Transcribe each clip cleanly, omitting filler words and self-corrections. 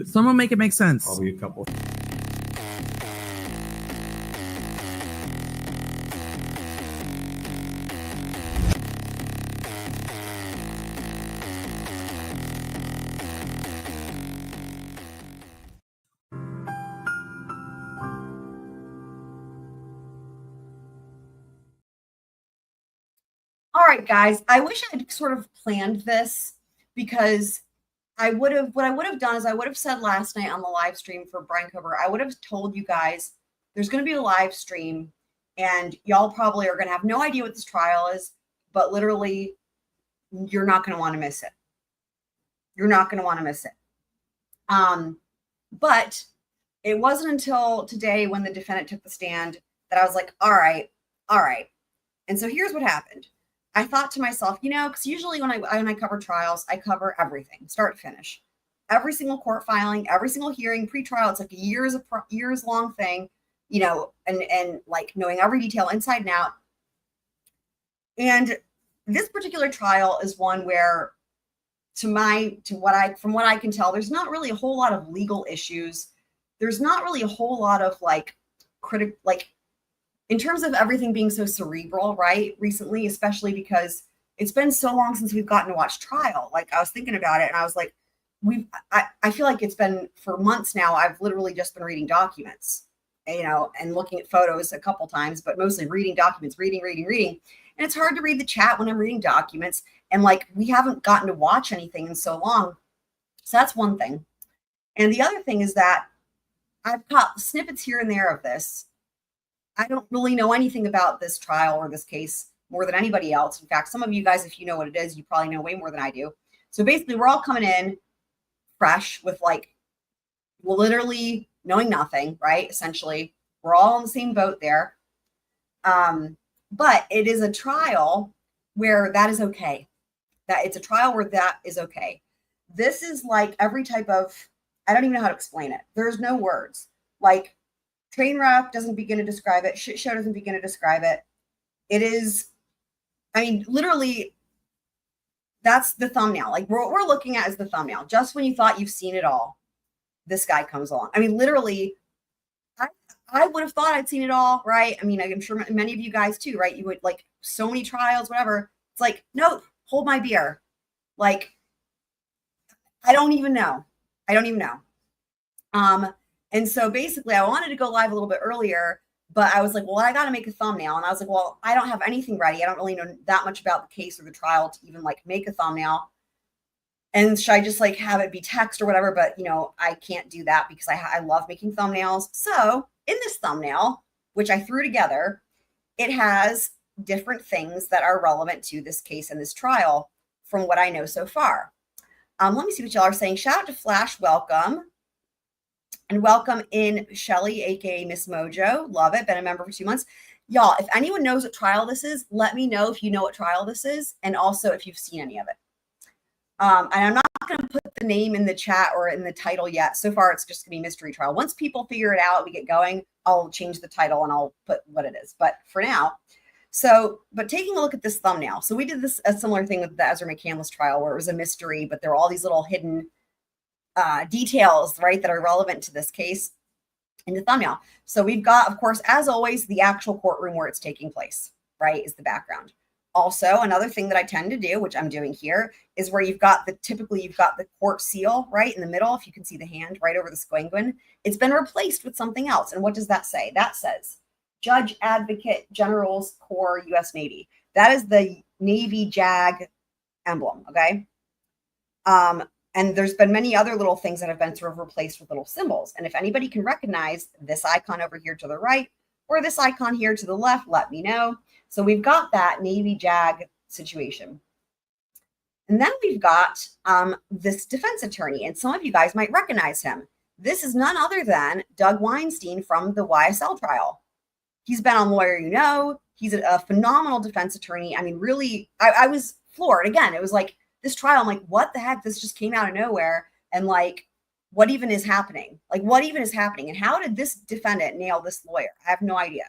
Someone make it make sense. Probably a couple. All right, guys, I wish I had sort of planned this, because what I would have done is I would have said last night on the live stream for Brian Cover, I would have told you guys there's going to be a live stream and y'all probably are going to have no idea what this trial is, but literally you're not going to want to miss it. You're not going to want to miss it. But it wasn't until today when the defendant took the stand that I was like, all right. And so here's what happened. I thought to myself, because usually when I cover trials, I cover everything, start to finish, every single court filing, every single hearing, pretrial. It's like a years long thing, and like knowing every detail inside and out. And this particular trial is one where, from what I can tell, there's not really a whole lot of legal issues. There's not really a whole lot of in terms of everything being so cerebral, right? Recently, especially because it's been so long since we've gotten to watch trial. Like, I was thinking about it and I was like, I feel like it's been for months now. I've literally just been reading documents, and looking at photos a couple times, but mostly reading documents, reading. And it's hard to read the chat when I'm reading documents. And we haven't gotten to watch anything in so long. So that's one thing. And the other thing is that I've caught snippets here and there of this. I don't really know anything about this trial or this case more than anybody else. In fact, some of you guys, if you know what it is, you probably know way more than I do. So basically, we're all coming in fresh with literally knowing nothing, right? Essentially, we're all in the same boat there. But it is a trial where that is okay. That it's a trial where that is okay. This is like every type of, I don't even know how to explain it. There's no words. Train wreck doesn't begin to describe it. Shit show doesn't begin to describe it. It is, literally, that's the thumbnail. What we're looking at is the thumbnail. Just when you thought you've seen it all, this guy comes along. Literally, I would have thought I'd seen it all, right? I'm sure many of you guys too, right? You would so many trials, whatever. It's nope, hold my beer. I don't even know. And so basically I wanted to go live a little bit earlier, but I was like, well, I got to make a thumbnail. And I was like, well, I don't have anything ready. I don't really know that much about the case or the trial to even make a thumbnail. And should I just have it be text or whatever? But, I can't do that because I love making thumbnails. So in this thumbnail, which I threw together, it has different things that are relevant to this case and this trial from what I know so far. Let me see what y'all are saying. Shout out to Flash. Welcome. And welcome in Shelly, aka Miss Mojo. Love it. Been a member for 2 months. Y'all, if anyone knows what trial this is, let me know if you know what trial this is, and also if you've seen any of it. And I'm not going to put the name in the chat or in the title yet. So far, it's just going to be mystery trial. Once people figure it out, we get going, I'll change the title and I'll put what it is. But for now, but taking a look at this thumbnail. So we did a similar thing with the Ezra McCandless trial where it was a mystery, but there were all these little hidden details, right, that are relevant to this case in the thumbnail. So we've got, of course, as always, the actual courtroom where it's taking place, right, is the background. Also, another thing that I tend to do, which I'm doing here, is where typically you've got the court seal right in the middle. If you can see the hand right over the squinguin, it's been replaced with something else. And what does that say? That says Judge Advocate General's Corps, U.S. Navy. That is the Navy JAG emblem, okay? And there's been many other little things that have been sort of replaced with little symbols. And if anybody can recognize this icon over here to the right or this icon here to the left, let me know. So we've got that Navy JAG situation. And then we've got this defense attorney, and some of you guys might recognize him. This is none other than Doug Weinstein from the YSL trial. He's been on Lawyer You Know. He's a phenomenal defense attorney. Really, I was floored. Again, it was this trial, I'm like, what the heck? This just came out of nowhere. And what even is happening? What even is happening? And how did this defendant nail this lawyer? I have no idea.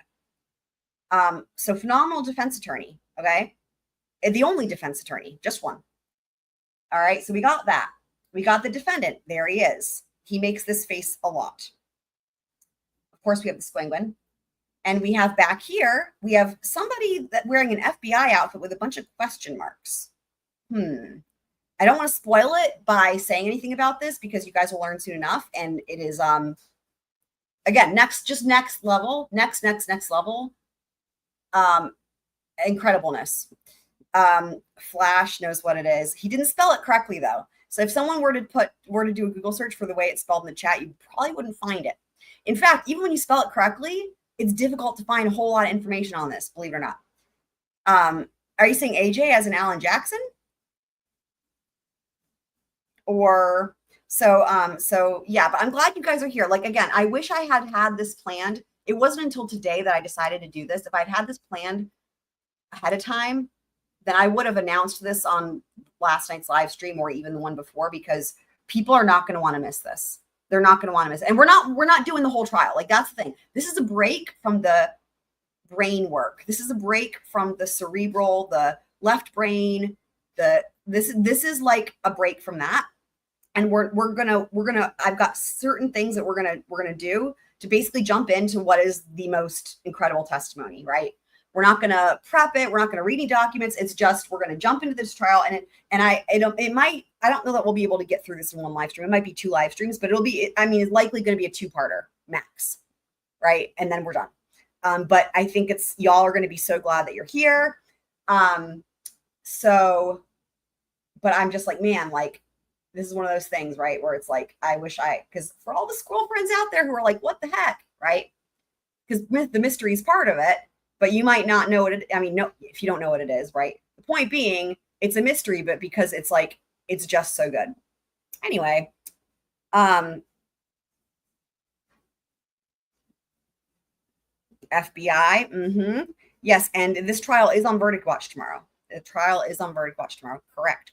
So phenomenal defense attorney. Okay. And the only defense attorney, just one. All right. So we got that. We got the defendant. There he is. He makes this face a lot. Of course, we have the squinguin. And we have back here, we have somebody that wearing an FBI outfit with a bunch of question marks. I don't want to spoil it by saying anything about this because you guys will learn soon enough. And it is, again, next level, next level, incredibleness. Flash knows what it is. He didn't spell it correctly though. So if someone were to do a Google search for the way it's spelled in the chat, you probably wouldn't find it. In fact, even when you spell it correctly, it's difficult to find a whole lot of information on this, believe it or not. Are you saying AJ as in Alan Jackson? Or so yeah, but I'm glad you guys are here. Like, again, I wish I had this planned. It wasn't until today that I decided to do this. If I'd had this planned ahead of time, then I would have announced this on last night's live stream or even the one before, because people are not going to want to miss this. They're not going to want to miss it. And we're not doing the whole trial. Like, that's the thing. This is a break from the brain work. This is a break from the cerebral, the left brain, this is like a break from that. And we're gonna I've got certain things that we're gonna do to basically jump into what is the most incredible testimony, right? We're not gonna prep it, we're not gonna read any documents. It's just we're gonna jump into this trial, and I don't know that we'll be able to get through this in one live stream. It might be 2 live streams, but it's likely gonna be a 2-parter max, right? And then we're done. But I think y'all are gonna be so glad that you're here. But I'm just like, man, like, this is one of those things, right? Where it's like, because for all the squirrel friends out there who are like, what the heck, right? Because the mystery is part of it, but you might not know no, if you don't know what it is, right? The point being, it's a mystery, but because it's like, it's just so good. Anyway, FBI, yes, and this trial is on verdict watch tomorrow. The trial is on verdict watch tomorrow. Correct.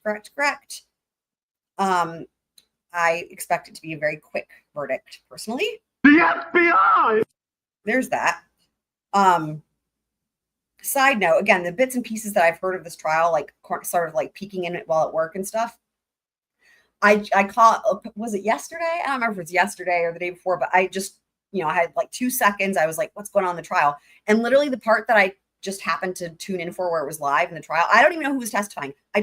I expect it to be a very quick verdict, personally. The FBI! There's that. Side note, again, the bits and pieces that I've heard of this trial, like sort of like peeking in it while at work and stuff. I caught, was it yesterday? I don't remember if it was yesterday or the day before, but I just, I had like 2 seconds. I was like, what's going on in the trial? And literally the part that I just happened to tune in for where it was live in the trial, I don't even know who was testifying. I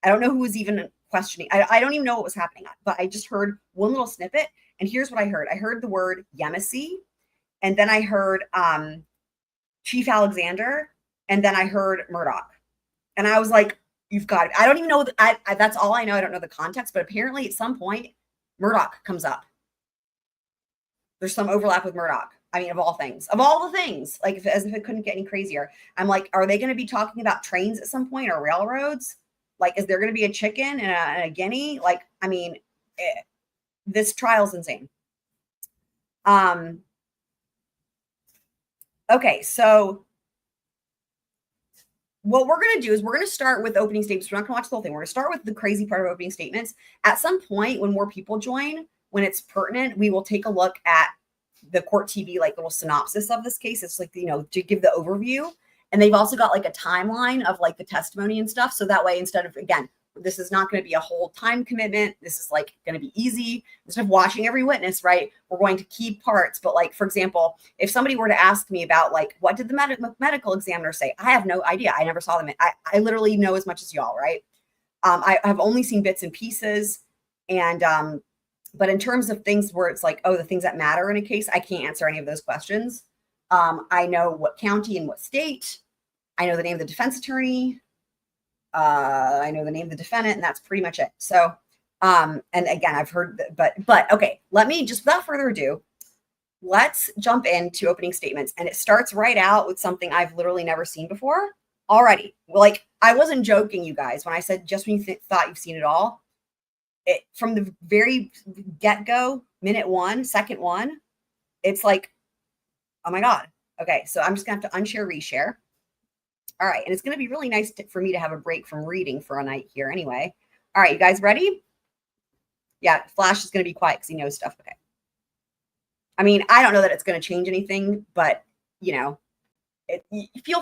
don't know who was even questioning. I don't even know what was happening, but I just heard one little snippet. And here's what I heard. I heard the word Yemisi, and then I heard Chief Alexander, and then I heard Murdoch. And I was like, you've got it. I don't even know. That's all I know. I don't know the context, but apparently at some point, Murdoch comes up. There's some overlap with Murdoch. I mean, of all the things, like as if it couldn't get any crazier. I'm like, are they going to be talking about trains at some point or railroads? Like, is there going to be a chicken and a guinea? Like, I mean, this trial's insane. Okay, so what we're going to do is we're going to start with opening statements. We're not going to watch the whole thing. We're going to start with the crazy part of opening statements. At some point, when more people join, when it's pertinent, we will take a look at the court TV, like little synopsis of this case. It's like, to give the overview. And they've also got like a timeline of like the testimony and stuff. So that way, instead of, again, this is not going to be a whole time commitment. This is like going to be easy. Instead of watching every witness, right? We're going to keep parts. But like, for example, if somebody were to ask me about like, what did the medical examiner say? I have no idea. I never saw them. I literally know as much as y'all, right? I have only seen bits and pieces. And, but in terms of things where it's like, the things that matter in a case, I can't answer any of those questions. I know what county and what state. I know the name of the defense attorney. I know the name of the defendant, and that's pretty much it. So, and again, I've heard, but okay, let me just, without further ado, let's jump into opening statements. And it starts right out with something I've literally never seen before already. Like, I wasn't joking, you guys, when I said just when you thought you've seen it all. From the very get-go, minute 1, second 1, it's like, oh my God. Okay, so I'm just gonna have to unshare, reshare. All right, and it's gonna be really nice for me to have a break from reading for a night here anyway. All right, you guys ready? Yeah, Flash is gonna be quiet because he knows stuff. Okay. I mean, I don't know that it's gonna change anything, but feel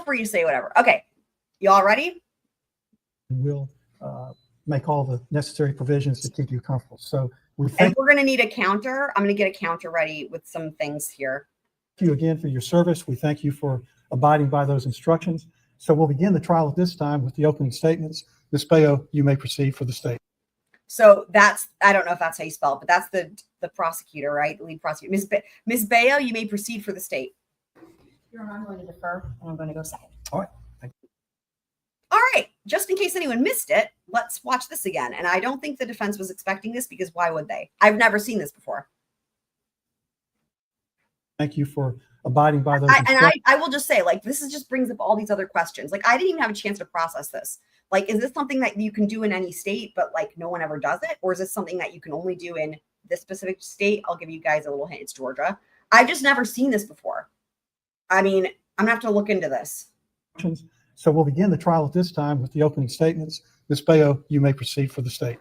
free to say whatever. Okay, you all ready? Will make all the necessary provisions to keep you comfortable. So we And thank we're going to need a counter. I'm going to get a counter ready with some things here. you again for your service. We thank you for abiding by those instructions. So we'll begin the trial at this time with the opening statements. Ms. Bayo, you may proceed for the state. So that's, I don't know if that's how you spell it, but that's the prosecutor, right? The lead prosecutor. Ms. Bayo, you may proceed for the state. Your Honor, I'm going to defer, and I'm going to go second. All right. Thank you. All right, just in case anyone missed it, let's watch this again. And I don't think the defense was expecting this, because why would they? I've never seen this before. Thank you for abiding by those I will just say, like, this just brings up all these other questions. Like, I didn't even have a chance to process this. Like, is this something that you can do in any state, but like no one ever does it? Or is this something that you can only do in this specific state? I'll give you guys a little hint. It's Georgia. I've just never seen this before. I mean, I'm gonna have to look into this. So we'll begin the trial at this time with the opening statements. Ms. Bayo, you may proceed for the state.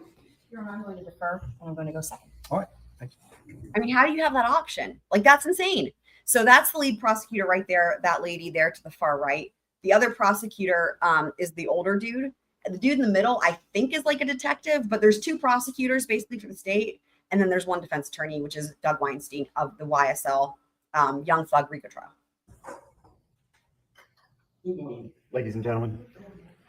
Your Honor, I'm going to defer, and I'm going to go second. All right. Thank you. I mean, how do you have that option? Like, that's insane. So that's the lead prosecutor right there, that lady there to the far right. The other prosecutor is the older dude. The dude in the middle, I think, is like a detective, but there's two prosecutors basically for the state. And then there's one defense attorney, which is Doug Weinstein of the YSL Young Thug RICO trial. Ladies and gentlemen.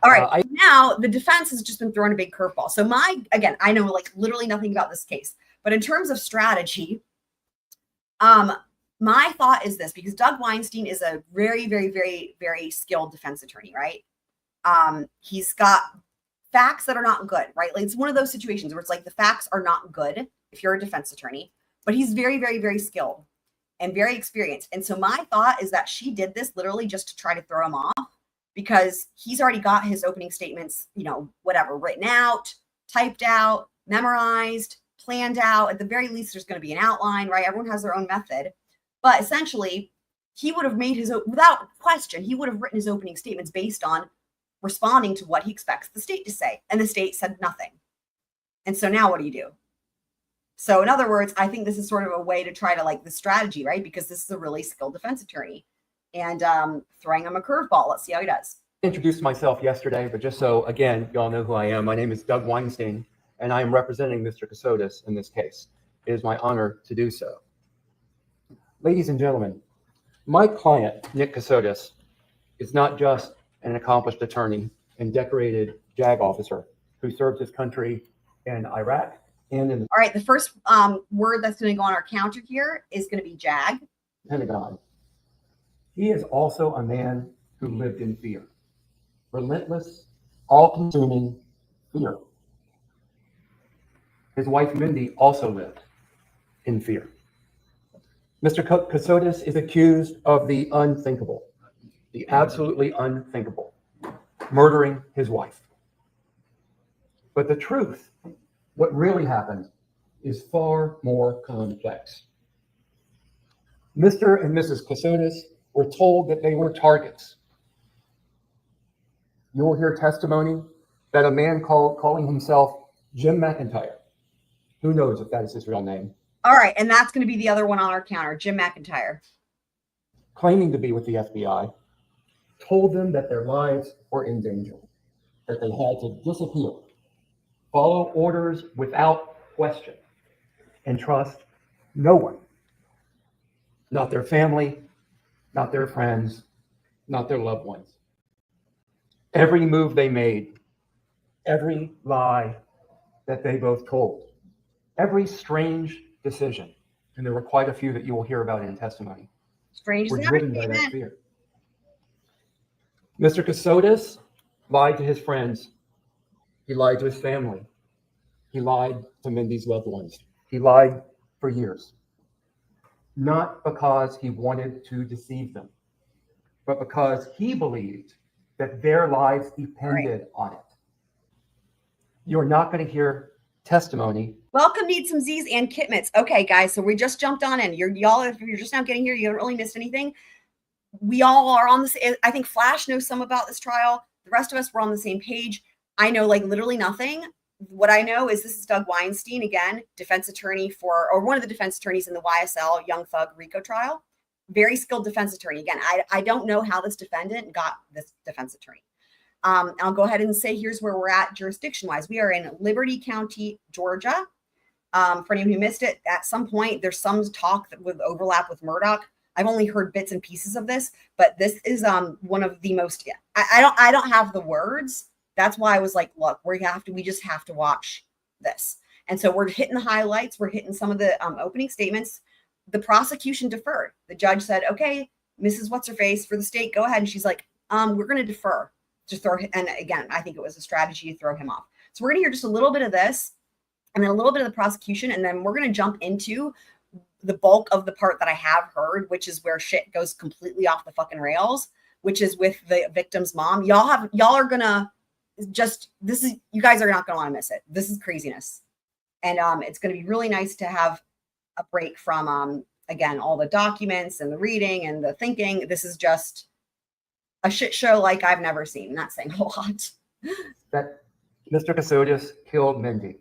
All right. Now the defense has just been thrown a big curveball. So again, I know like literally nothing about this case, but in terms of strategy, my thought is this, because Doug Weinstein is a very, very, very, very skilled defense attorney, right? He's got facts that are not good, right? Like, it's one of those situations where it's like the facts are not good if you're a defense attorney, but he's very, very, very skilled and very experienced. And so my thought is that she did this literally just to try to throw him off, because he's already got his opening statements, you know, whatever, written out, typed out, memorized, planned out. At the very least, there's going to be an outline, right? Everyone has their own method. But essentially, he would have made without question, he would have written his opening statements based on responding to what he expects the state to say. And the state said nothing. And so now what do you do? So in other words, I think this is sort of a way to try to like the strategy, right? Because this is a really skilled defense attorney, and throwing him a curveball. Let's see how he does. Introduced myself yesterday, but just so, again, y'all know who I am. My name is Doug Weinstein, and I am representing Mr. Kassotis in this case. It is my honor to do so. Ladies and gentlemen, my client, Nick Kassotis, is not just an accomplished attorney and decorated JAG officer who served his country in Iraq and in the All right, the first word that's going to go on our counter here is going to be JAG. Pentagon. He is also a man who lived in fear. Relentless, all-consuming fear. His wife, Mindy, also lived in fear. Mr. Kassotis is accused of the unthinkable, the absolutely unthinkable, murdering his wife. But the truth, what really happened, is far more complex. Mr. and Mrs. Kassotis were told that they were targets. You will hear testimony that a man calling himself Jim McIntyre. Who knows if that is his real name? All right, and that's going to be the other one on our counter, Jim McIntyre. Claiming to be with the FBI, told them that their lives were in danger, that they had to disappear, follow orders without question, and trust no one. Not their family, not their friends, not their loved ones. Every move they made, every lie that they both told, every strange decision, and there were quite a few that you will hear about in testimony, Strange were as driven by everything. that fear. Mr. Kassotis lied to his friends. He lied to his family. He lied to Mindy's loved ones. He lied for years. Not because he wanted to deceive them, but because he believed that their lives depended on it. You're not going to hear testimony. Welcome, Need Some Z's and Kitmits. Okay, guys, so we just jumped on in. Y'all, if you're just now getting here, you haven't really missed anything. We all are on this. I think Flash knows some about this trial. The rest of us were on the same page. I know like literally nothing. What I know is this is Doug Weinstein, again, defense attorney or one of the defense attorneys in the YSL Young Thug RICO trial. Very skilled defense attorney. Again, I don't know how this defendant got this defense attorney. I'll go ahead and say here's where we're at jurisdiction-wise. We are in Liberty County, Georgia. For anyone who missed it, at some point, there's some talk that would overlap with Murdoch. I've only heard bits and pieces of this, but this is one of the most. I don't have the words. That's why I was like, look, we just have to watch this. And so we're hitting the highlights. We're hitting some of the opening statements. The prosecution deferred. The judge said, okay, Mrs. What's-Her-Face for the state, go ahead. And she's like, we're going to defer. Just throw him. And again, I think it was a strategy to throw him off. So we're going to hear just a little bit of this and then a little bit of the prosecution. And then we're going to jump into the bulk of the part that I have heard, which is where shit goes completely off the fucking rails, which is with the victim's mom. Y'all are going to you guys are not going to want to miss it. This is craziness. And it's going to be really nice to have a break from, again, all the documents and the reading and the thinking. This is just a shit show like I've never seen. Not saying a lot. That Mr. Kassotis killed Mindy.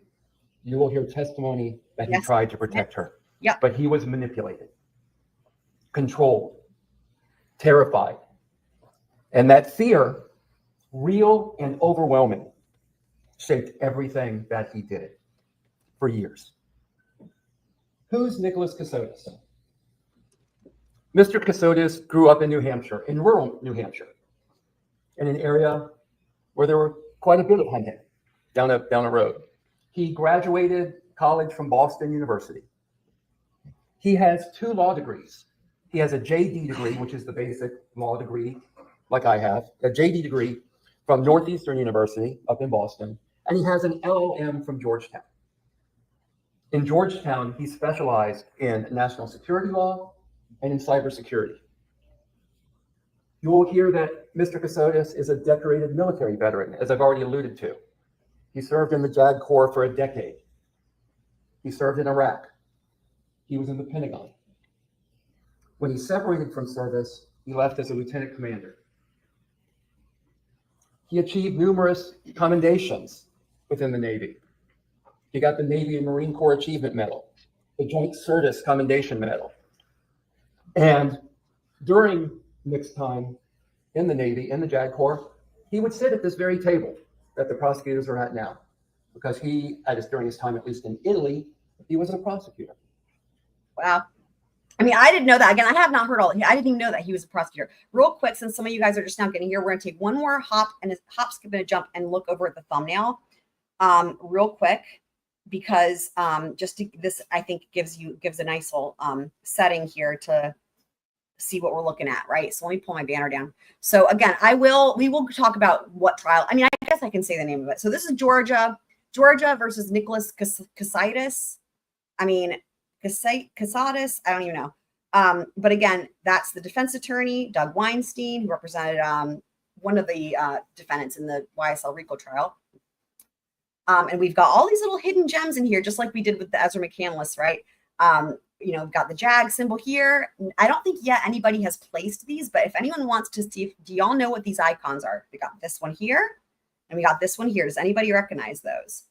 You will hear testimony that he tried to protect her. Yep. But he was manipulated, controlled, terrified. And that fear, real and overwhelming, shaped everything that he did for years. Who's Nicholas Kassotis? Mr. Kassotis grew up in New Hampshire, in rural New Hampshire, in an area where there were quite a bit of hunting down a road. He graduated college from Boston University. He has 2 law degrees. He has a JD degree, which is the basic law degree, like I have, a JD degree from Northeastern University up in Boston, and he has an LLM from Georgetown. In Georgetown, he specialized in national security law and in cybersecurity. You will hear that Mr. Kassotis is a decorated military veteran, as I've already alluded to. He served in the JAG Corps for a decade. He served in Iraq. He was in the Pentagon. When he separated from service, he left as a lieutenant commander. He achieved numerous commendations within the Navy. He got the Navy and Marine Corps Achievement Medal, the Joint Service Commendation Medal. And during Nick's time in the Navy, in the JAG Corps, he would sit at this very table that the prosecutors are at now, because during his time, at least in Italy, he was a prosecutor. Wow. I mean, I didn't know that. Again, I have not heard I didn't even know that he was a prosecutor. Real quick, since some of you guys are just now getting here, we're going to take one more hop, skip, and a jump and look over at the thumbnail real quick, because this, I think, gives a nice little setting here to see what we're looking at, right? So let me pull my banner down. So again, we will talk about what trial. I mean, I guess I can say the name of it. So this is Georgia versus Nicholas Kassotis. I mean, Kassotis, I don't even know. But again, that's the defense attorney, Doug Weinstein, who represented one of the defendants in the YSL RICO trial. And we've got all these little hidden gems in here, just like we did with the Ezra McCandless, right? We've got the JAG symbol here. I don't think yet anybody has placed these, but if anyone wants to see, do y'all know what these icons are? We got this one here, and we got this one here. Does anybody recognize those?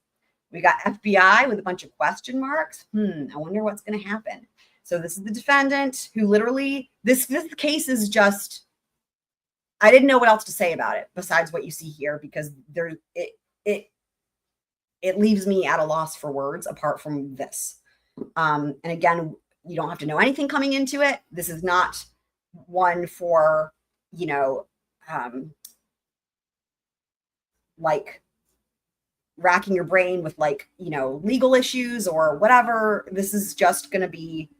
We got FBI with a bunch of question marks. I wonder what's going to happen. So this is the defendant who literally, this case is just, I didn't know what else to say about it besides what you see here, because it leaves me at a loss for words apart from this. And again, you don't have to know anything coming into it. This is not one for, like racking your brain with legal issues or whatever. This is just going to be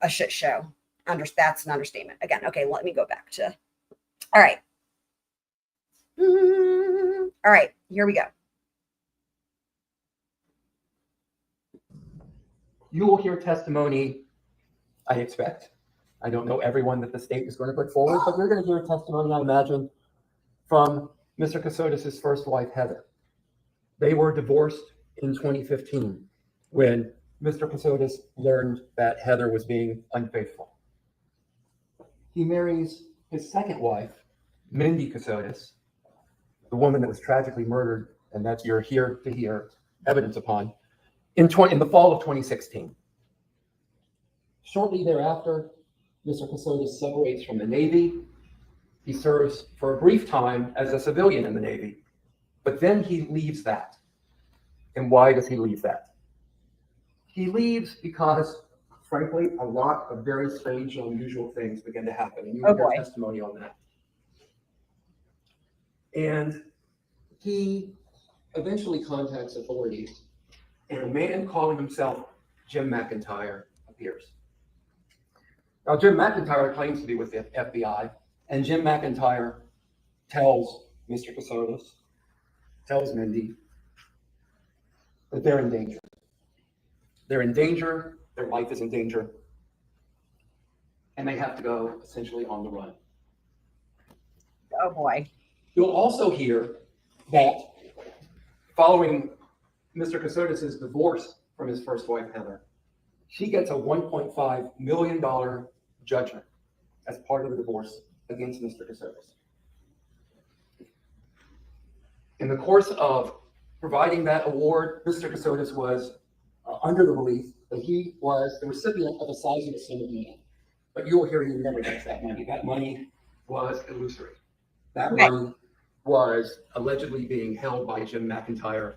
a shit show. That's an understatement. Again, okay, let me go back to, all right. All right, here we go. You will hear testimony, I expect. I don't know everyone that the state is going to put forward, but you're going to hear testimony, I imagine, from Mr. Kassotis' first wife, Heather. They were divorced in 2015 when Mr. Kassotis learned that Heather was being unfaithful. He marries his second wife, Mindy Kassotis, the woman that was tragically murdered, and that you're here to hear evidence upon, in the fall of 2016. Shortly thereafter, Mr. Kassotis separates from the Navy. He serves for a brief time as a civilian in the Navy, but then he leaves that. And why does he leave that? He leaves because, frankly, a lot of very strange and unusual things begin to happen, and you will hear testimony on that. And he eventually contacts authorities, and a man calling himself Jim McIntyre appears. Now, Jim McIntyre claims to be with the FBI, and Jim McIntyre tells Mr. Kassotis, tells Mindy, that they're in danger. They're in danger, their life is in danger, and they have to go essentially on the run. Oh boy. You'll also hear that following Mr. Kassotis' divorce from his first wife, Heather, she gets a $1.5 million judgment as part of the divorce against Mr. Kassotis. In the course of providing that award, Mr. Kassotis was under the belief that he was the recipient of a sizable sum of money. But you will hear he never gets that money. That money was illusory. That money was allegedly being held by Jim McIntyre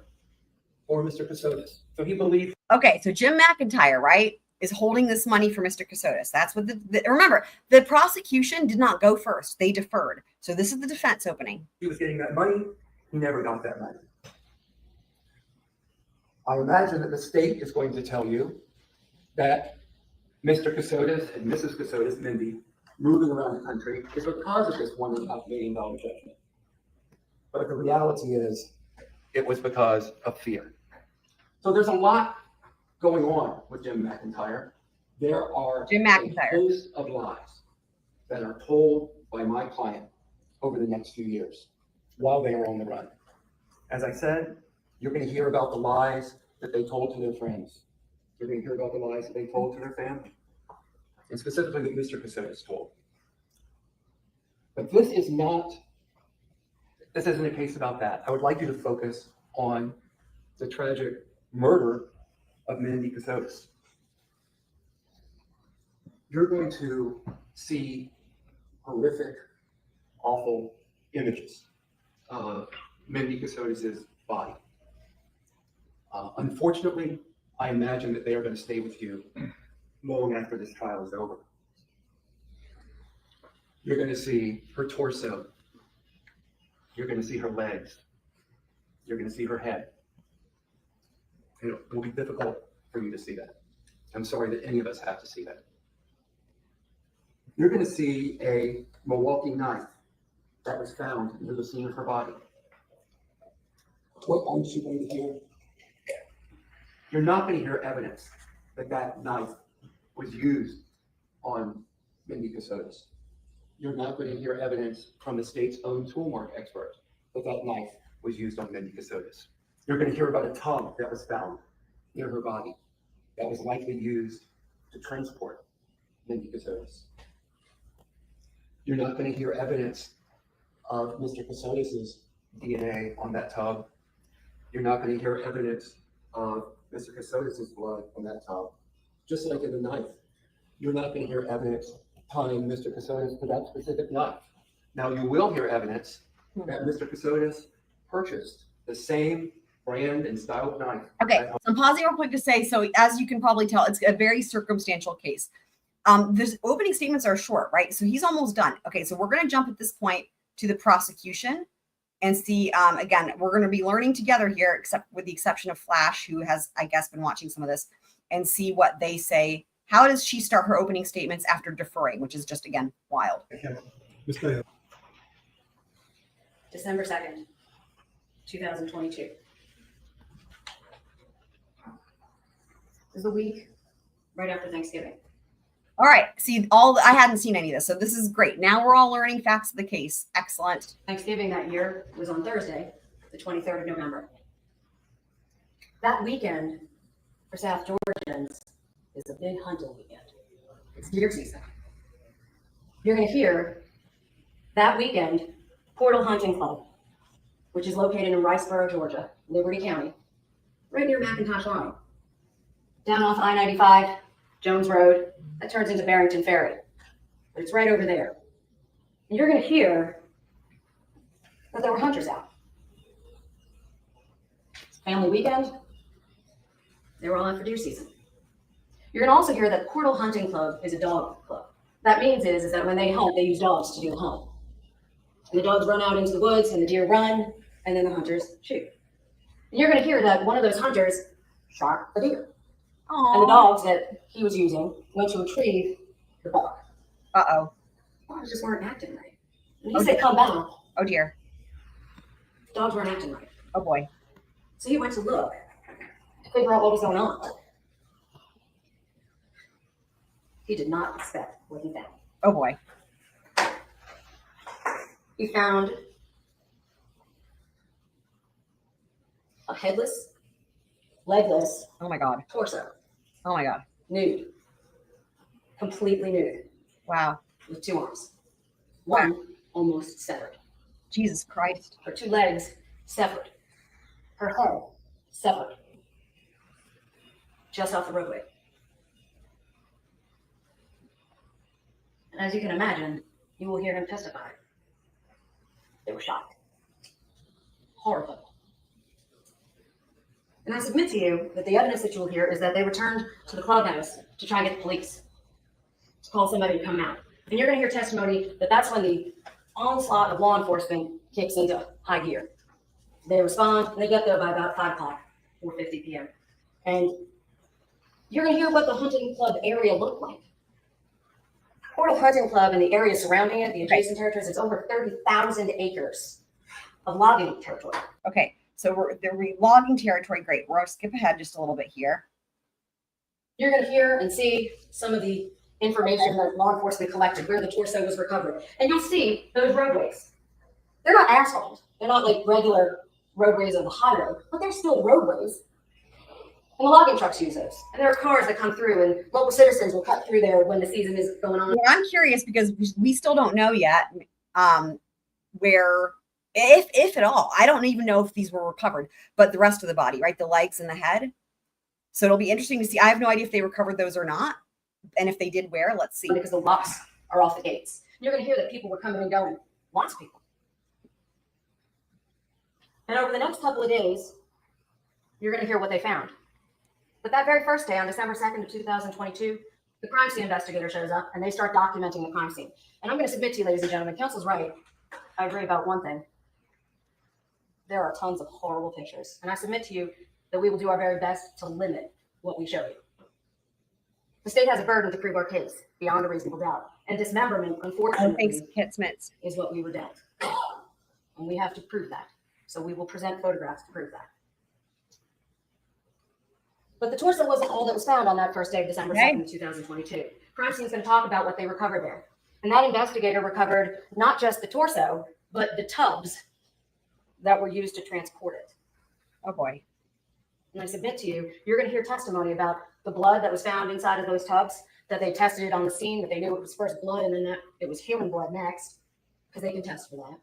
or Mr. Kassotis. So he believed. Okay, so Jim McIntyre, right, is holding this money for Mr. Kassotis. That's what remember, the prosecution did not go first. They deferred. So this is the defense opening. He was getting that money. He never got that money. I imagine that the state is going to tell you that Mr. Kassotis and Mrs. Kassotis, Mindy, moving around the country is because of this $1.5 million judgment. But the reality is, it was because of fear. So there's a lot going on with Jim McIntyre. There are a host of lies that are told by my client over the next few years while they are on the run. As I said, you're going to hear about the lies that they told to their friends. You're going to hear about the lies that they told to their family, and specifically that Mr. Kassotis told. But this isn't a case about that. I would like you to focus on the tragic murder of Mindy Kassotis. You're going to see horrific, awful images of Mindy Kassotis' body. Unfortunately, I imagine that they are going to stay with you long after this trial is over. You're going to see her torso. You're going to see her legs. You're going to see her head. It will be difficult for you to see that. I'm sorry that any of us have to see that. You're going to see a Milwaukee knife that was found near the scene of her body. What aren't you going to hear? You're not going to hear evidence that that knife was used on Mindy Kassotis. You're not going to hear evidence from the state's own tool mark expert that that knife was used on Mindy Kassotis. You're going to hear about a tub that was found near her body that was likely used to transport Mindy Kassotis. You're not going to hear evidence of Mr. Kassotis' DNA on that tub. You're not going to hear evidence of Mr. Kassotis' blood on that tub. Just like in the knife, you're not going to hear evidence tying Mr. Kassotis to that specific knife. Now, you will hear evidence that Mr. Kassotis purchased the same brand and style of knife. Okay, so I'm pausing real quick to say, so as you can probably tell, it's a very circumstantial case. The opening statements are short, right? So he's almost done. Okay, so we're going to jump at this point to the prosecution and see, again, we're going to be learning together here, except with the exception of Flash, who has, I guess, been watching some of this, and see what they say. How does she start her opening statements after deferring, which is just, again, wild. December 2nd, 2022. This is the week right after Thanksgiving. All right. See, I hadn't seen any of this, so this is great. Now we're all learning facts of the case. Excellent. Thanksgiving that year was on Thursday, the 23rd of November. That weekend for South Georgians is a big hunting weekend. It's deer season. You're going to hear that weekend, Portal Hunting Club, which is located in Riceboro, Georgia, Liberty County, right near McIntosh Line. Down off I-95, Jones Road, that turns into Barrington Ferry. But it's right over there. And you're going to hear that there were hunters out. Family weekend, they were all out for deer season. You're going to also hear that Portal Hunting Club is a dog club. That means is that when they hunt, they use dogs to do the hunt. And the dogs run out into the woods, and the deer run, and then the hunters shoot. And you're going to hear that one of those hunters shot a deer. Aww. And the dogs that he was using went to retrieve the buck. Uh-oh. Dogs just weren't acting right. When he said come back, Oh dear. dogs weren't acting right. Oh boy. So he went to look to figure out what was going on. He did not expect what he found. Oh boy. He found a headless, legless Oh my God. torso, Oh my God. nude, completely nude, Wow. with two arms. One almost severed. Jesus Christ. Her two legs severed. Her head severed. Just off the roadway. And as you can imagine, you will hear him testify. They were shocked. Horrified. And I submit to you that the evidence that you will hear is that they returned to the clubhouse to try and get the police, to call somebody to come out. And you're going to hear testimony that that's when the onslaught of law enforcement kicks into high gear. They respond, and they get there by about 5 o'clock, 4:50 p.m. And you're going to hear what the hunting club area looked like. Portal Hunting Club and the area surrounding it, the adjacent territories, it's over 30,000 acres of logging territory. Okay. So we're logging territory. Great. We're going to skip ahead just a little bit here. You're going to hear and see some of the information that law enforcement collected, where the torso was recovered. And you'll see those roadways. They're not asphalt. They're not like regular roadways of the highway, but they're still roadways. And the logging trucks use those. And there are cars that come through, and local citizens will cut through there when the season is going on. Well, I'm curious because we still don't know yet where, if at all, I don't even know if these were recovered, but the rest of the body, right? The legs and the head. So it'll be interesting to see. I have no idea if they recovered those or not. And if they did, where, let's see. Because the locks are off the gates. And you're going to hear that people were coming and going. Lots of people. And over the next couple of days, you're going to hear what they found. But that very first day, on December 2nd of 2022, the crime scene investigator shows up and they start documenting the crime scene. And I'm going to submit to you, ladies and gentlemen, counsel's right. I agree about one thing. There are tons of horrible pictures. And I submit to you that we will do our very best to limit what we show you. The state has a burden to prove our case beyond a reasonable doubt. And dismemberment, Oh, unfortunately, thanks, Kit Smits. is what we were dealt. And we have to prove that. So we will present photographs to prove that. But the torso wasn't all that was found on that first day of December 2nd, 2022. Crime scene is going to talk about what they recovered there. And that investigator recovered not just the torso, but the tubs that were used to transport it. Oh boy. And I submit to you, you're going to hear testimony about the blood that was found inside of those tubs, that they tested it on the scene, that they knew it was first blood and then that it was human blood next, because they can test for that.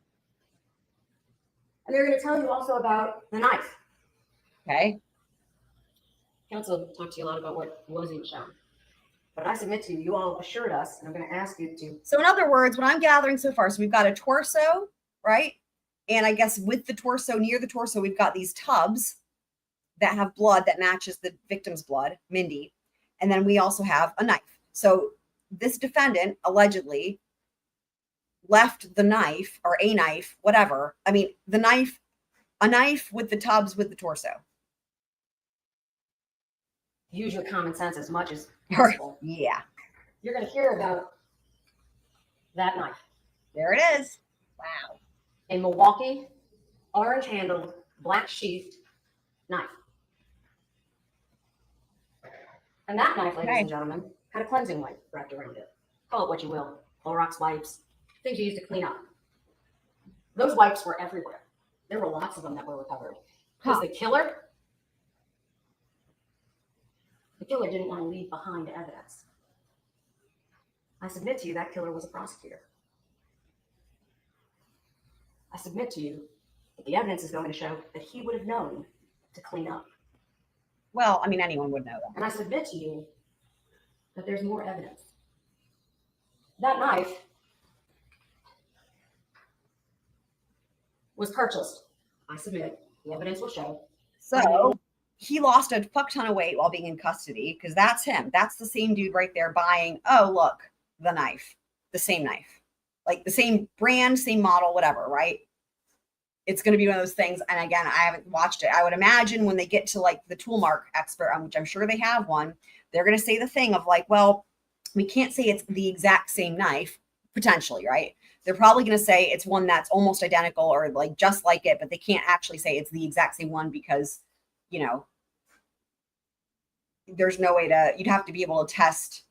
And they're going to tell you also about the knife. Okay. Counsel talked to you a lot about what wasn't shown. But I submit to you, you all assured us, and I'm going to ask you to. So in other words, what I'm gathering so far, so we've got a torso, right? And I guess with the torso, near the torso, we've got these tubs that have blood that matches the victim's blood, Mindy. And then we also have a knife. So this defendant allegedly left the knife or a knife, whatever. I mean, a knife with the tubs with the torso. Use your common sense as much as possible. Yeah. You're going to hear about that knife. There it is. Wow. A Milwaukee, orange-handled, black-sheathed knife. And that knife, ladies and gentlemen, had a cleansing wipe wrapped around it. Call it what you will. Clorox wipes, things you use to clean up. Those wipes were everywhere. There were lots of them that were recovered. Because the killer didn't want to leave behind evidence. I submit to you that killer was a prosecutor. I submit to you that the evidence is going to show that he would have known to clean up. Well, I mean, anyone would know that. And I submit to you that there's more evidence. That knife was purchased. I submit, the evidence will show. So he lost a fuck ton of weight while being in custody because that's him. That's the same dude right there buying, oh, look, the knife, the same knife, like the same brand, same model, whatever, right? It's going to be one of those things. And again, I haven't watched it. I would imagine when they get to like the tool mark expert, which I'm sure they have one, they're going to say the thing of like, well, we can't say it's the exact same knife, potentially, right? They're probably going to say it's one that's almost identical or like just like it, but they can't actually say it's the exact same one because, you know, there's no way to, you'd have to be able to test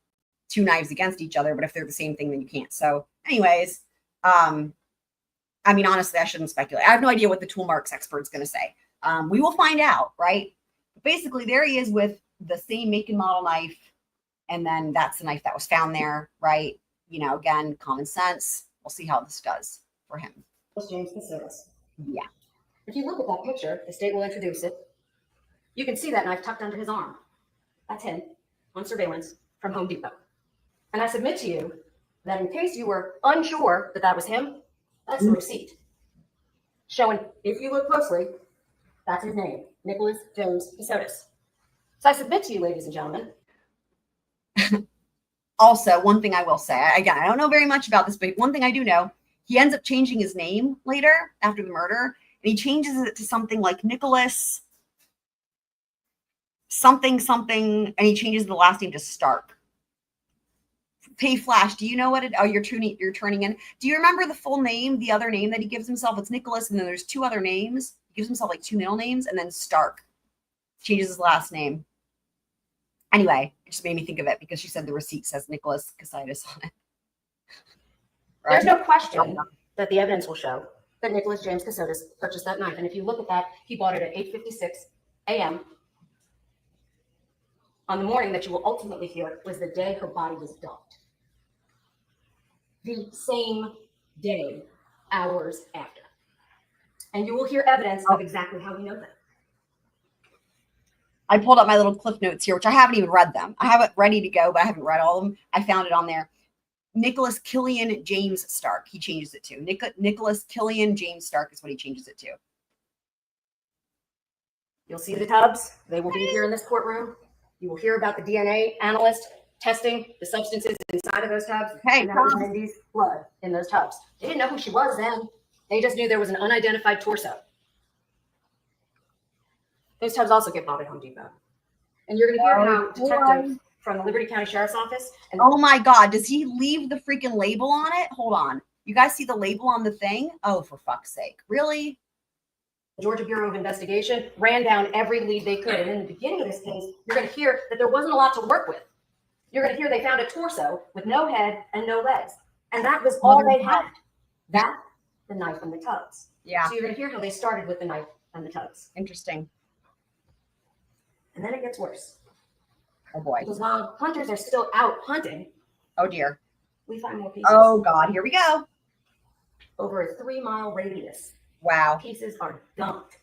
two knives against each other, but if they're the same thing, then you can't. So anyways, I mean, honestly, I shouldn't speculate. I have no idea what the tool marks expert's going to say. We will find out, right? But basically, there he is with the same make and model knife. And then that's the knife that was found there, right? You know, again, common sense. We'll see how this does for him. James Kassotis. Yeah. If you look at that picture, the state will introduce it. You can see that knife tucked under his arm. That's him on surveillance from Home Depot. And I submit to you that in case you were unsure that that was him, that's the receipt showing, if you look closely, that's his name, Nicholas James Kassotis. So I submit to you, ladies and gentlemen. Also, one thing I will say, again, I don't know very much about this, but one thing I do know, he ends up changing his name later after the murder, and he changes it to something like Nicholas something, and he changes the last name to Stark. Pay Flash, do you know what it, oh, you're turning in. Do you remember the full name, the other name that he gives himself? It's Nicholas, and then there's two other names. He gives himself like two middle names, and then Stark changes his last name. Anyway, it just made me think of it because she said the receipt says Nicholas Kassotis on it. Right? There's no question that the evidence will show that Nicholas James Kassotis purchased that knife. And if you look at that, he bought it at 8:56 a.m. on the morning that you will ultimately hear was the day her body was dumped. The same day, hours after. And you will hear evidence of exactly how we know that. I pulled up my little cliff notes here, which I haven't even read them. I have it ready to go, but I haven't read all of them. I found it on there. Nicholas Killian James Stark. He changes it to. Nicholas Killian James Stark is what he changes it to. You'll see the tubs. They will be here in this courtroom. You will hear about the DNA analyst testing the substances inside of those tubs. Hey, and that was Mindy's blood in those tubs. They didn't know who she was then. They just knew there was an unidentified torso. Those tubs also get bought at Home Depot. And you're going to hear how detectives from the Liberty County Sheriff's Office. And oh my God, does he leave the freaking label on it? Hold on. You guys see the label on the thing? Oh, for fuck's sake. Really? the Georgia Bureau of Investigation ran down every lead they could. And in the beginning of this case, you're going to hear that there wasn't a lot to work with. You're going to hear they found a torso with no head and no legs. And that was all they had. That, the knife, and the tubs. Yeah. So you're going to hear how they started with the knife and the tubs. Interesting. And then it gets worse. Oh boy. Because while hunters are still out hunting, Oh dear. we find more pieces. Oh God. Here we go. Over a 3-mile radius, Wow. pieces are dumped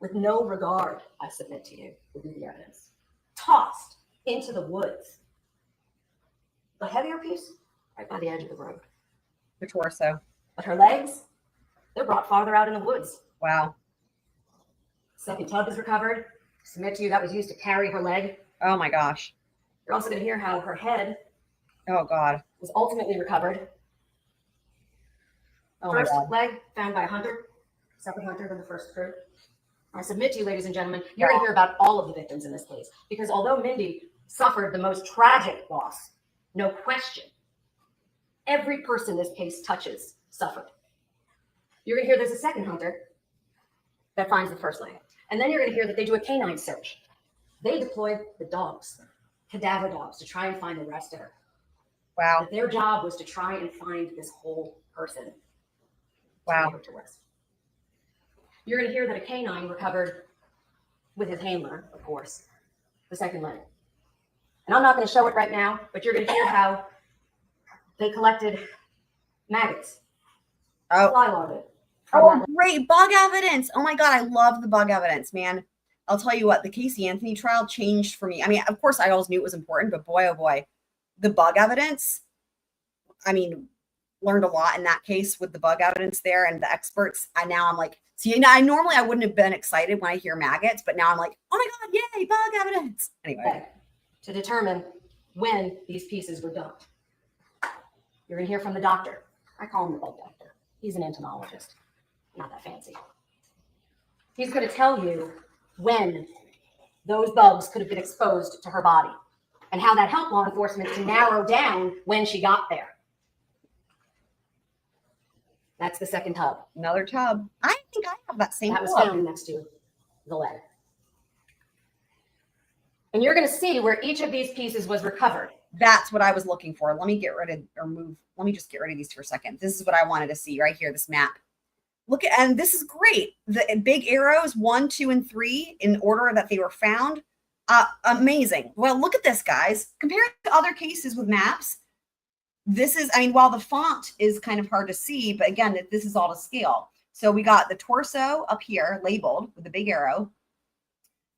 with no regard, I submit to you, with the evidence. Tossed into the woods. The heavier piece, right by the edge of the road. The torso. But her legs, they're brought farther out in the woods. Wow. Second tub is recovered. Submit to you, that was used to carry her leg. Oh my gosh. You're also going to hear how her head Oh God. was ultimately recovered. Oh my First God. leg found by a hunter, separate hunter than the first crew. I submit to you, ladies and gentlemen, you're going to hear about all of the victims in this case. Because although Mindy suffered the most tragic loss, no question, every person this case touches suffered. You're going to hear there's a second hunter that finds the first leg. And then you're going to hear that they do a canine search. They deployed the dogs, cadaver dogs, to try and find the rest of her. Wow. That their job was to try and find this whole person. Wow. To rest. You're going to hear that a canine recovered with his handler, of course, the second leg. And I'm not going to show it right now, but you're going to hear how they collected maggots, Oh. fly larvae. Oh, great. Bug evidence. Oh my God. I love the bug evidence, man. I'll tell you what, the Casey Anthony trial changed for me. I mean, of course, I always knew it was important, but boy, oh boy, the bug evidence. I mean, learned a lot in that case with the bug evidence there and the experts. And now I'm like, see, now I wouldn't have been excited when I hear maggots, but now I'm like, oh my God, yay, bug evidence. Anyway. To determine when these pieces were dumped. You're going to hear from the doctor. I call him the bug doctor. He's an entomologist. Not that fancy. He's going to tell you when those bugs could have been exposed to her body and how that helped law enforcement to narrow down when she got there. That's the second tub. Another tub. I think I have that same That was tub. found next to the leg. And you're going to see where each of these pieces was recovered. That's what I was looking for. Let me get rid of or move. Let me just get rid of these for a second. This is what I wanted to see right here, this map. Look at, and this is great. The big arrows, 1, 2, and 3 in order that they were found. Amazing. Well, look at this, guys. Compared to other cases with maps, this is, I mean, while the font is kind of hard to see, but again, this is all to scale. So we got the torso up here labeled with the big arrow.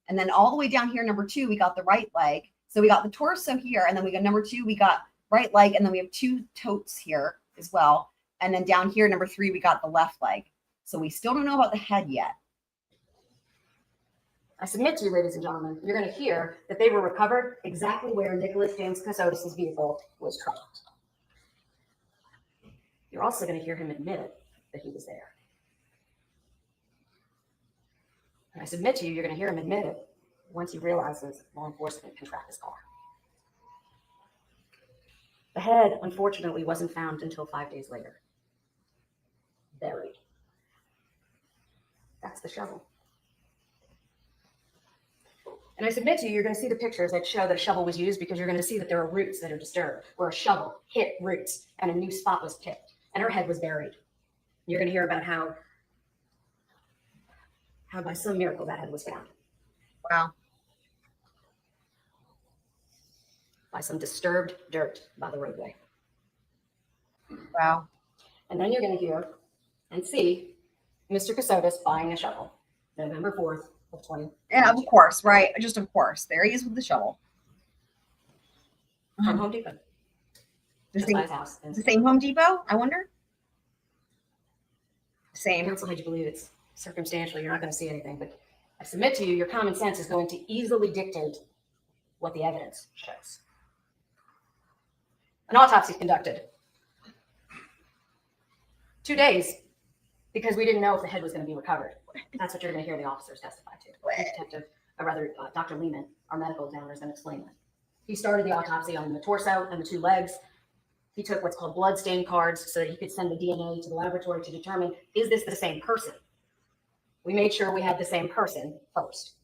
And then all the way down here, number 2, we got the right leg. So we got the torso here, and then we got number 2, we got right leg, and then we have 2 toes here as well. And then down here, number 3, we got the left leg. So we still don't know about the head yet. I submit to you, ladies and gentlemen, you're going to hear that they were recovered exactly where Nicholas James Kassotis' vehicle was trapped. You're also going to hear him admit that he was there. And I submit to you, you're going to hear him admit it once he realizes law enforcement can track his car. The head, unfortunately, wasn't found until 5 days later. Buried. That's the shovel. And I submit to you, you're going to see the pictures that show that a shovel was used because you're going to see that there are roots that are disturbed where a shovel hit roots and a new spot was picked and her head was buried. You're going to hear about how by some miracle that head was found. Wow. By some disturbed dirt by the roadway. Wow. And then you're going to hear and see Mr. Kassotis buying a shovel, November 4th of 20. Yeah, of course, right? Just of course. There he is with the shovel. From Home Depot. The Just by same, his house. the same Home Depot, I wonder? Same. Counsel had you believe it's circumstantial. You're not going to see anything, but I submit to you, your common sense is going to easily dictate what the evidence shows. An autopsy is conducted. 2 days, because we didn't know if the head was going to be recovered. That's what you're going to hear the officers testify to. Detective, or rather, Dr. Lehman, our medical examiner, is going to explain that. He started the autopsy on the torso and the 2 legs. He took what's called blood stain cards so that he could send the DNA to the laboratory to determine, is this the same person? We made sure we had the same person first.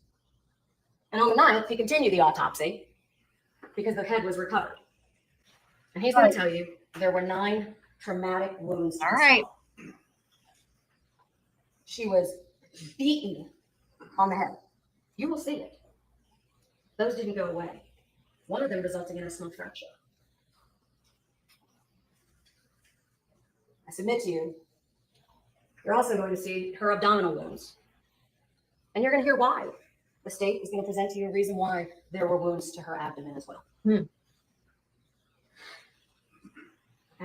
And on the 9th, he continued the autopsy because the head was recovered. And he's going to tell you there were 9 traumatic wounds. All right. She was beaten on the head. You will see it. Those didn't go away. One of them resulting in a smoke fracture. I submit to you, you're also going to see her abdominal wounds. And you're going to hear why. The state is going to present to you a reason why there were wounds to her abdomen as well. And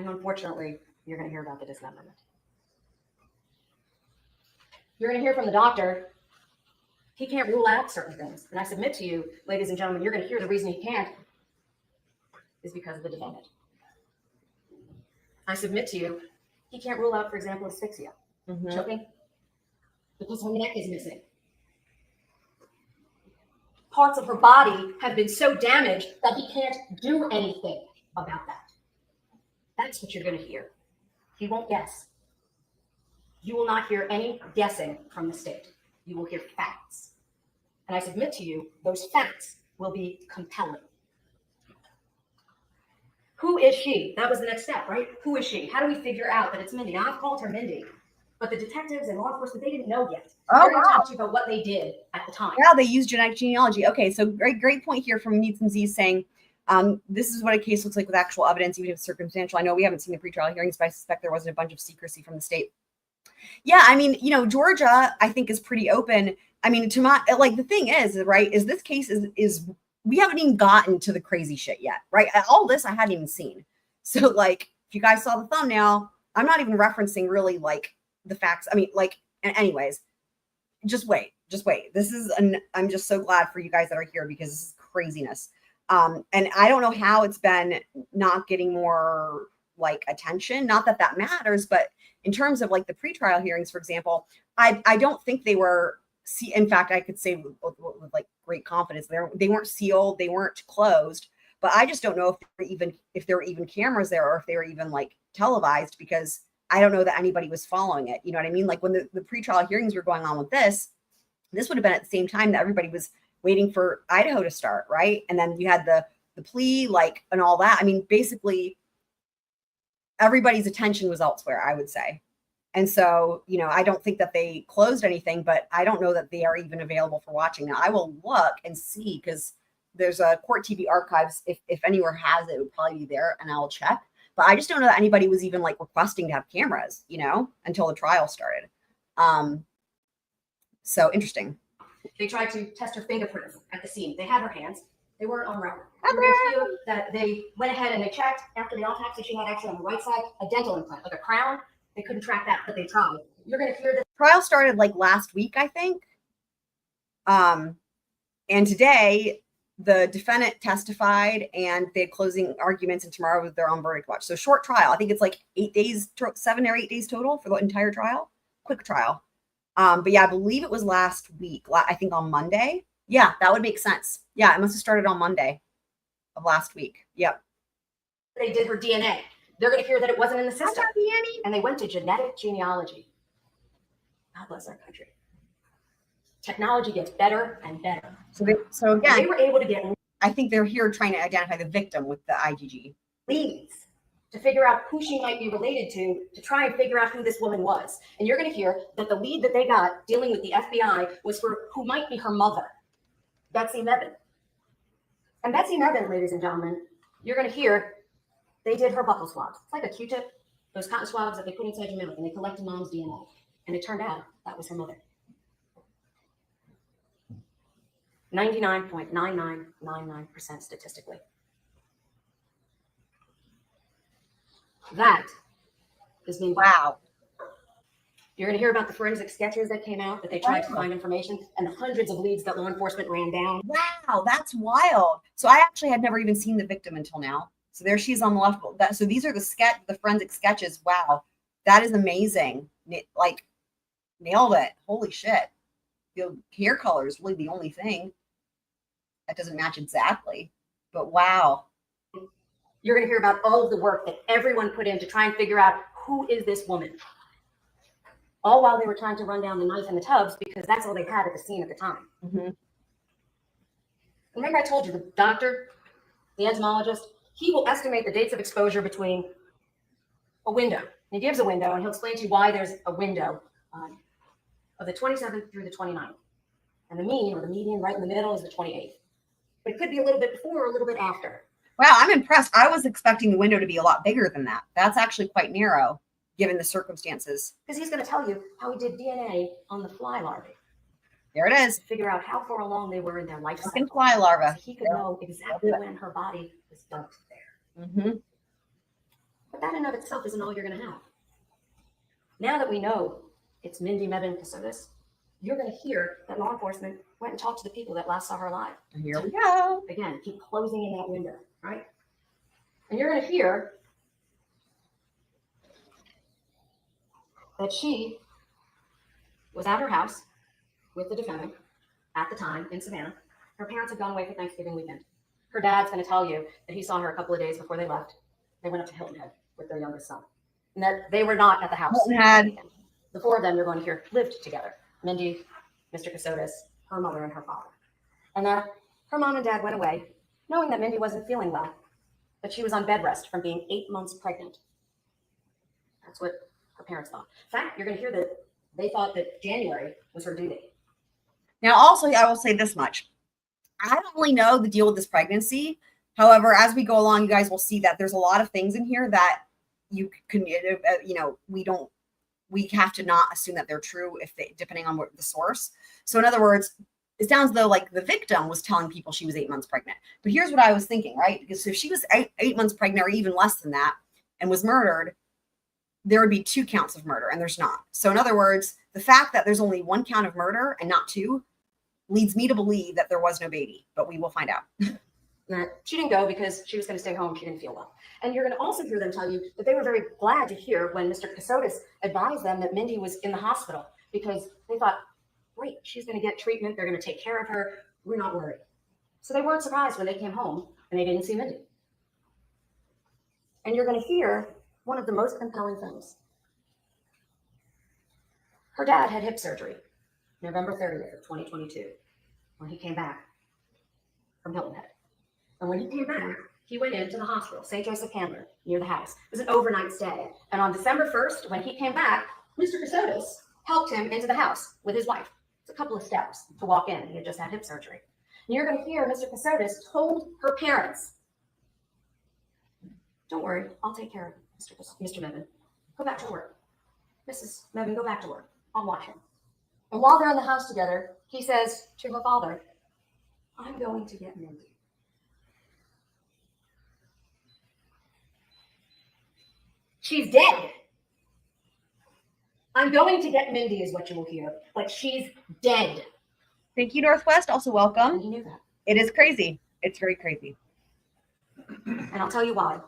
unfortunately, you're going to hear about the dismemberment. You're going to hear from the doctor. He can't rule out certain things. And I submit to you, ladies and gentlemen, you're going to hear the reason he can't is because of the defendant. I submit to you, he can't rule out, for example, asphyxia, choking, because her neck is missing. Parts of her body have been so damaged that he can't do anything about that. That's what you're going to hear. He won't guess. You will not hear any guessing from the state. You will hear facts. And I submit to you, those facts will be compelling. Who is she? That was the next step, right? Who is she? How do we figure out that it's Mindy? Now, I've called her Mindy, but the detectives and law enforcement, they didn't know yet. They're going to talk to you about what they did at the time. Yeah, they used genetic genealogy. Okay, so great point here from Needs and Z's saying, this is what a case looks like with actual evidence, even if it's circumstantial. I know we haven't seen the pretrial hearings, but I suspect there wasn't a bunch of secrecy from the state. Yeah, I mean, Georgia, I think, is pretty open. I mean, to my, like, the thing is, right, is this case is we haven't even gotten to the crazy shit yet, right? All this I hadn't even seen. So, like, if you guys saw the thumbnail, I'm not even referencing really like the facts. I mean, like, anyways, just wait. I'm just so glad for you guys that are here because this is craziness. And I don't know how it's been not getting more like attention. Not that that matters, but in terms of like the pretrial hearings, for example, I don't think they were. In fact, I could say with like great confidence, they weren't sealed, they weren't closed. But I just don't know if there were even cameras there or if they were even like televised, because I don't know that anybody was following it. You know what I mean? Like when the pretrial hearings were going on with this would have been at the same time that everybody was waiting for Idaho to start, right? And then you had the plea, like, and all that. I mean, basically everybody's attention was elsewhere, I would say. And so, you know, I don't think that they closed anything, but I don't know that they are even available for watching. Now I will look and see, because there's a Court TV archives. If anywhere has it, it would probably be there, and I'll check. But I just don't know that anybody was even like requesting to have cameras, you know, until the trial started. So interesting. They tried to test her fingerprints at the scene. They had her hands. They weren't on record. Okay. You're going to hear that they went ahead and they checked after the autopsy. She had actually on the right side a dental implant, like a crown. They couldn't track that, but they tried. You're going to hear that. Trial started like last week, I think. And today the defendant testified and they had closing arguments, and tomorrow was their own verdict watch. So short trial. I think it's like 8 days, 7 or 8 days total for the entire trial. Quick trial. But yeah, I believe it was last week. I think on Monday. Yeah, that would make sense. Yeah, it must have started on Monday of last week. Yep. They did her DNA. They're going to hear that it wasn't in the system. And they went to genetic genealogy. God bless our country. Technology gets better and better. So again, they were able to get I think they're here trying to identify the victim with the IgG. leads to figure out who she might be related to try and figure out who this woman was. And you're going to hear that the lead that they got dealing with the FBI was for who might be her mother, Betsy Mebane. And Betsy Mebane, ladies and gentlemen, you're going to hear they did her buccal swabs. It's like a Q-tip, those cotton swabs that they put inside your mouth, and they collected mom's DNA. And it turned out that was her mother. 99.9999% statistically. That is Mindy. Wow. You're going to hear about the forensic sketches that came out, that they tried to find information, and the hundreds of leads that law enforcement ran down. Wow, that's wild. So I actually had never even seen the victim until now. So there she is on the left. So these are the forensic sketches. Wow, that is amazing. Like, nailed it. Holy shit. The hair color is really the only thing that doesn't match exactly. But wow. You're going to hear about all of the work that everyone put in to try and figure out who is this woman. All while they were trying to run down the knife and the tubs, because that's all they had at the scene at the time. Mm-hmm. Remember I told you the doctor, the entomologist, he will estimate the dates of exposure between a window. He gives a window, and he'll explain to you why there's a window of the 27th through the 29th. And the mean, or the median right in the middle, is the 28th. But it could be a little bit before or a little bit after. Wow, I'm impressed. I was expecting the window to be a lot bigger than that. That's actually quite narrow, given the circumstances. Because he's going to tell you how he did DNA on the fly larvae. There it is. To figure out how far along they were in their life Fucking cycle. fly larva. So he could know exactly when her body was dumped there. Mm-hmm. But that in and of itself isn't all you're going to have. Now that we know it's Mindy Mebane Kassotis, you're going to hear that law enforcement went and talked to the people that last saw her alive. And here we go. Again, keep closing in that window, right? And you're going to hear that she was at her house with the defendant at the time in Savannah. Her parents had gone away for Thanksgiving weekend. Her dad's going to tell you that he saw her a couple of days before they left. They went up to Hilton Head with their youngest son. And that they were not at the house. Hilton Head. The four of them, you're going to hear, lived together. Mindy, Mr. Kassotis, her mother, and her father. And that her mom and dad went away, knowing that Mindy wasn't feeling well, that she was on bed rest from being 8 months pregnant. That's what her parents thought. In fact, you're going to hear that they thought that January was her due date. Now, also, I will say this much. I don't really know the deal with this pregnancy. However, as we go along, you guys will see that there's a lot of things in here that you can, we have to not assume that they're true depending on what the source. So in other words, it sounds though like the victim was telling people she was 8 months pregnant. But here's what I was thinking, right? Because if she was eight months pregnant or even less than that, and was murdered, there would be 2 counts of murder, and there's not. So in other words, the fact that there's only 1 count of murder and not 2 leads me to believe that there was no baby, but we will find out. That she didn't go because she was going to stay home. She didn't feel well. And you're going to also hear them tell you that they were very glad to hear when Mr. Kassotis advised them that Mindy was in the hospital, because they thought, great, she's going to get treatment. They're going to take care of her. We're not worried. So they weren't surprised when they came home and they didn't see Mindy. And you're going to hear one of the most compelling things. Her dad had hip surgery, November 30th of 2022, when he came back from Hilton Head. And when he came back, he went into the hospital, St. Joseph Candler, near the house. It was an overnight stay. And on December 1st, when he came back, Mr. Kassotis helped him into the house with his wife. It's a couple of steps to walk in. He had just had hip surgery. And you're going to hear Mr. Kassotis told her parents, don't worry, I'll take care of Mr. Mevin. Go back to work. Mrs. Mevin, go back to work. I'll watch him. And while they're in the house together, he says to her father, I'm going to get Mindy. She's dead. I'm going to get Mindy is what you will hear, but she's dead. Thank you, Northwest. Also welcome. And he knew that. It is crazy. It's very crazy. And I'll tell you why.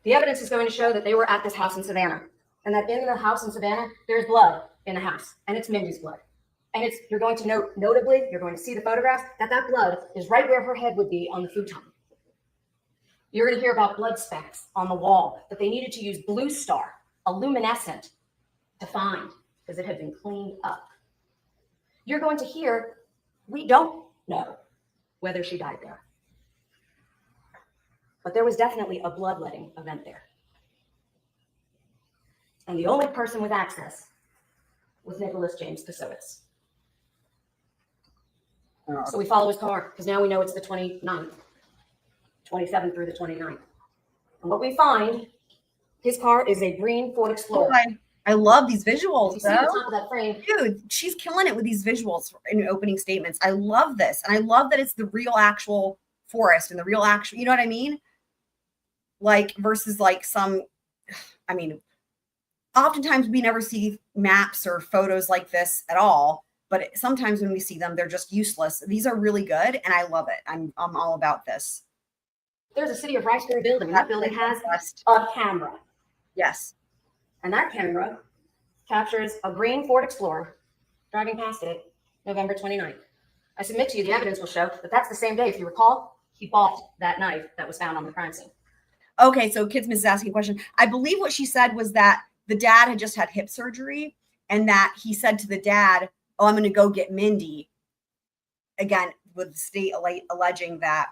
The evidence is going to show that they were at this house in Savannah, and that in the house in Savannah, there's blood in the house, and it's Mindy's blood. And you're going to note, notably, you're going to see the photographs, that blood is right where her head would be on the futon. You're going to hear about blood specks on the wall that they needed to use Blue Star, a luminescent, to find, because it had been cleaned up. You're going to hear, we don't know whether she died there. But there was definitely a bloodletting event there. And the only person with access was Nicholas James Kassotis. So we follow his car, because now we know it's the 29th, 27th through the 29th. And what we find, his car is a green Ford Explorer. I love these visuals. You see the top of that frame. Dude, she's killing it with these visuals in opening statements. I love this. And I love that it's the real actual forest and the real actual, you know what I mean? Like versus like some, I mean, oftentimes we never see maps or photos like this at all. But sometimes when we see them, they're just useless. These are really good, and I love it. I'm all about this. There's a City of Riceberry building. That building has a camera. Yes. And that camera captures a green Ford Explorer driving past it November 29th. I submit to you, the evidence will show that that's the same day. If you recall, he bought that knife that was found on the crime scene. Okay, so Kids Miss is asking a question. I believe what she said was that the dad had just had hip surgery, and that he said to the dad, oh, I'm going to go get Mindy. Again, with the state alleging that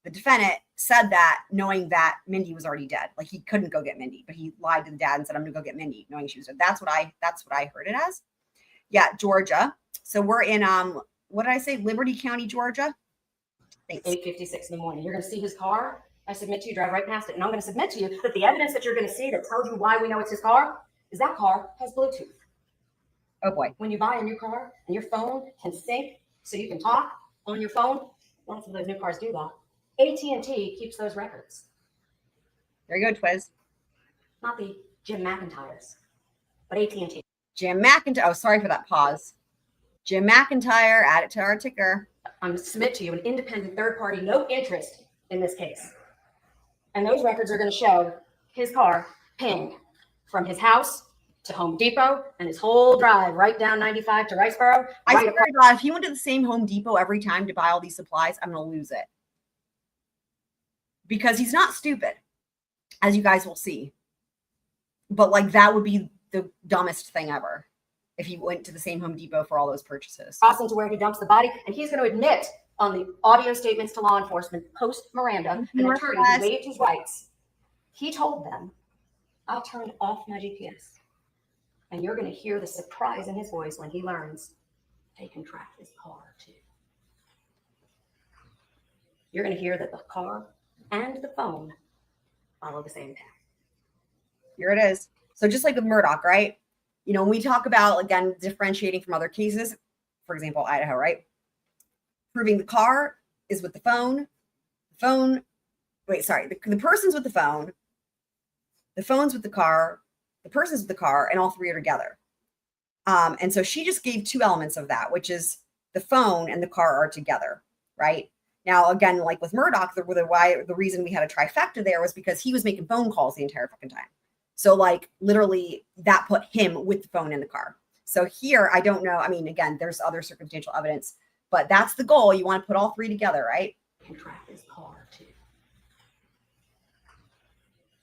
the defendant said that knowing that Mindy was already dead. Like he couldn't go get Mindy, but he lied to the dad and said, I'm going to go get Mindy, knowing she was dead. That's what I heard it as. Yeah, Georgia. So we're in, what did I say? Liberty County, Georgia. Thanks. 8:56 in the morning. You're going to see his car. I submit to you, drive right past it. And I'm going to submit to you that the evidence that you're going to see that tells you why we know it's his car is that car has Bluetooth. Oh boy. When you buy a new car and your phone can sync so you can talk on your phone, lots of those new cars do that. AT&T keeps those records. There you go, Twiz. Not the Jim McIntyres, but AT&T. Jim McIntyre. Oh, sorry for that pause. Jim McIntyre, add it to our ticker. I'm going to submit to you an independent third party, no interest in this case. And those records are going to show his car pinged from his house to Home Depot and his whole drive right down 95 to Riceboro. I swear to God, if he went to the same Home Depot every time to buy all these supplies, I'm going to lose it. Because he's not stupid, as you guys will see. But like that would be the dumbest thing ever if he went to the same Home Depot for all those purchases. Crossing to where he dumps the body, and he's going to admit on the audio statements to law enforcement post Miranda, an attorney who waived his rights. He told them, I turned off my GPS. And you're going to hear the surprise in his voice when he learns they can track his car too. You're going to hear that the car and the phone follow the same path. Here it is. So just like with Murdoch, right? You know, when we talk about, again, differentiating from other cases, for example, Idaho, right? Proving the car is with the phone. The person's with the phone. the phone's with the car, the person's with the car, and all three are together. And so she just gave two elements of that, which is the phone and the car are together, right? Now, again, like with Murdoch, the reason we had a trifecta there was because he was making phone calls the entire fucking time. So like literally that put him with the phone in the car. So here, I don't know. I mean, again, there's other circumstantial evidence, but that's the goal. You want to put all three together, right? Can track his car too.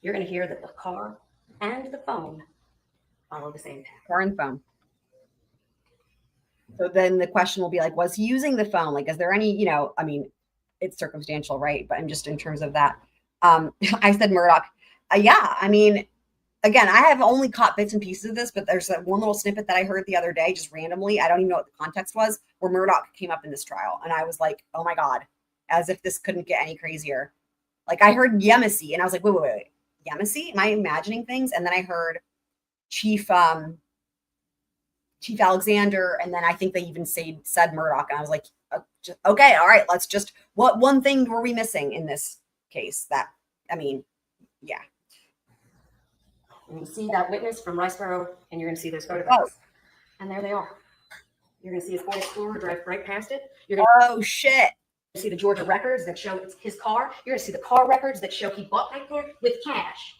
You're going to hear that the car and the phone follow the same path. Car and phone. So then the question will be like, was he using the phone? Like, is there any, you know, I mean, it's circumstantial, right? But I'm just in terms of that. I said Murdoch. Yeah, I mean, again, I have only caught bits and pieces of this, but there's that one little snippet that I heard the other day, just randomly. I don't even know what the context was, where Murdoch came up in this trial. And I was like, oh my God, as if this couldn't get any crazier. Like I heard Yemisi and I was like, wait. Yemisi? Am I imagining things? And then I heard Chief Alexander. And then I think they even said Murdoch. And I was like, okay, all right, let's just, what one thing were we missing in this case? That, I mean, yeah. And you see that witness from Riceboro, and you're going to see those photographs. Oh. And there they are. You're going to see his Ford Explorer drive right past it. You're Oh, shit. to see the Georgia records that show it's his car. You're going to see the car records that show he bought that car with cash.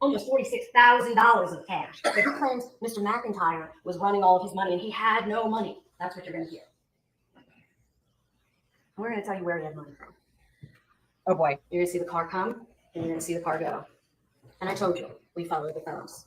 Almost $46,000 of cash. That claims Mr. McIntyre was running all of his money, and he had no money. That's what you're going to hear. And we're going to tell you where he had money from. Oh, boy. You're going to see the car come, and you're going to see the car go. And I told you, we follow the phones.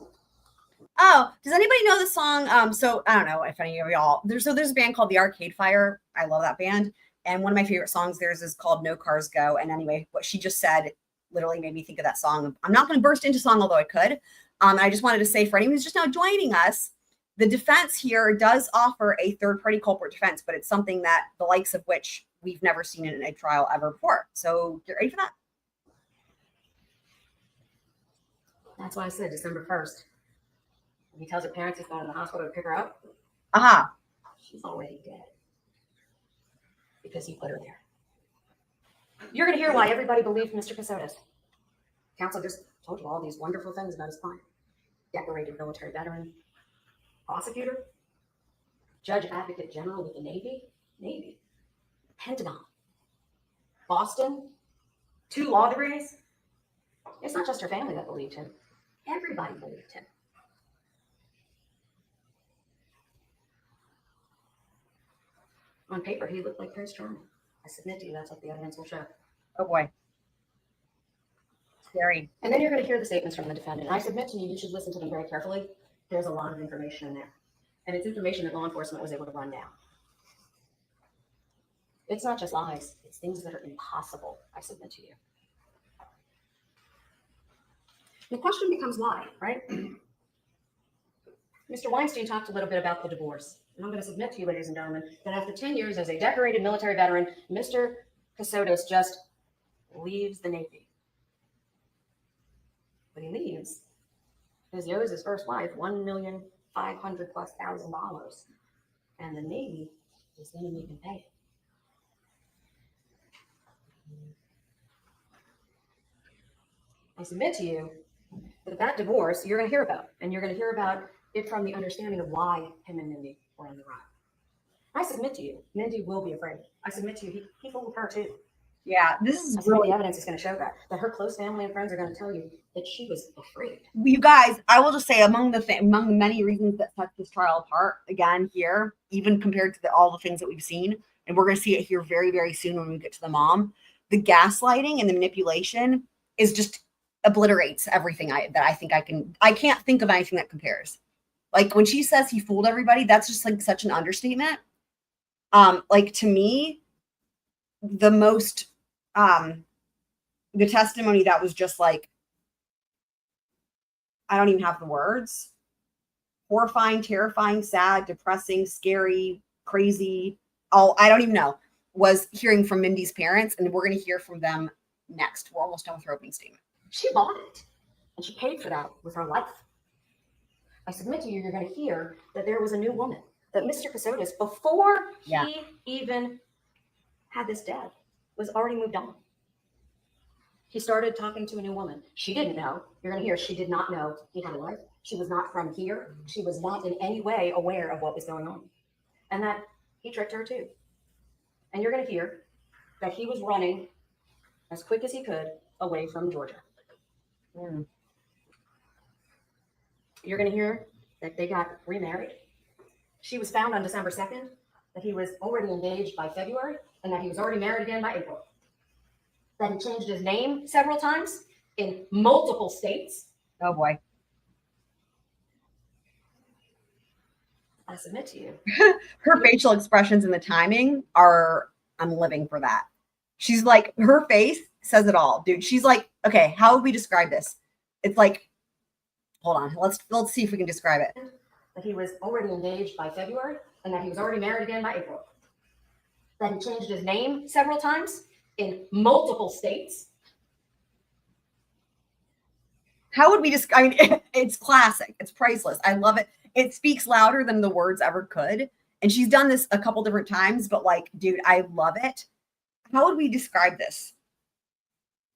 Oh, does anybody know the song? So I don't know if any of y'all, there's a band called the Arcade Fire. I love that band. And one of my favorite songs theirs is called No Cars Go. And anyway, what she just said literally made me think of that song. I'm not going to burst into song, although I could. I just wanted to say for anyone who's just now joining us, the defense here does offer a third-party culprit defense, but it's something that the likes of which we've never seen in a trial ever before. So get ready for that. That's why I said December 1st. When he tells her parents he's going to the hospital to pick her up, Aha. she's already dead. Because he put her there. You're going to hear why everybody believed Mr. Kassotis. Counsel just told you all these wonderful things about his client. Decorated military veteran, prosecutor, judge advocate general with the Navy, Pentagon, Boston, 2 law degrees. It's not just her family that believed him. Everybody believed him. On paper, he looked like Prince Charming. I submit to you, that's what the evidence will show. Oh, boy. Scary. And then you're going to hear the statements from the defendant. I submit to you, you should listen to them very carefully. There's a lot of information in there. And it's information that law enforcement was able to run down. It's not just lies. It's things that are impossible, I submit to you. The question becomes why, right? Mr. Weinstein talked a little bit about the divorce. And I'm going to submit to you, ladies and gentlemen, that after 10 years as a decorated military veteran, Mr. Kassotis just leaves the Navy. But he leaves because he owes his first wife $1,500,000+. And the Navy is going to make him pay it. I submit to you that divorce you're going to hear about, and you're going to hear about it from the understanding of why him and Mindy were on the run. I submit to you, Mindy will be afraid. I submit to you, he fooled her too. Yeah, this is Really, evidence is going to show that her close family and friends are going to tell you that she was afraid. You guys, I will just say among the many reasons that set this trial apart, again here, even compared to all the things that we've seen, and we're going to see it here very, very soon when we get to the mom, the gaslighting and the manipulation is just obliterates everything I can't think of anything that compares. Like when she says he fooled everybody, that's just like such an understatement. Like to me, the most the testimony that was just like, I don't even have the words. Horrifying, terrifying, sad, depressing, scary, crazy. I don't even know. Was hearing from Mindy's parents, and we're going to hear from them next. We're almost done with her opening statement. She bought it, and she paid for that with her life. I submit to you, you're going to hear that there was a new woman, that Mr. Kassotis, before he even had this dead, was already moved on. he started talking to a new woman. She didn't know. You're going to hear she did not know he had a wife. She was not from here. She was not in any way aware of what was going on. And that he tricked her too. And you're going to hear that he was running as quick as he could away from Georgia. You're going to hear that they got remarried. She was found on December 2nd, that he was already engaged by February, and that he was already married again by April. That he changed his name several times in multiple states. Oh boy. I submit to you. Her facial expressions and the timing are, I'm living for that. She's like, her face says it all, dude. She's like, okay, how would we describe this? It's like, hold on, let's see if we can describe it. That he was already engaged by February, and that he was already married again by April. That he changed his name several times in multiple states. How would we just, I mean, it's classic. It's priceless. I love it. It speaks louder than the words ever could. And she's done this a couple different times, but like, dude, I love it. How would we describe this?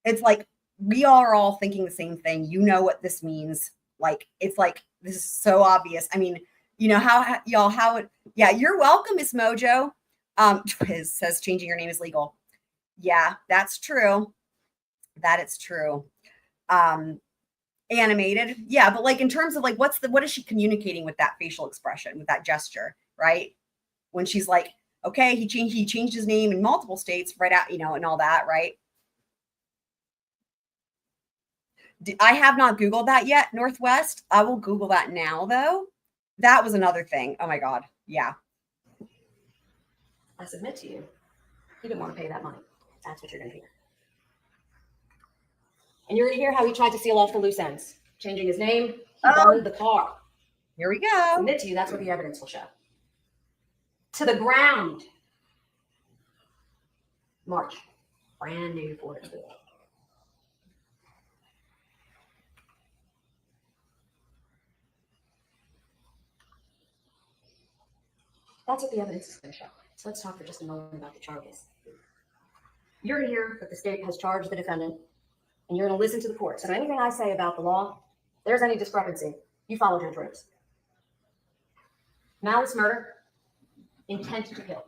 It's like, we are all thinking the same thing. You know what this means. Like, it's like, this is so obvious. I mean, you know, yeah, you're welcome, Miss Mojo. Quiz says changing your name is legal. Yeah, that's true. That it's true. Animated. Yeah, but like in terms of like, what is she communicating with that facial expression, with that gesture, right? When she's like, okay, he changed his name in multiple states right out, you know, and all that, right? I have not Googled that yet, Northwest. I will Google that now, though. That was another thing. Oh my God. Yeah. I submit to you, he didn't want to pay that money. That's what you're going to hear. And you're going to hear how he tried to seal off the loose ends. Changing his name, he burned the car. Here we I go. submit to you, that's what the evidence will show. To the ground. March. Brand new Ford Explorer. That's what the evidence is going to show. So let's talk for just a moment about the charges. You're going to hear that the state has charged the defendant, and you're going to listen to the court. So anything I say about the law, if there's any discrepancy, you follow Judge Rose. Malice murder, intent to kill.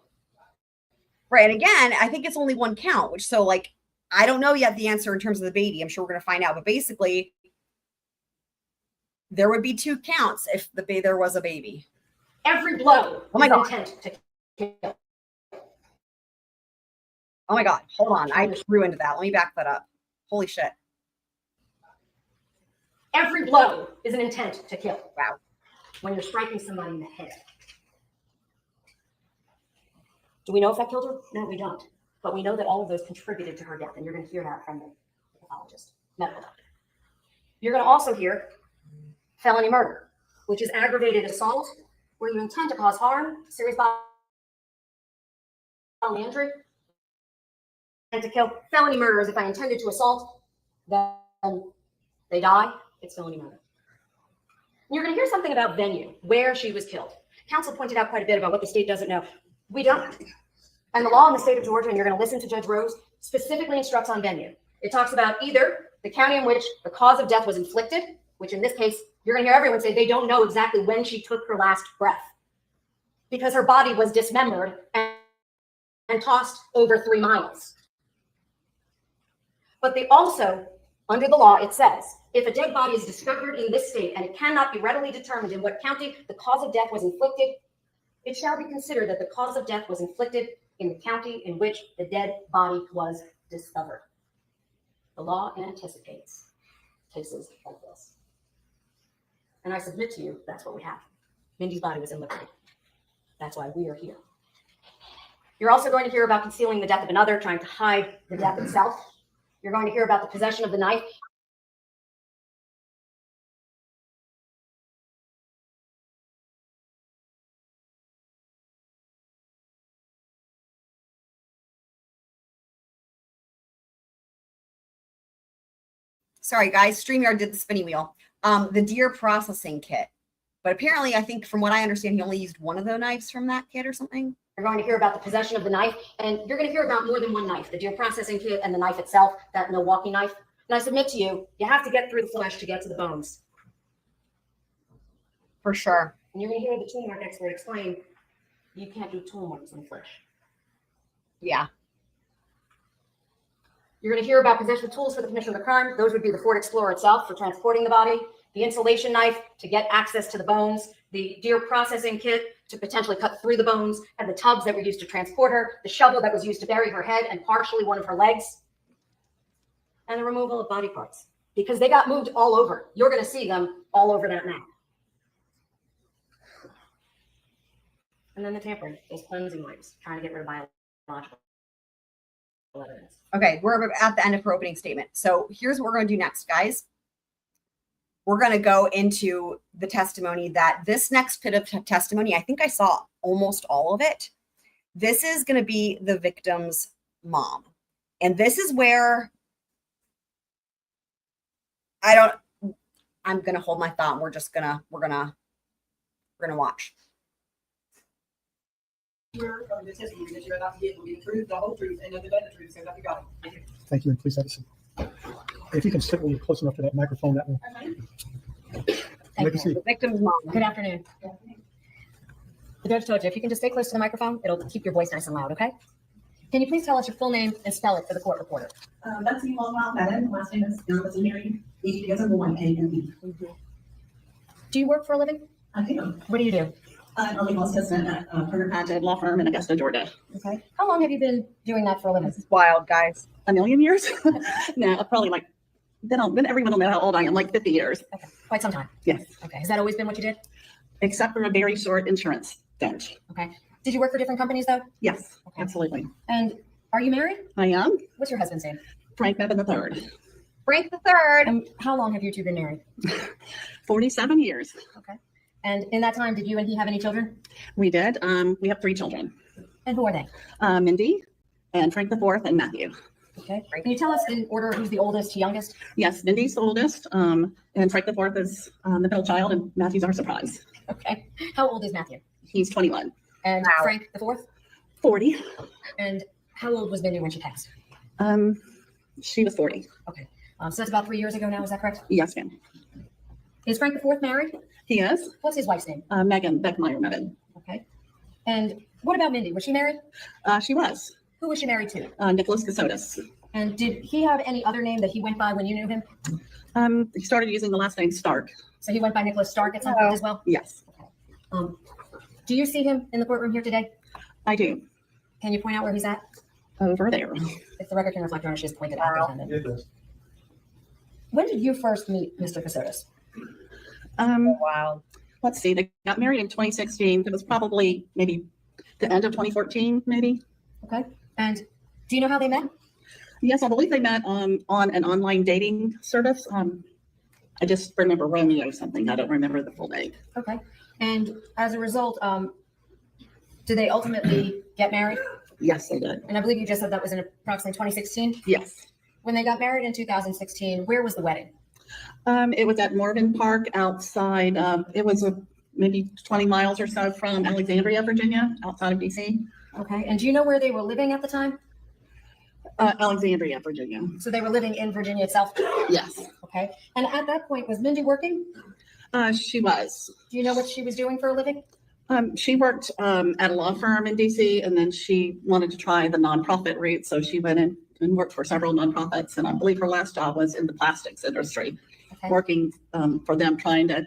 Right. And again, I think it's only one count, which so like, I don't know yet the answer in terms of the baby. I'm sure we're going to find out. But basically, there would be 2 counts if there was a baby. Every blow Oh my is God. intent to kill. Oh my God. Hold on. I just ruined that. Let me back that up. Holy shit. Every blow is an intent to kill. Wow. When you're striking somebody in the head. Do we know if that killed her? No, we don't. But we know that all of those contributed to her death, and you're going to hear that from the pathologist, medical doctor. You're going to also hear felony murder, which is aggravated assault, where you intend to cause harm, serious bodily injury, and to kill. Felony murder is if I intended to assault, then they die, it's felony murder. And you're going to hear something about venue, where she was killed. Counsel pointed out quite a bit about what the state doesn't know. We don't. And the law in the state of Georgia, and you're going to listen to Judge Rose, specifically instructs on venue. It talks about either the county in which the cause of death was inflicted, which in this case, you're going to hear everyone say they don't know exactly when she took her last breath because her body was dismembered and tossed over 3 miles. But they also, under the law, it says, if a dead body is discovered in this state and it cannot be readily determined in what county the cause of death was inflicted, it shall be considered that the cause of death was inflicted in the county in which the dead body was discovered. The law anticipates cases like this. And I submit to you, that's what we have. Mindy's body was in liberty. That's why we are here. You're also going to hear about concealing the death of another, trying to hide the death itself. You're going to hear about the possession of the knife. Sorry, guys. StreamYard did the spinning wheel. The deer processing kit. But apparently, I think from what I understand, he only used one of the knives from that kit or something. You're going to hear about the possession of the knife, and you're going to hear about more than one knife, the deer processing kit and the knife itself, that Milwaukee knife. And I submit to you, you have to get through the flesh to get to the bones. For sure. And you're going to hear the tool mark expert explain, you can't do tool marks on the flesh. Yeah. You're going to hear about possession of tools for the commission of the crime. Those would be the Ford Explorer itself for transporting the body, the insulation knife to get access to the bones, the deer processing kit to potentially cut through the bones, and the tubs that were used to transport her, the shovel that was used to bury her head and partially one of her legs, and the removal of body parts, because they got moved all over. You're going to see them all over that map. And then the tampering, those cleansing wipes, trying to get rid of biological evidence. Okay, we're at the end of her opening statement. So here's what we're going to do next, guys. We're going to go into the testimony that this next bit of testimony, I think I saw almost all of it. This is going to be the victim's mom. And this is where I'm going to hold my thought and we're going to watch. From the testimony that you're about to give will be the truth, the whole truth, and nothing but the truth. So help you God. Thank you. Thank you, and please have a seat. If you can sit really close enough to that microphone, that will. Make a seat. The victim's mom. Good afternoon. The judge told you, if you can just stay close to the microphone, it'll keep your voice nice and loud, okay? Can you please tell us your full name and spell it for the court reporter? Betsy Longwell Madden. Last name is Mary. Each together for 1 A-M-E. Do you work for a living? I do. What do you do? I'm a legal assistant at Turner Paget Law Firm in Augusta, Georgia. Okay. How long have you been doing that for a living? This is wild, guys. A million years? No, probably like, then everyone will know how old I am, like 50 years. Okay. Quite some time. Yes. Okay. Has that always been what you did? Except for a very short insurance stint. Okay. Did you work for different companies though? Yes, Okay. absolutely. And are you married? I am. What's your husband's name? Frank Bevan III. Frank the Third. And how long have you two been married? 47 years. Okay. And in that time, did you and he have any children? We did. We have 3 children. And who are they? Mindy and Frank IV and Matthew. Okay. Can you tell us in order who's the oldest to youngest? Yes, Mindy's the oldest, and Frank IV is the middle child, and Matthew's our surprise. Okay. How old is Matthew? He's 21. And Wow. Frank the fourth? 40. And how old was Mindy when she passed? She was 40. Okay. So that's about 3 years ago now, is that correct? Yes, ma'am. Is Frank the fourth married? He is. What's his wife's name? Megan Beckmeyer Meadow. Okay. And what about Mindy? Was she married? She was. Who was she married to? Nicholas Kassotis. And did he have any other name that he went by when you knew him? He started using the last name Stark. So he went by Nicholas Stark at some point as well? Yes, Do you see him in the courtroom here today? I do. Can you point out where he's at? Over there. If the record can reflect, Your Honor, she has pointed at the defendant. When did you first meet Mr. Kassotis? Wow. Let's see. They got married in 2016. It was probably maybe the end of 2014, maybe. Okay. And do you know how they met? Yes, I believe they met on an online dating service. I just remember Romeo something. I don't remember the full name. Okay. And as a result, did they ultimately get married? Yes, they did. And I believe you just said that was in approximately 2016. Yes. When they got married in 2016, where was the wedding? It was at Morgan Park outside. It was maybe 20 miles or so from Alexandria, Virginia, outside of DC. Okay. And do you know where they were living at the time? Alexandria, Virginia. So they were living in Virginia itself? Yes. Okay. And at that point, was Mindy working? She was. Do you know what she was doing for a living? She worked at a law firm in DC, and then she wanted to try the nonprofit route. So she went in and worked for several nonprofits. And I believe her last job was in the plastics industry, Okay. working for them, trying to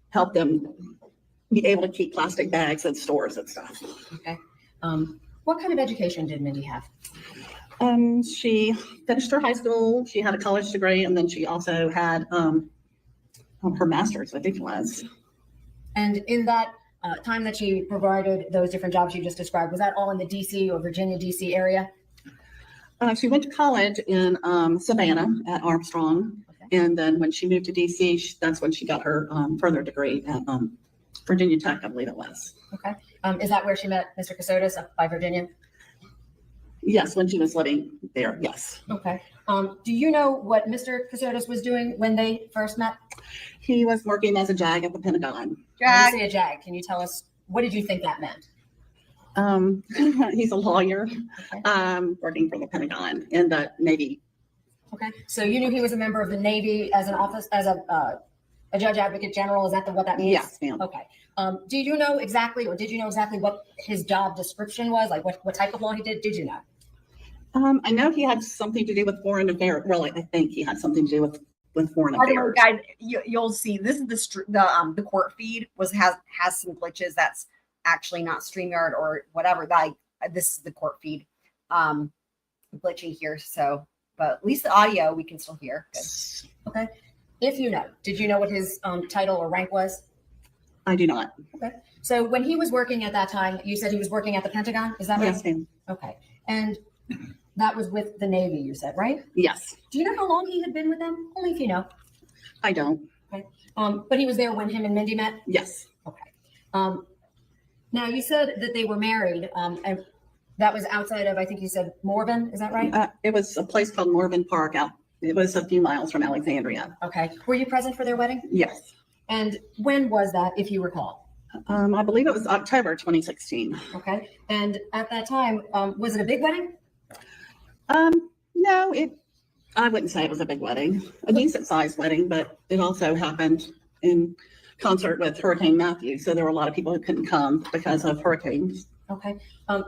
help them be able to keep plastic bags in stores and stuff. Okay. What kind of education did Mindy have? She finished her high school. She had a college degree, and then she also had her master's, I think it was. And in that time that she provided those different jobs you just described, was that all in the DC or Virginia, DC area? She went to college in Savannah at Armstrong. Okay. And then when she moved to DC, that's when she got her further degree at Virginia Tech, I believe it was. Okay. Is that where she met Mr. Kassotis up by Virginia? Yes, when she was living there, yes. Okay. Do you know what Mr. Kassotis was doing when they first met? He was working as a JAG at the Pentagon. When you say a JAG, can you tell us, what did you think that meant? He's a lawyer, Okay. working for the Pentagon in the Navy. Okay. So you knew he was a member of the Navy as an office, as a judge advocate general. Is that what that means? Yes, ma'am. Okay. Do you know exactly, or did you know exactly what his job description was? Like what type of law he did? Did you know? I know he had something to do with foreign affairs. Well, I think he had something to do with foreign By the way, affairs. guys, you'll see this is the court feed has some glitches. That's actually not StreamYard or whatever. This is the court feed glitching here. So, but at least the audio we can still hear. Good. Okay. If you know, did you know what his title or rank was? I do not. Okay. So when he was working at that time, you said he was working at the Pentagon. Is that right? Yes, ma'am. Okay. And that was with the Navy, you said, right? Yes, Do you know how long he had been with them? Only if you know. I don't. But he was there when him and Mindy met. Yes, Okay. Now you said that they were married, and that was outside of, I think you said Morven. Is that right? it was a place called Morven Park out. It was a few miles from Alexandria. Okay. Were you present for their wedding? Yes. And when was that, if you recall? I believe it was October 2016. Okay. And at that time, was it a big wedding? No, I wouldn't say it was a big wedding, a decent sized wedding, but it also happened in concert with Hurricane Matthew. So there were a lot of people who couldn't come because of hurricanes. Okay.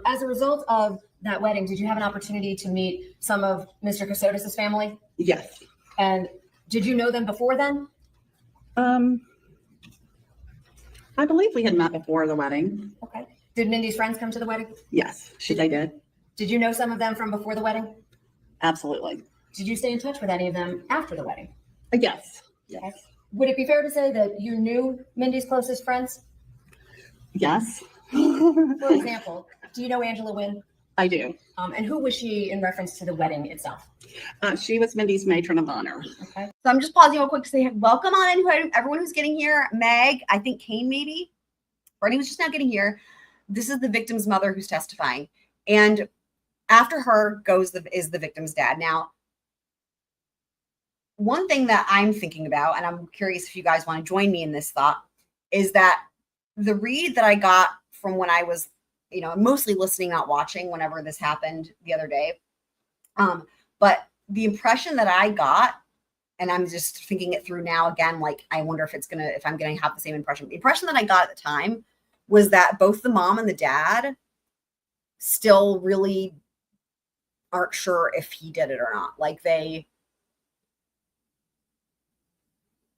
As a result of that wedding, did you have an opportunity to meet some of Mr. Kassotis' family? Yes. And did you know them before then? I believe we had met before the wedding. Okay. Did Mindy's friends come to the wedding? Yes, they did. Did you know some of them from before the wedding? Absolutely. Did you stay in touch with any of them after the wedding? Yes. Okay. Would it be fair to say that you knew Mindy's closest friends? Yes. For example, do you know Angela Wynn? I do. And who was she in reference to the wedding itself? She was Mindy's matron of honor. Okay. So I'm just pausing real quick to say welcome on in, everyone who's getting here. Meg, I think Kane maybe. Bernie was just now getting here. This is the victim's mother who's testifying. And after her is the victim's dad. Now, one thing that I'm thinking about, and I'm curious if you guys want to join me in this thought, is that the read that I got from when I was, mostly listening, not watching whenever this happened the other day. But the impression that I got, and I'm just thinking it through now again, like, I wonder if I'm going to have the same impression. The impression that I got at the time was that both the mom and the dad still really aren't sure if he did it or not. Like, they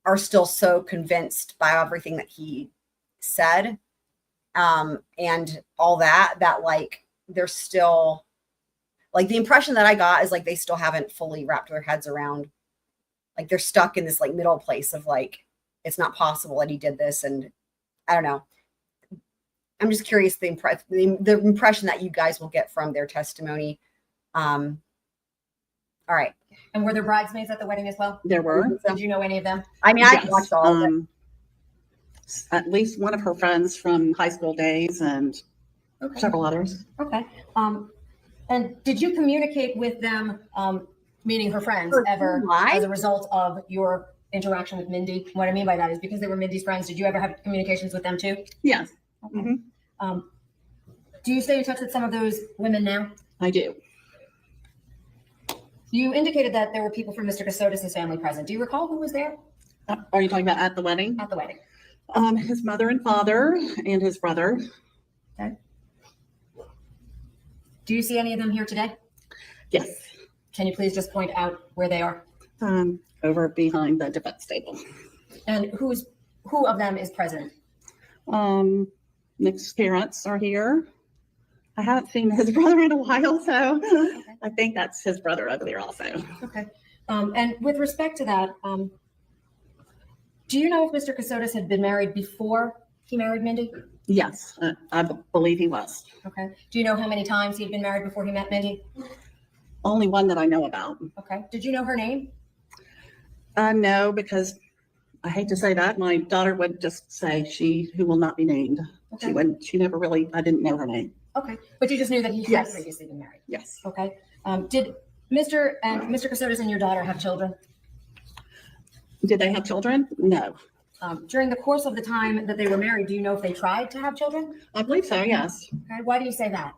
are still so convinced by everything that he said, and all that like, they're still, like, the impression that I got is like they still haven't fully wrapped their heads around, like, they're stuck in this like middle place of like, it's not possible that he did this. And I don't know. I'm just curious the impression that you guys will get from their testimony. All right. And were there bridesmaids at the wedding as well? There were. Did you know any of them? I mean, Yes. I watched all of it. At least one of her friends from high school days and Okay. several others. Okay. And did you communicate with them, meaning her friends, For ever why? as a result of your interaction with Mindy? What I mean by that is because they were Mindy's friends. Did you ever have communications with them too? Yes, Okay. Do you stay in touch with some of those women now? I do. You indicated that there were people from Mr. Kassotis' family present. Do you recall who was there Are you talking about at the wedding? at the wedding? His mother and father and his brother. Okay. Do you see any of them here today? Yes. Can you please just point out where they are? Over behind the defense table. And who of them is present? Nick's parents are here. I haven't seen his brother in a while, so I think that's his brother over there also. Okay. And with respect to that, do you know if Mr. Kassotis had been married before he married Mindy? Yes, I believe he was. Okay. Do you know how many times he had been married before he met Mindy? Only one that I know about. Okay. Did you know her name? No, because I hate to say that, my daughter would just say she who will not be named. Okay. She never really, I didn't know her name. Okay. But you just knew that he had Yes. previously been married. Yes. Okay. Did Mr. Kassotis and your daughter have children? Did they have children? No. During the course of the time that they were married, do you know if they tried to have children? I believe so, yes. Okay, why do you say that?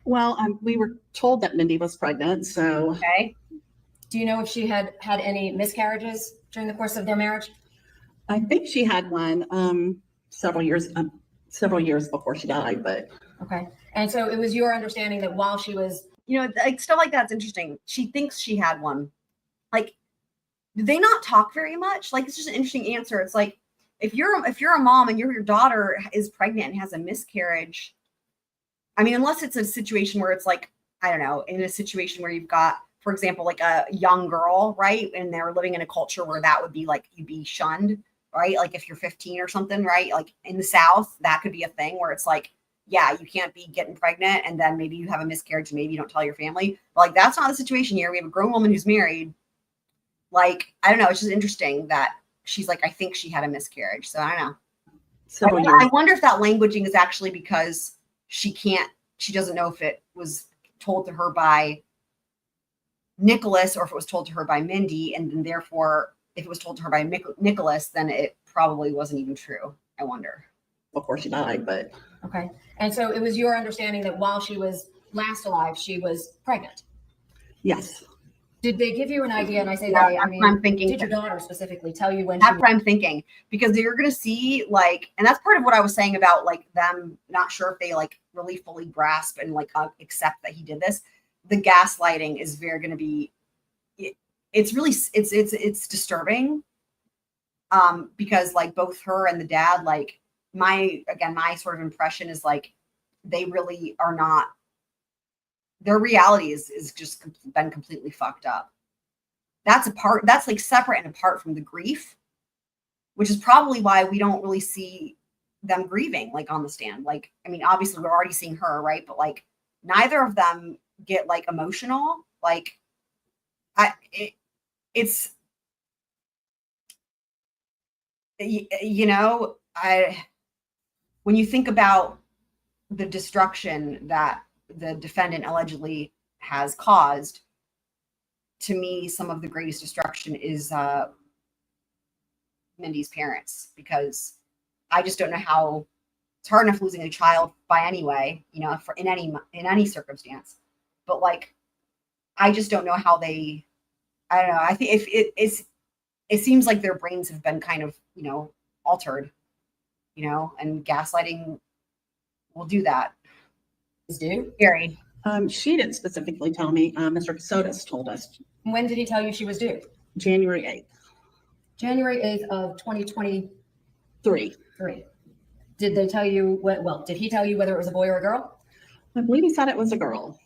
Well, we were told that Mindy was pregnant, so Okay. Do you know if she had had any miscarriages during the course of their marriage? I think she had one several years before she died. But Okay, and so it was your understanding that while she was, Like stuff like that's interesting. She thinks she had one. Like, do they not talk very much? Like, it's just an interesting answer. It's like if you're a mom and your daughter is pregnant and has a miscarriage. I mean, unless it's a situation where it's like, I don't know, in a situation where you've got, for example, like a young girl, right? And they're living in a culture where that would be like, you'd be shunned, right? Like if you're 15 or something, right? Like in the South, that could be a thing where it's like, yeah, you can't be getting pregnant and then maybe you have a miscarriage and maybe you don't tell your family. But like, that's not the situation here. We have a grown woman who's married. Like, I don't know. It's just interesting that she's like, I think she had a miscarriage. So I don't know. several years. I wonder if that languaging is actually because she doesn't know if it was told to her by Nicholas or if it was told to her by Mindy. And then therefore, if it was told to her by Nicholas, then it probably wasn't even true. I wonder. Before she died, but okay. And so it was your understanding that while she was last alive, she was pregnant. yes. Did they give you an idea? And I say Yeah, they, I that's mean, what I'm thinking. did your daughter specifically tell you when she That's what I'm thinking, because you're going to see like, and that's part of what I was saying about like them not sure if they like really fully grasp and like accept that he did this. The gaslighting is very going to be, it's really, it's disturbing. Because like both her and the dad, like my sort of impression is like, they really are not, their reality is just been completely fucked up. That's like separate and apart from the grief, which is probably why we don't really see them grieving like on the stand. Like, I mean, obviously we're already seeing her, right? But like neither of them get like emotional. Like it's, you know, when you think about the destruction that the defendant allegedly has caused, to me, some of the greatest destruction is Mindy's parents, because I just don't know how it's hard enough losing a child by any way, you know, in any circumstance, but like, I just don't know how they, I don't know. I think it seems like their brains have been kind of, you know, altered, you know, and gaslighting will do that. do? Scary. She didn't specifically tell me. Mr. Kassotis told us When did he tell you she was due? January 8th. January 8th of 2023. Did they tell you did he tell you whether it was a boy or a girl? I believe he said it was a girl.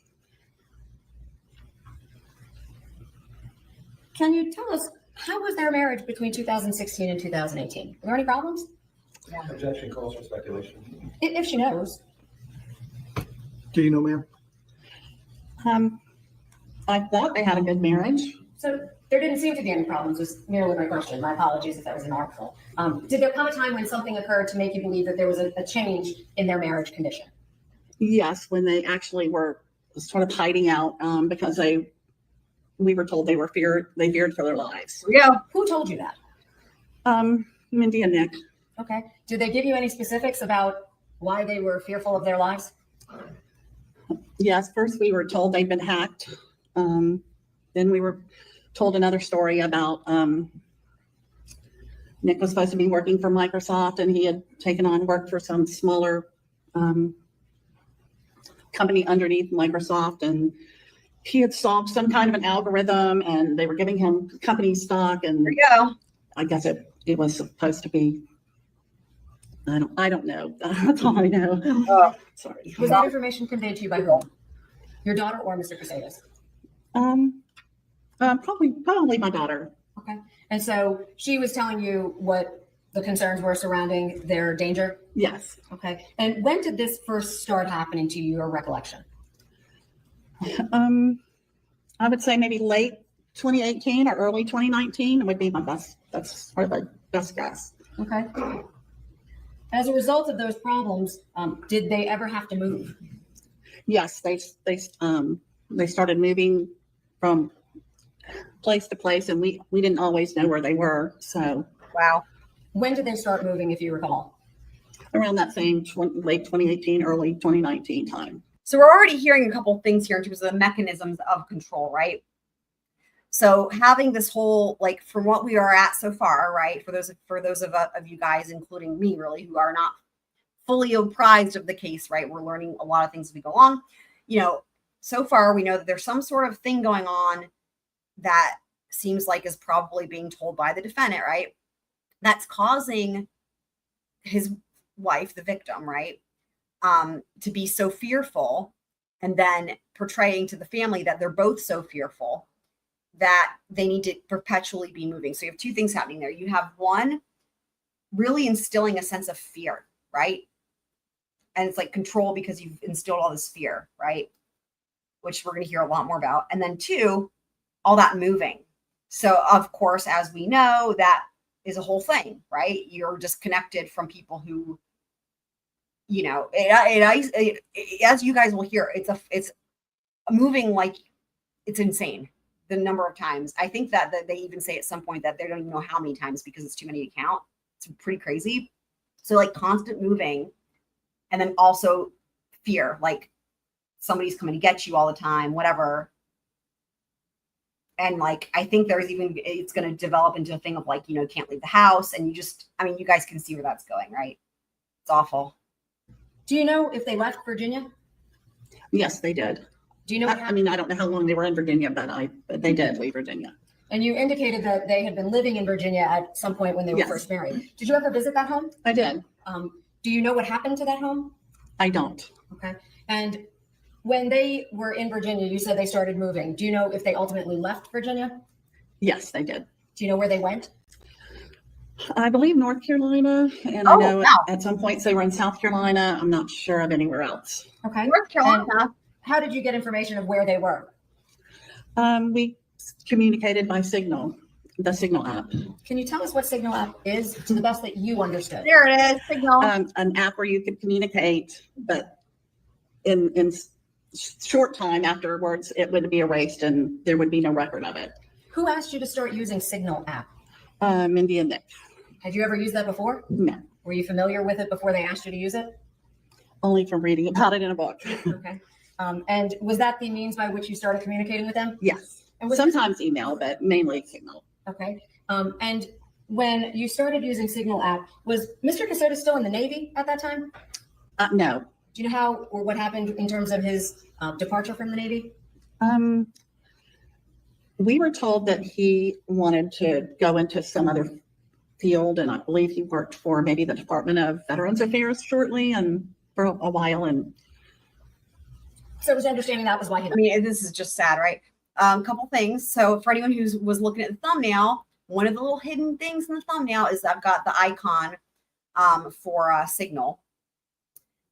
Can you tell us, how was their marriage between 2016 and 2018? Were there any problems? Objection calls for speculation. If she knows. Do you know, ma'am? I thought they had a good marriage. So there didn't seem to be any problems, was merely my question. My apologies if that was inartful. Did there come a time when something occurred to make you believe that there was a change in their marriage condition? Yes, when they actually were sort of hiding out because we were told they feared for their lives. Yeah. Who told you that? Mindy and Nick. Okay. Did they give you any specifics about why they were fearful of their lives? Yes, first we were told they'd been hacked. Then we were told another story about Nick was supposed to be working for Microsoft and he had taken on work for some smaller company underneath Microsoft, and he had solved some kind of an algorithm and they were giving him company stock, and There you go. I guess it was supposed to be, I don't know. That's all I know. Sorry. Was that information conveyed to you by whom? Your daughter or Mr. Kassotis? Probably my daughter. Okay. And so she was telling you what the concerns were surrounding their danger? Yes. Okay. And when did this first start happening to your recollection? I would say maybe late 2018 or early 2019 would be my best. That's probably my best guess. Okay. As a result of those problems, did they ever have to move? Yes, they started moving from place to place, and we didn't always know where they were. So Wow. When did they start moving, if you recall? Around that same late 2018, early 2019 time. So we're already hearing a couple things here in terms of the mechanisms of control, right? So having this whole, like, from what we are at so far, right? For those of you guys, including me, really, who are not fully apprised of the case, right? We're learning a lot of things as we go along. You know, so far we know that there's some sort of thing going on that seems like is probably being told by the defendant, right? That's causing his wife, the victim, right? To be so fearful, and then portraying to the family that they're both so fearful that they need to perpetually be moving. So you have two things happening there. You have one, really instilling a sense of fear, right? And it's like control because you've instilled all this fear, right? Which we're going to hear a lot more about. And then two, all that moving. So of course, as we know, that is a whole thing, right? You're disconnected from people who, you know, as you guys will hear, it's moving like it's insane. The number of times. I think that they even say at some point that they don't even know how many times because it's too many to count. It's pretty crazy. So like constant moving, and then also fear, like somebody's coming to get you all the time, whatever. And like, I think it's going to develop into a thing of like, you know, can't leave the house. And you guys can see where that's going, right? It's awful. Do you know if they left Virginia? Yes, they did. Do you know? I mean, I don't know how long they were in Virginia, but they did leave Virginia. And you indicated that they had been living in Virginia at some point when they were Yes. first married. Did you ever visit that home? I did. Do you know what happened to that home? I don't. Okay. And when they were in Virginia, you said they started moving. Do you know if they ultimately left Virginia? Yes, they did. Do you know where they went? I believe North Carolina, and I know at some points they were in South Carolina. I'm not sure of anywhere else. Okay. North Carolina. And how did you get information of where they were? We communicated by Signal, the Signal app. Can you tell us what Signal app is to the best that you understood? There it is, Signal. An app where you could communicate, but in short time afterwards, it would be erased and there would be no record of it. Who asked you to start using Signal app? Mindy and Nick. Had you ever used that before? No, Were you familiar with it before they asked you to use it? only from reading about it in a book. Okay. And was that the means by which you started communicating with them? Yes, And was sometimes email, but mainly Signal. Okay. And when you started using Signal app, was Mr. Kassotis still in the Navy at that time? No. Do you know how or what happened in terms of his departure from the Navy? We were told that he wanted to go into some other field, and I believe he worked for maybe the Department of Veterans Affairs shortly and for a while. And So it was understanding that was why he. I mean, this is just sad, right? Couple things. So for anyone who was looking at the thumbnail, one of the little hidden things in the thumbnail is I've got the icon for Signal.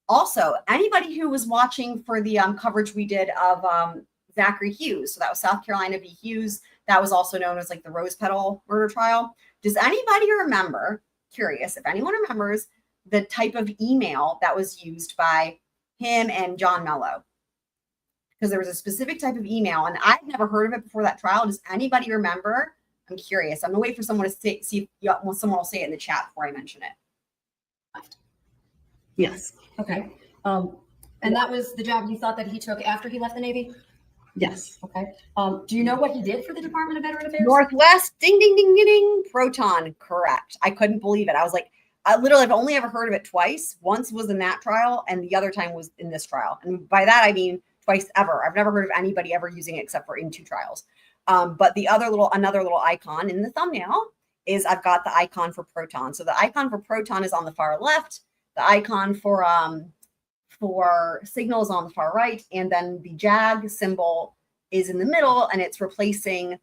Also, anybody who was watching for the coverage we did of Zachary Hughes, so that was South Carolina v. Hughes, that was also known as like the Rose Petal murder trial. Does anybody remember, curious if anyone remembers, the type of email that was used by him and John Mello? Because there was a specific type of email, and I'd never heard of it before that trial. Does anybody remember? I'm curious. I'm gonna wait for someone to see if someone will say it in the chat before I mention it. yes, Okay. And that was the job you thought that he took after he left the Navy? yes. Okay. Do you know what he did for the Department of Veteran Affairs? Northwest, ding, ding, ding, ding, ding, Proton, correct. I couldn't believe it. I was like, I've only ever heard of it twice. Once was in that trial, and the other time was in this trial. And by that, I mean twice ever. I've never heard of anybody ever using it except for in two trials. But another little icon in the thumbnail is I've got the icon for Proton. So the icon for Proton is on the far left. The icon for Signal is on the far right, and then the JAG symbol is in the middle, and it's replacing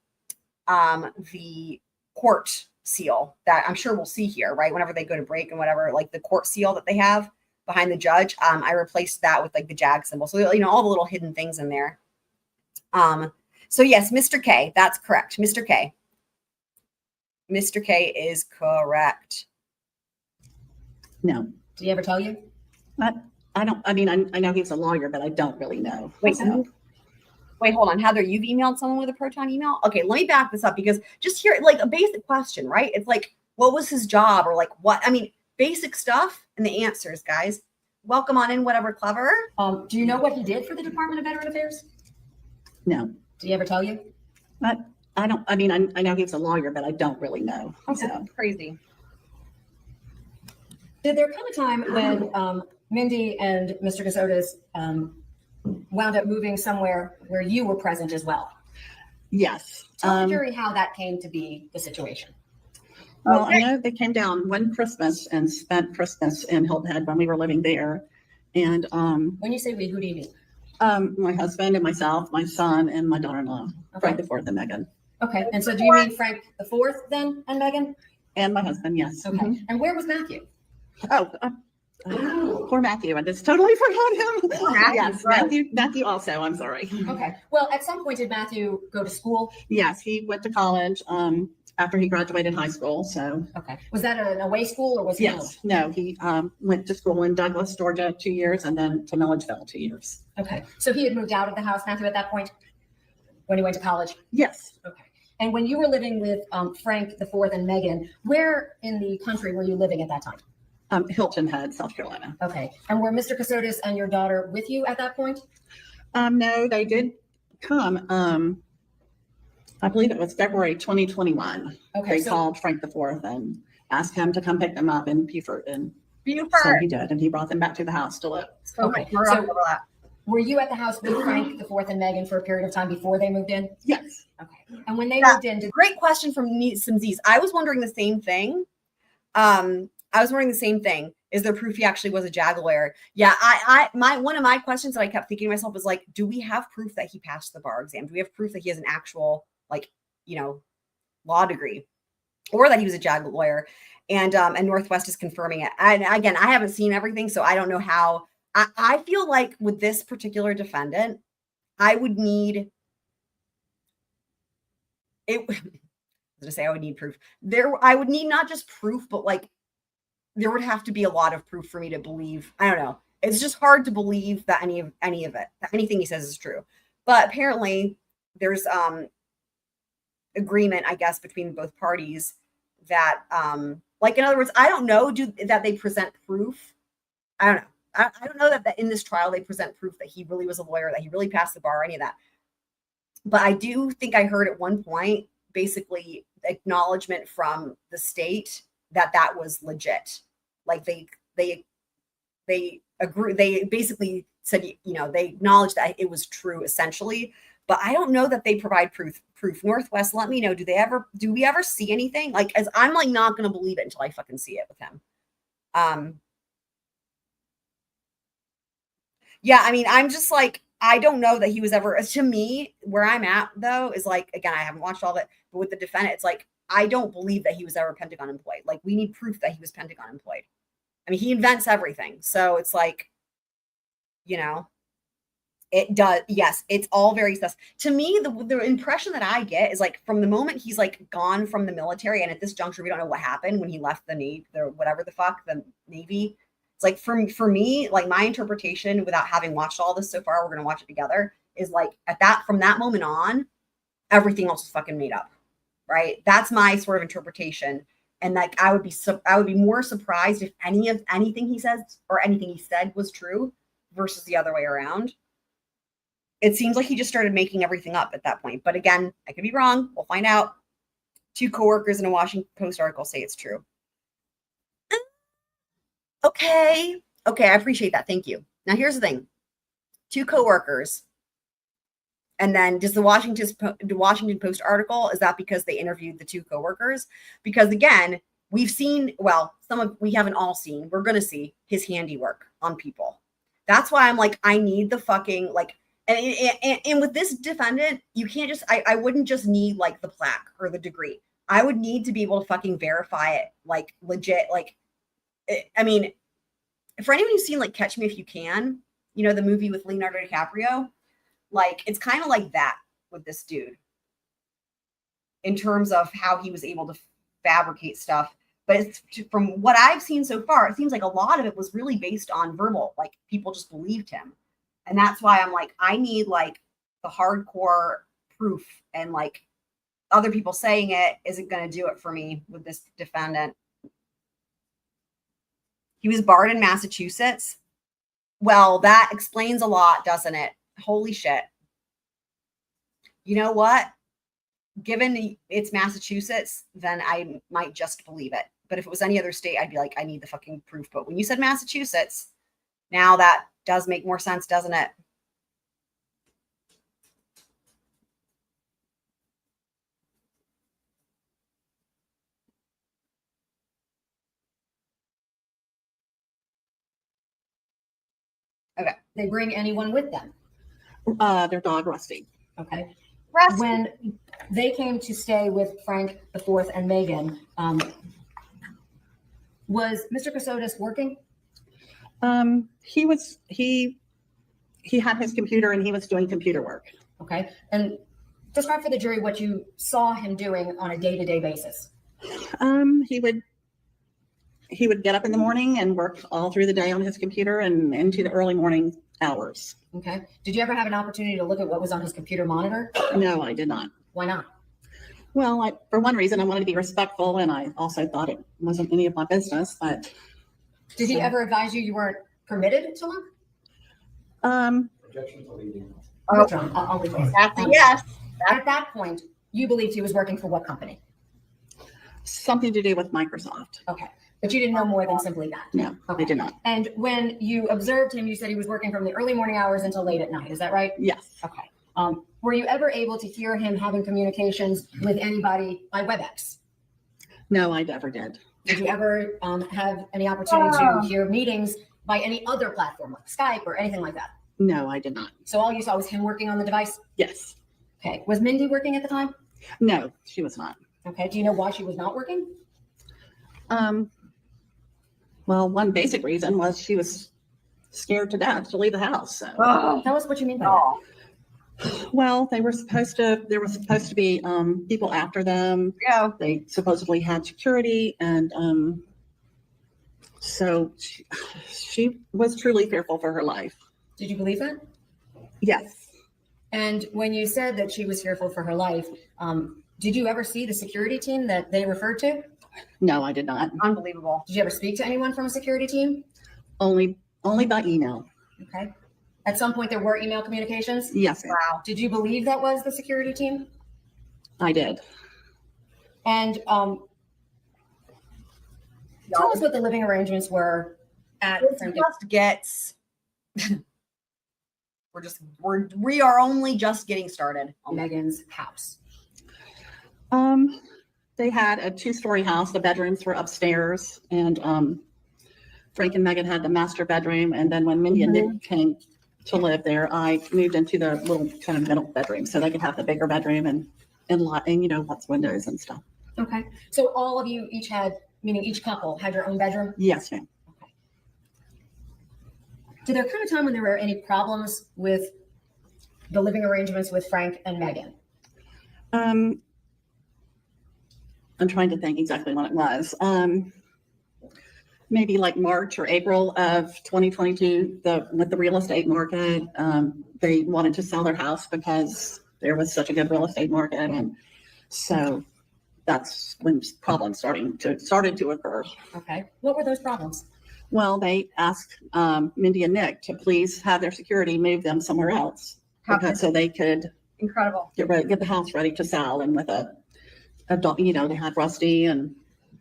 the court seal that I'm sure we'll see here, right? Whenever they go to break and whatever, like the court seal that they have behind the judge, I replaced that with like the JAG symbol. So, you know, all the little hidden things in there. So yes, Mr. K, that's correct. Mr. K is correct. No, Did he ever tell you? I don't. I mean, I know he's a lawyer, but I don't really know. Wait, So, Wait, hold on. Heather, you've emailed someone with a Proton email? Okay, let me back this up because just here, like a basic question, right? It's like, what was his job, or like what, I mean, basic stuff and the answers, guys. Welcome on in, whatever clever. Do you know what he did for the Department of Veteran Affairs? No, Did he ever tell you? I don't, I mean, I know he's a lawyer, but I don't really know. So, Crazy. Did there come a time when Mindy and Mr. Kassotis wound up moving somewhere where you were present as well? yes. Tell the jury how that came to be the situation. Well, I know they came down one Christmas and spent Christmas in Hilton Head when we were living there. And When you say we, who do you mean? my husband and myself, my son, and my daughter-in-law, Frank the Fourth and Megan. Okay, and so do you mean Frank the Fourth then and Megan? And my husband, yes. Okay, Mhm. and where was Matthew? Oh, poor Matthew. I just totally forgot him. Matthew, Yes, right. Matthew also. I'm sorry. Okay, well, at some point did Matthew go to school? Yes, he went to college after he graduated high school. So Okay, was that an away school or was he home? yes, no, he went to school in Douglas, Georgia, 2 years, and then to Milledgeville 2 years. Okay, so he had moved out of the house, Matthew, at that point? When he went to college? Yes, Okay. And when you were living with Frank the Fourth and Megan, where in the country were you living at that time? Hilton Head, South Carolina. Okay. And were Mr. Kassotis and your daughter with you at that point? No, they did come. I believe it was February 2021. Okay. They called Frank the Fourth and asked him to come pick them up in Beaufort, and so Beaufort. he did, and he brought them back to the house to live. Okay. We're So all over that. were you at the house with Frank the Fourth and Megan for a period of time before they moved in? Yes. Okay. And when they Yeah. moved in, did Great question from some Z's. I was wondering the same thing. Is there proof he actually was a JAG lawyer? Yeah, one of my questions that I kept thinking to myself was like, do we have proof that he passed the bar exam? Do we have proof that he has an actual, like, law degree, or that he was a JAG lawyer? And Northwest is confirming it. And again, I haven't seen everything, so I don't know how. I feel like with this particular defendant, I would need it. I was gonna say I would need proof. I would need not just proof, but like there would have to be a lot of proof for me to believe. I don't know. It's just hard to believe that any of it, that anything he says is true. But apparently there's agreement, I guess, between both parties that like, in other words, I don't know, that they present proof. I don't know. I don't know that in this trial they present proof that he really was a lawyer, that he really passed the bar, any of that. But I do think I heard at one point basically acknowledgement from the state that was legit. Like they agree. They basically said, they acknowledged that it was true essentially. But I don't know that they provide proof. Northwest, let me know. Do we ever see anything? Like, as I'm like not going to believe it until I fucking see it with him. Yeah, I mean, I'm just like, I don't know that he was ever, to me, where I'm at though, is like, again, I haven't watched all of it, but with the defendant, it's like, I don't believe that he was ever Pentagon employed. Like, we need proof that he was Pentagon employed. I mean, he invents everything. So it's like, it does. Yes, it's all very sus. To me, the impression that I get is like from the moment he's like gone from the military, and at this juncture, we don't know what happened when he left the Navy, the Navy. It's like for me, like my interpretation, without having watched all this so far, we're gonna watch it together, is like from that moment on, everything else is fucking made up, right? That's my sort of interpretation. And like I would be more surprised if anything he says or anything he said was true versus the other way around. It seems like he just started making everything up at that point. But again, I could be wrong. We'll find out. 2 coworkers in a Washington Post article say it's true. Okay, I appreciate that. Thank you. Now here's the thing. 2 coworkers. And then does the Washington Post article, is that because they interviewed the 2 coworkers? Because again, we've seen, we haven't all seen, we're going to see his handiwork on people. That's why I'm like, I need the fucking, like, and with this defendant, you can't just, I wouldn't just need like the plaque or the degree. I would need to be able to fucking verify it, like legit, like, I mean, for anyone who's seen like Catch Me If You Can, the movie with Leonardo DiCaprio, like it's kind of like that with this dude in terms of how he was able to fabricate stuff. But from what I've seen so far, it seems like a lot of it was really based on verbal, like people just believed him. And that's why I'm like, I need like the hardcore proof and like other people saying it isn't going to do it for me with this defendant. He was barred in Massachusetts. Well, that explains a lot, doesn't it? Holy shit. You know what? Given it's Massachusetts, then I might just believe it. But if it was any other state, I'd be like, I need the fucking proof. But when you said Massachusetts, now that does make more sense, doesn't it? Okay. They bring anyone with them. Their dog, Rusty. Okay. Rusty. When they came to stay with Frank the Fourth and Megan, was Mr. Kassotis working? He had his computer and he was doing computer work. Okay. And describe for the jury what you saw him doing on a day-to-day basis. He would get up in the morning and work all through the day on his computer and into the early morning hours. Okay. Did you ever have an opportunity to look at what was on his computer monitor? No, I did not. Why not? Well, for one reason, I wanted to be respectful, and I also thought it wasn't any of my business. But Did he ever advise you weren't permitted to look? Objection to leaving. Oh, I'll leave it. That's a yes. At that point, you believed he was working for what company? something to do with Microsoft. Okay. But you didn't know more than simply that? No, I did not. And when you observed him, you said he was working from the early morning hours until late at night. Is that right? Yes. Okay. Were you ever able to hear him having communications with anybody by WebEx? No, I never did. Did you ever have any opportunity to hear meetings by any other platform like Skype or anything like that? No, I did not. So all you saw was him working on the device? Yes. Okay. Was Mindy working at the time? No, she was not. Okay. Do you know why she was not working? Well, one basic reason was she was scared to death to leave the house. So. Tell us what you mean by that. Well, there were supposed to be people after them. Yeah. They supposedly had security, and so she was truly fearful for her life. Did you believe that? Yes. And when you said that she was fearful for her life, did you ever see the security team that they referred to? No, I did not. Unbelievable. Did you ever speak to anyone from a security team? Only by email. Okay. At some point, there were email communications. Yes, ma'am. Wow. Did you believe that was the security team? I did. And tell us what the living arrangements were at It Frank. just gets. We are only just getting started. Megan's house. They had a 2-story house. The bedrooms were upstairs, and Frank and Megan had the master bedroom. And then when Mindy and Nick came to live there, I moved into the little kind of middle bedroom so they could have the bigger bedroom and lots of windows and stuff. Okay. So all of you each had, meaning each couple had your own bedroom? Yes, ma'am. Okay. Did there come a time when there were any problems with the living arrangements with Frank and Megan? I'm trying to think exactly when it was. Maybe like March or April of 2022, with the real estate market, they wanted to sell their house because there was such a good real estate market, and so that's when problems started to occur. Okay. What were those problems? Well, they asked Mindy and Nick to please have their security move them somewhere else so they could Incredible. get the house ready to sell, and with a dog, they had Rusty, and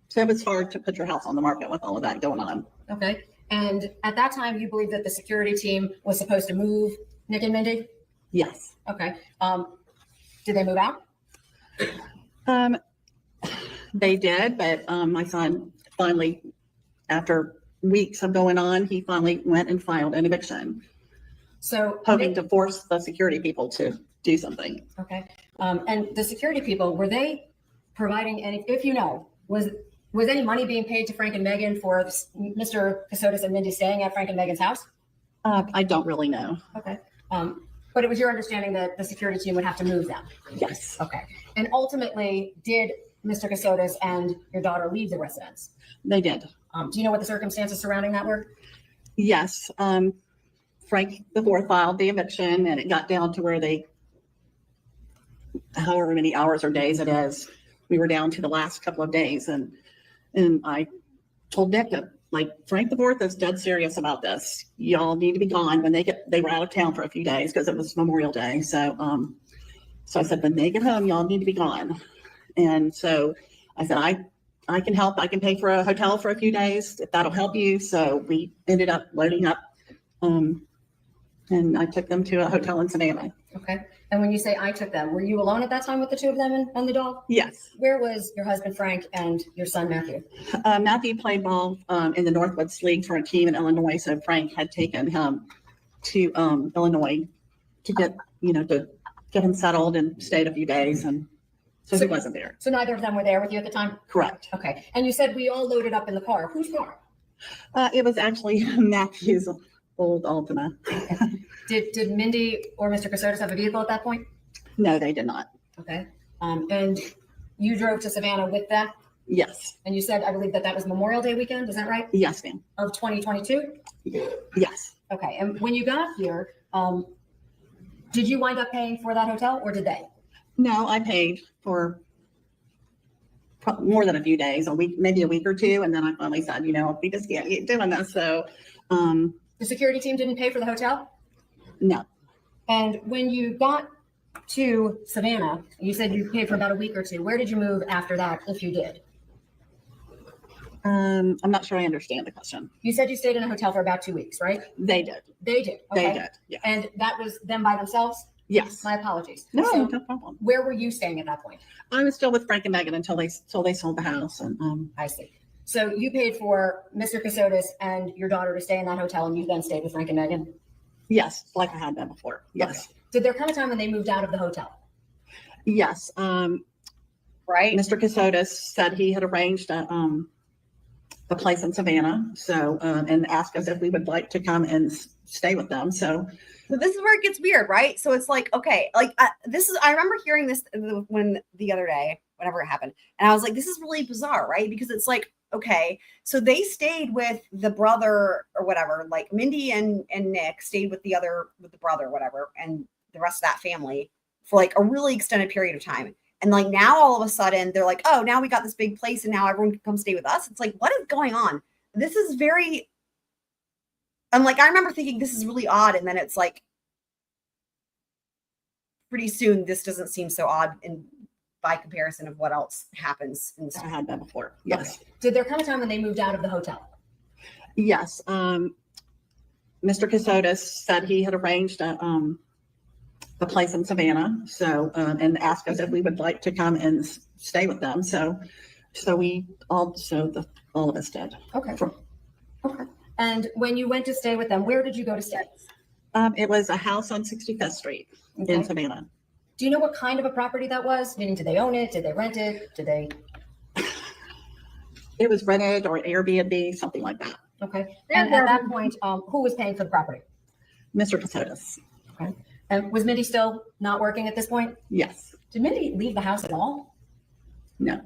so it was hard to put your house on the market with all of that going on. Okay. And at that time, you believed that the security team was supposed to move Nick and Mindy? Yes. Okay. Did they move out? They did, but my son finally, after weeks of going on, he finally went and filed an eviction, So hoping to force the security people to do something. Okay. And the security people, were they providing any, if you know, was any money being paid to Frank and Megan for Mr. Kassotis and Mindy staying at Frank and Megan's house? I don't really know. Okay. But it was your understanding that the security team would have to move them? Yes. Okay. And ultimately, did Mr. Kassotis and your daughter leave the residence? They did. Do you know what the circumstances surrounding that were? Yes. Frank the fourth filed the eviction, and it got down to where they however many hours or days it is. We were down to the last couple of days, and I told Nick that, like, Frank the Fourth is dead serious about this. Y'all need to be gone when they were out of town for a few days because it was Memorial Day. So I said, when they get home, y'all need to be gone. And so I said, I can help. I can pay for a hotel for a few days if that'll help you. So we ended up loading up, and I took them to a hotel in Savannah. Okay. And when you say I took them, were you alone at that time with the two of them and the dog? Yes. Where was your husband, Frank, and your son, Matthew? Matthew played ball in the Northwoods League for a team in Illinois. So Frank had taken him to Illinois to get him settled and stayed a few days. And so he wasn't there. So neither of them were there with you at the time? Correct. Okay. And you said we all loaded up in the car. Whose car? It was actually Matthew's old Altima. Did Mindy or Mr. Kassotis have a vehicle at that point? No, they did not. Okay. And you drove to Savannah with them? Yes. And you said, I believe that was Memorial Day weekend. Is that right? Yes, ma'am. Of 2022? Yes. Okay. And when you got here, did you wind up paying for that hotel or did they? No, I paid for more than a few days, a week, maybe a week or two. And then I finally said, we just can't keep doing this. So, the security team didn't pay for the hotel? No. And when you got to Savannah, you said you paid for about a week or two. Where did you move after that, if you did? I'm not sure I understand the question. You said you stayed in a hotel for about 2 weeks, right? They did. They did. Okay. They did. Yeah. And that was them by themselves? Yes. My apologies. No, So no problem. where were you staying at that point? I was still with Frank and Megan until they sold the house. And I see. So you paid for Mr. Kassotis and your daughter to stay in that hotel, and you then stayed with Frank and Megan? yes, like I had done before. Yes. Okay. Did there come a time when they moved out of the hotel? Yes. Right. Mr. Kassotis said he had arranged a place in Savannah. So, and asked us if we would like to come and stay with them. So this is where it gets weird, right? So it's like, okay, like I remember hearing this when the other day, whenever it happened. And I was like, this is really bizarre, right? Because it's like, okay, so they stayed with the brother or whatever, like Mindy and Nick stayed with the brother or whatever, and the rest of that family for like a really extended period of time. And like now all of a sudden they're like, oh, now we got this big place and now everyone can come stay with us. It's like, what is going on? This is very, I'm like, I remember thinking this is really odd. And then it's like, pretty soon this doesn't seem so odd by comparison of what else happens in this. I had that before. Yes. Okay. Did there come a time when they moved out of the hotel? Yes. Mr. Kassotis said he had arranged a place in Savannah. So, and asked us if we would like to come and stay with them. So we all of us did. Okay. Okay. And when you went to stay with them, where did you go to stay? It was a house on 65th Street in Savannah. Do you know what kind of a property that was? Meaning, did they own it? Did they rent it? Did they? It was rented or Airbnb, something like that. Okay. And at that point, who was paying for the property? Mr. Kassotis. Okay. And was Mindy still not working at this point? Yes. Did Mindy leave the house at all? No.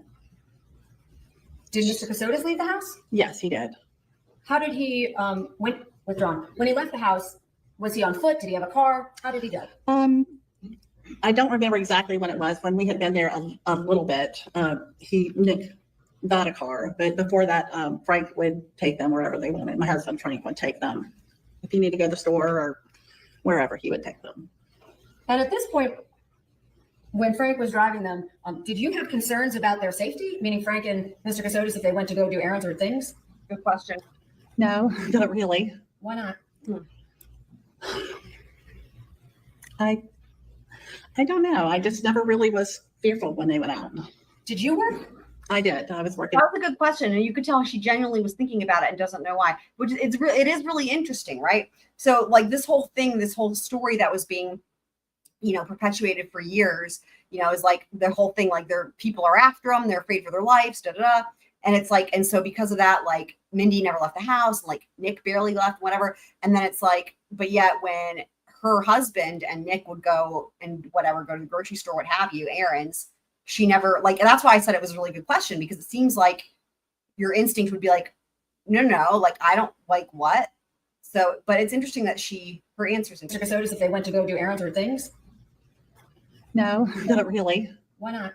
Did Mr. Kassotis leave the house? Yes, he did. How did he when he left the house? Was he on foot? Did he have a car? How did he go? I don't remember exactly when it was. When we had been there a little bit, Nick got a car, but before that, Frank would take them wherever they wanted. My husband Frank would take them if he needed to go to the store or wherever he would take them. And at this point, when Frank was driving them, did you have concerns about their safety? Meaning Frank and Mr. Kassotis, if they went to go do errands or things? Good question. No, not really. Why not? I don't know. I just never really was fearful when they went out. Did you work? I did. I was working. That was a good question, and you could tell she genuinely was thinking about it and doesn't know why. Which it is really interesting, right? So, like this whole story that was being, perpetuated for years, is like the whole thing. Like people are after them, they're afraid for their lives, and it's like, and so because of that, like Mindy never left the house, like Nick barely left, whatever. And then it's like, but yet when her husband and Nick would go and go to the grocery store, what have you, errands, she never, like, and that's why I said it was a really good question, because it seems like your instinct would be like, no, like, I don't, like, what? So, but it's interesting that her answers. Mr. Kassotis, if they went to go do errands or things? No, not really. Why not?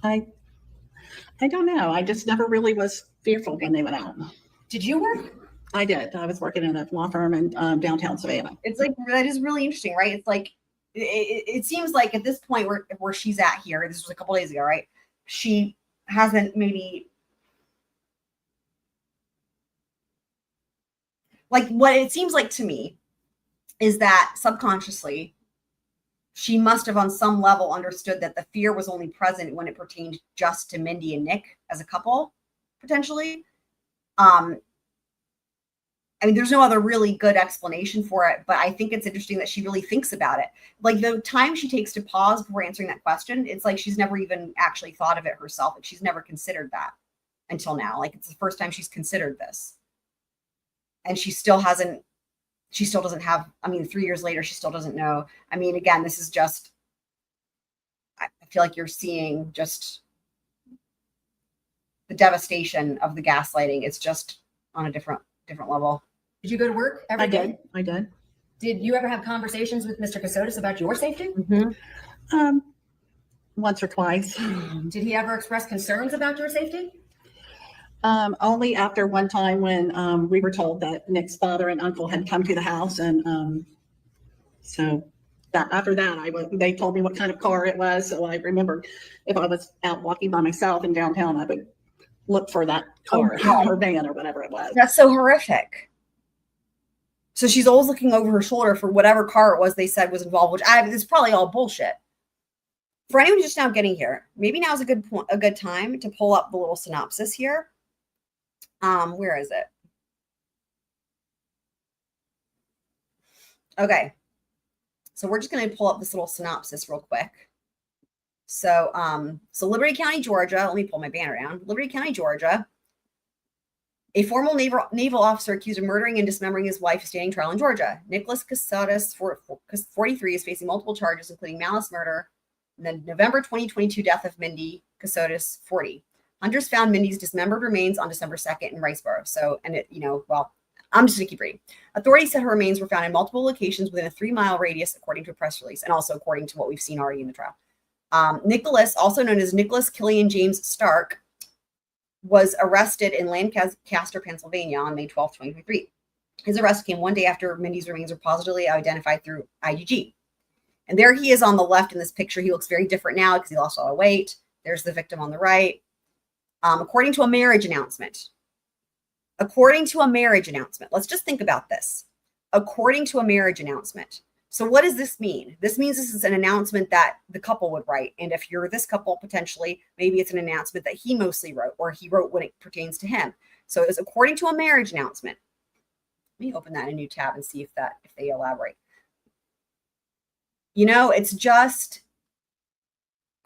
I don't know. I just never really was fearful when they went out. Did you work? I did. I was working in a law firm in downtown Savannah. It's like, that is really interesting, right? It's like, it seems like at this point where she's at here, this was a couple days ago, right? She hasn't maybe, like, what it seems like to me is that subconsciously she must have on some level understood that the fear was only present when it pertained just to Mindy and Nick as a couple, potentially. I mean, there's no other really good explanation for it, but I think it's interesting that she really thinks about it. Like the time she takes to pause before answering that question, it's like she's never even actually thought of it herself. Like she's never considered that until now. Like it's the first time she's considered this. And she still doesn't have, I mean, 3 years later, she still doesn't know. I mean, again, this is just, I feel like you're seeing just the devastation of the gaslighting. It's just on a different level. Did you go to work every day? I did. Did you ever have conversations with Mr. Kassotis about your safety? Mm-hmm. Once or twice. Did he ever express concerns about your safety? Only after one time when we were told that Nick's father and uncle had come to the house, and so that after that, they told me what kind of car it was. So I remember if I was out walking by myself in downtown, I would look for that car or van or whatever it was. That's so horrific. So she's always looking over her shoulder for whatever car it was they said was involved, which it's probably all bullshit. For anyone just now getting here, maybe now is a good time to pull up the little synopsis here. Where is it? Okay. So we're just going to pull up this little synopsis real quick. So Liberty County, Georgia, let me pull my banner down. Liberty County, Georgia. A former naval officer accused of murdering and dismembering his wife is standing trial in Georgia. Nicholas Kassotis, 43, is facing multiple charges, including malice murder, and the November 2022 death of Mindy Kassotis, 40. Hunters found Mindy's dismembered remains on December 2nd in Riceboro. So, and it, I'm just going to keep reading. Authorities said her remains were found in multiple locations within a 3-mile radius, according to a press release, and also according to what we've seen already in the trial. Nicholas, also known as Nicholas Killian James Stark, was arrested in Lancaster, Pennsylvania on May 12, 2023. His arrest came one day after Mindy's remains were positively identified through IgG. And there he is on the left in this picture. He looks very different now because he lost a lot of weight. There's the victim on the right. According to a marriage announcement. Let's just think about this. According to a marriage announcement. So what does this mean? This means this is an announcement that the couple would write. And if you're this couple, potentially, maybe it's an announcement that he mostly wrote, or he wrote when it pertains to him. So it was according to a marriage announcement. Let me open that in a new tab and see if they elaborate. It's just,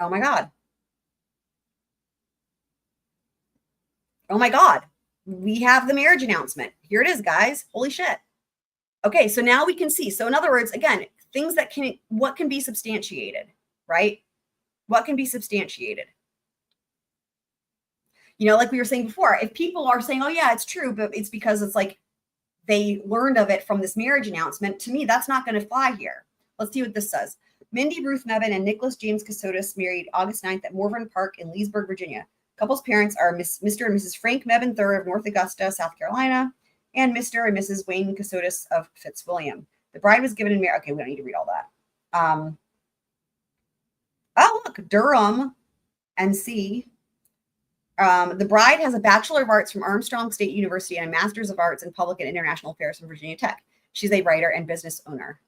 oh my God. Oh my God. We have the marriage announcement. Here it is, guys. Holy shit. Okay, so now we can see. So in other words, again, things what can be substantiated, right? What can be substantiated? Like we were saying before, if people are saying, oh yeah, it's true, but it's because it's like they learned of it from this marriage announcement, to me, that's not going to fly here. Let's see what this says. Mindy Ruth Mebane and Nicholas James Kassotis married August 9th at Morven Park in Leesburg, Virginia. Couple's parents are Mr. and Mrs. Frank Mebane III of North Augusta, South Carolina, and Mr. and Mrs. Wayne Kassotis of Fitzwilliam. The bride was given in marriage. Okay, we don't need to read all that. Oh, look, Durham, NC. The bride has a Bachelor of Arts from Armstrong State University and a Master's of Arts in Public and International Affairs from Virginia Tech. She's a writer and business owner.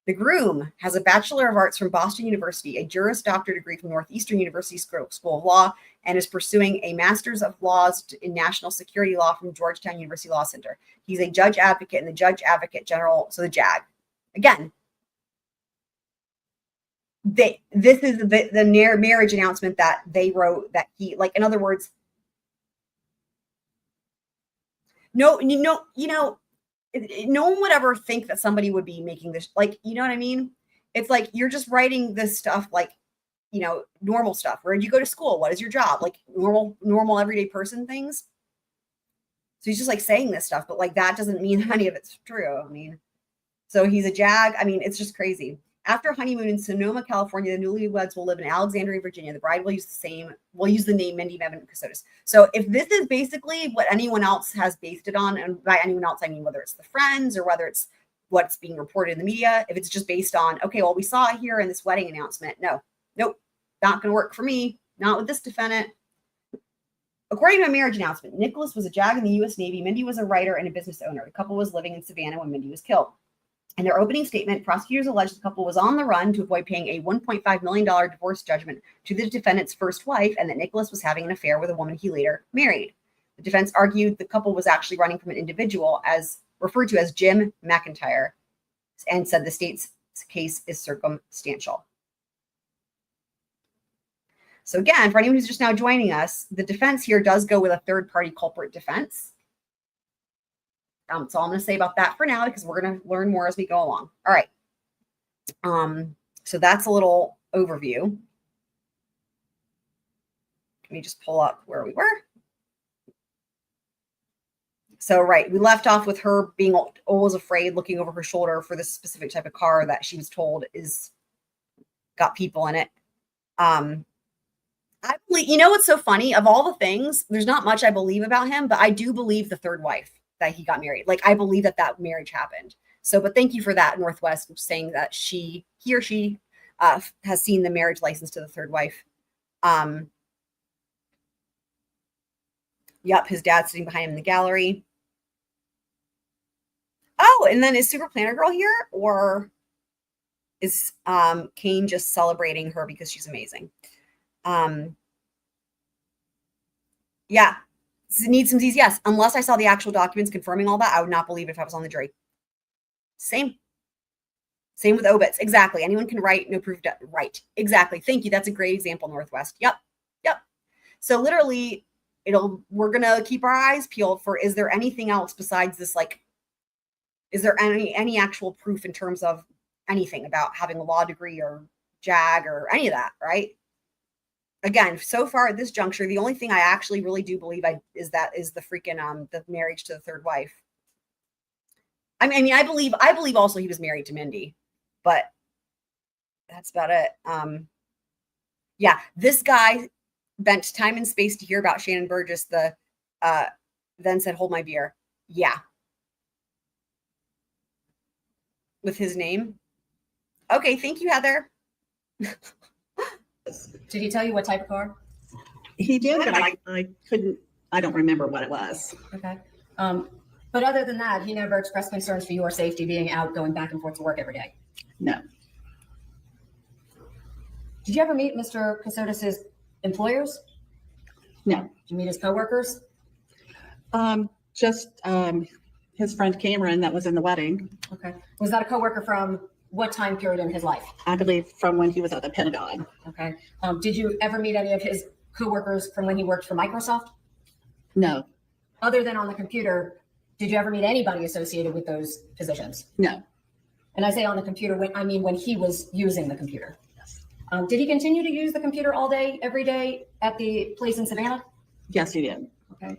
The groom has a Bachelor of Arts from Boston University, a Juris Doctor degree from Northeastern University School of Law, and is pursuing a Master's of Laws in National Security Law from Georgetown University Law Center. He's a judge advocate in the Judge Advocate General, so the JAG. Again, this is the marriage announcement that they wrote that he, like, in other words, no one would ever think that somebody would be making this, like, you know what I mean? It's like, you're just writing this stuff, like, normal stuff. Where did you go to school? What is your job? Like normal everyday person things. So he's just like saying this stuff, but like, that doesn't mean any of it's true. I mean, So he's a jag. I mean, it's just crazy. After honeymoon in Sonoma, California, the newlyweds will live in Alexandria, Virginia. The bride will use the name Mindy Nevin Kassotis. So if this is basically what anyone else has based it on, and by anyone else, I mean whether it's the friends or whether it's what's being reported in the media, if it's just based on, okay, well, we saw it here in this wedding announcement. Nope, not going to work for me. Not with this defendant. According to a marriage announcement, Nicholas was a JAG in the U.S. Navy. Mindy was a writer and a business owner. The couple was living in Savannah when Mindy was killed. In their opening statement, prosecutors alleged the couple was on the run to avoid paying a $1.5 million divorce judgment to the defendant's first wife, and that Nicholas was having an affair with a woman he later married. The defense argued the couple was actually running from an individual referred to as Jim McIntyre, and said the state's case is circumstantial. So again, for anyone who's just now joining us, the defense here does go with a third-party culprit defense. That's all I'm going to say about that for now, because we're going to learn more as we go along. All right. So that's a little overview. Let me just pull up where we were. So, right, we left off with her being always afraid, looking over her shoulder for this specific type of car that she was told got people in it. I believe, you know what's so funny? Of all the things, there's not much I believe about him, but I do believe the third wife that he got married. Like, I believe that marriage happened. So, but thank you for that, Northwest, saying that he or she has seen the marriage license to the third wife. Yep, his dad's sitting behind him in the gallery. Oh, and then is Super Planner Girl here, or is Kane just celebrating her because she's amazing? Yeah, needs some Z's. Yes, unless I saw the actual documents confirming all that, I would not believe it if I was on the jury. Same with obits. Exactly. Anyone can write, no proof. Right. Exactly. Thank you. That's a great example, Northwest. Yep. So literally, we're gonna keep our eyes peeled for, is there anything else besides this? Like, is there any actual proof in terms of anything about having a law degree or JAG or any of that? Right. Again, so far at this juncture, the only thing I actually really do believe is the freaking the marriage to the third wife. I mean, I believe also he was married to Mindy, but that's about it. Yeah, this guy bent time and space to hear about Shannon Burgess. Then said, "Hold my beer." Yeah, with his name. Okay, thank you, Heather. Did he tell you what type of car? He did, but I don't remember what it was. Okay. But other than that, he never expressed concerns for your safety being out, going back and forth to work every day. No. Did you ever meet Mr. Kassotis' employers? No. Did you meet his coworkers? Just his friend Cameron that was in the wedding. Okay. Was that a coworker from what time period in his life? I believe from when he was at the Pentagon. Okay. Did you ever meet any of his coworkers from when he worked for Microsoft? No. Other than on the computer, did you ever meet anybody associated with those positions? No. And I say on the computer, when he was using the computer. Yes. Did he continue to use the computer all day, every day at the place in Savannah? Yes, he did. Okay.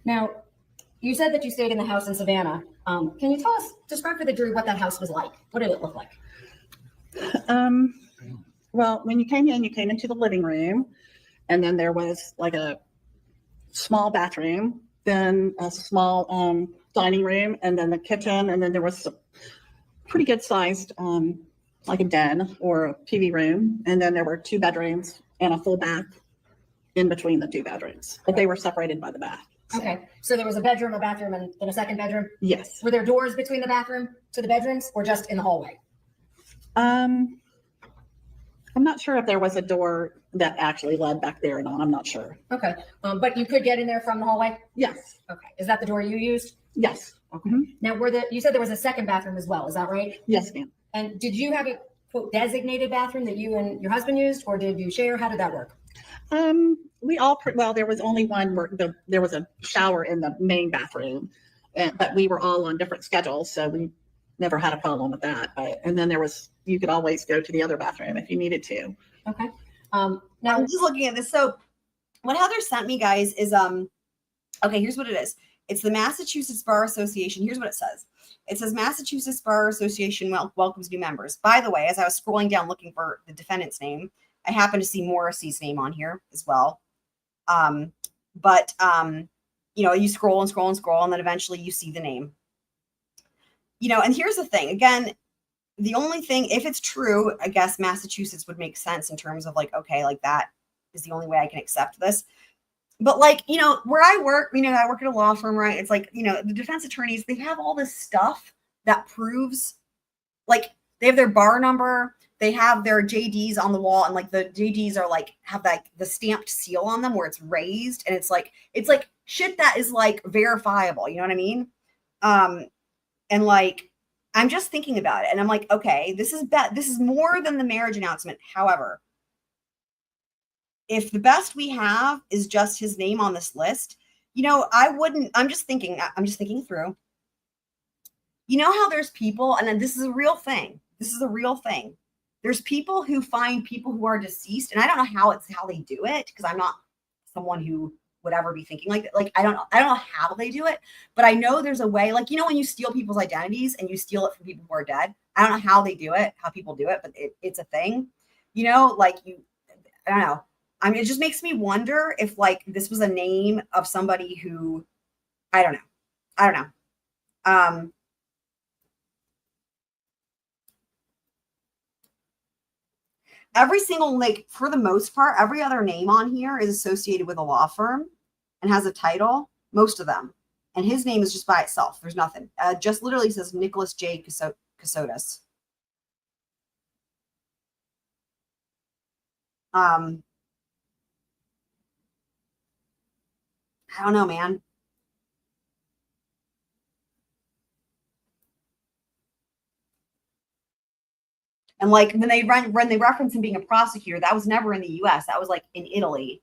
Now, you said that you stayed in the house in Savannah. Can you describe for the jury what that house was like? What did it look like? Well, when you came into the living room, and then there was like a small bathroom, then a small dining room, and then the kitchen, and then there was a pretty good sized like a den or a TV room, and then there were 2 bedrooms and a full bath in between the 2 bedrooms, but they were separated by the bath. So. Okay, so there was a bedroom, a bathroom, and then a second bedroom? Yes. Were there doors between the bathroom to the bedrooms, or just in the hallway? I'm not sure if there was a door that actually led back there or not. I'm not sure. Okay, but you could get in there from the hallway? Yes. Okay, is that the door you used? Yes. Okay. Mm-hmm. Now, you said there was a second bathroom as well, is that right? Yes, ma'am. And did you have a quote designated bathroom that you and your husband used, or did you share? How did that work? There was only one where there was a shower in the main bathroom, but we were all on different schedules, so we never had a problem with that. And then you could always go to the other bathroom if you needed to. Okay. Now I'm just looking at this. So what Heather sent me, guys, is okay, here's what it is. It's the Massachusetts Bar Association. Here's what it says. It says Massachusetts Bar Association welcomes new members. By the way, as I was scrolling down looking for the defendant's name, I happened to see Morrissey's name on here as well. You know, you scroll and scroll and scroll, and then eventually you see the name. You know, and here's the thing. Again, the only thing, if it's true, I guess Massachusetts would make sense in terms of like, okay, like that is the only way I can accept this. But like, you know, where I work, you know, I work at a law firm, right? It's like, you know, the defense attorneys, they have all this stuff that proves, like, they have their bar number, they have their JDs on the wall, and like the JDs are like, have like the stamped seal on them where it's raised, and it's like shit that is like verifiable, you know what I mean? And like, I'm just thinking about it, and I'm like, okay, this is more than the marriage announcement. However, if the best we have is just his name on this list, you know, I'm just thinking through. You know how there's people, and then this is a real thing. There's people who find people who are deceased, and I don't know how they do it, because I'm not someone who would ever be thinking like that. Like, I don't know how they do it, but I know there's a way, like, you know, when you steal people's identities and you steal it from people who are dead, I don't know how they do it, how people do it, but it's a thing, you know, like I don't know. I mean, it just makes me wonder if like this was a name of somebody who, I don't know. Every single, like, for the most part, every other name on here is associated with a law firm and has a title, most of them. And his name is just by itself. There's nothing. Just literally says Nicholas J. Kassotis. I don't know, man. And like when they reference him being a prosecutor, that was never in the US. That was like in Italy.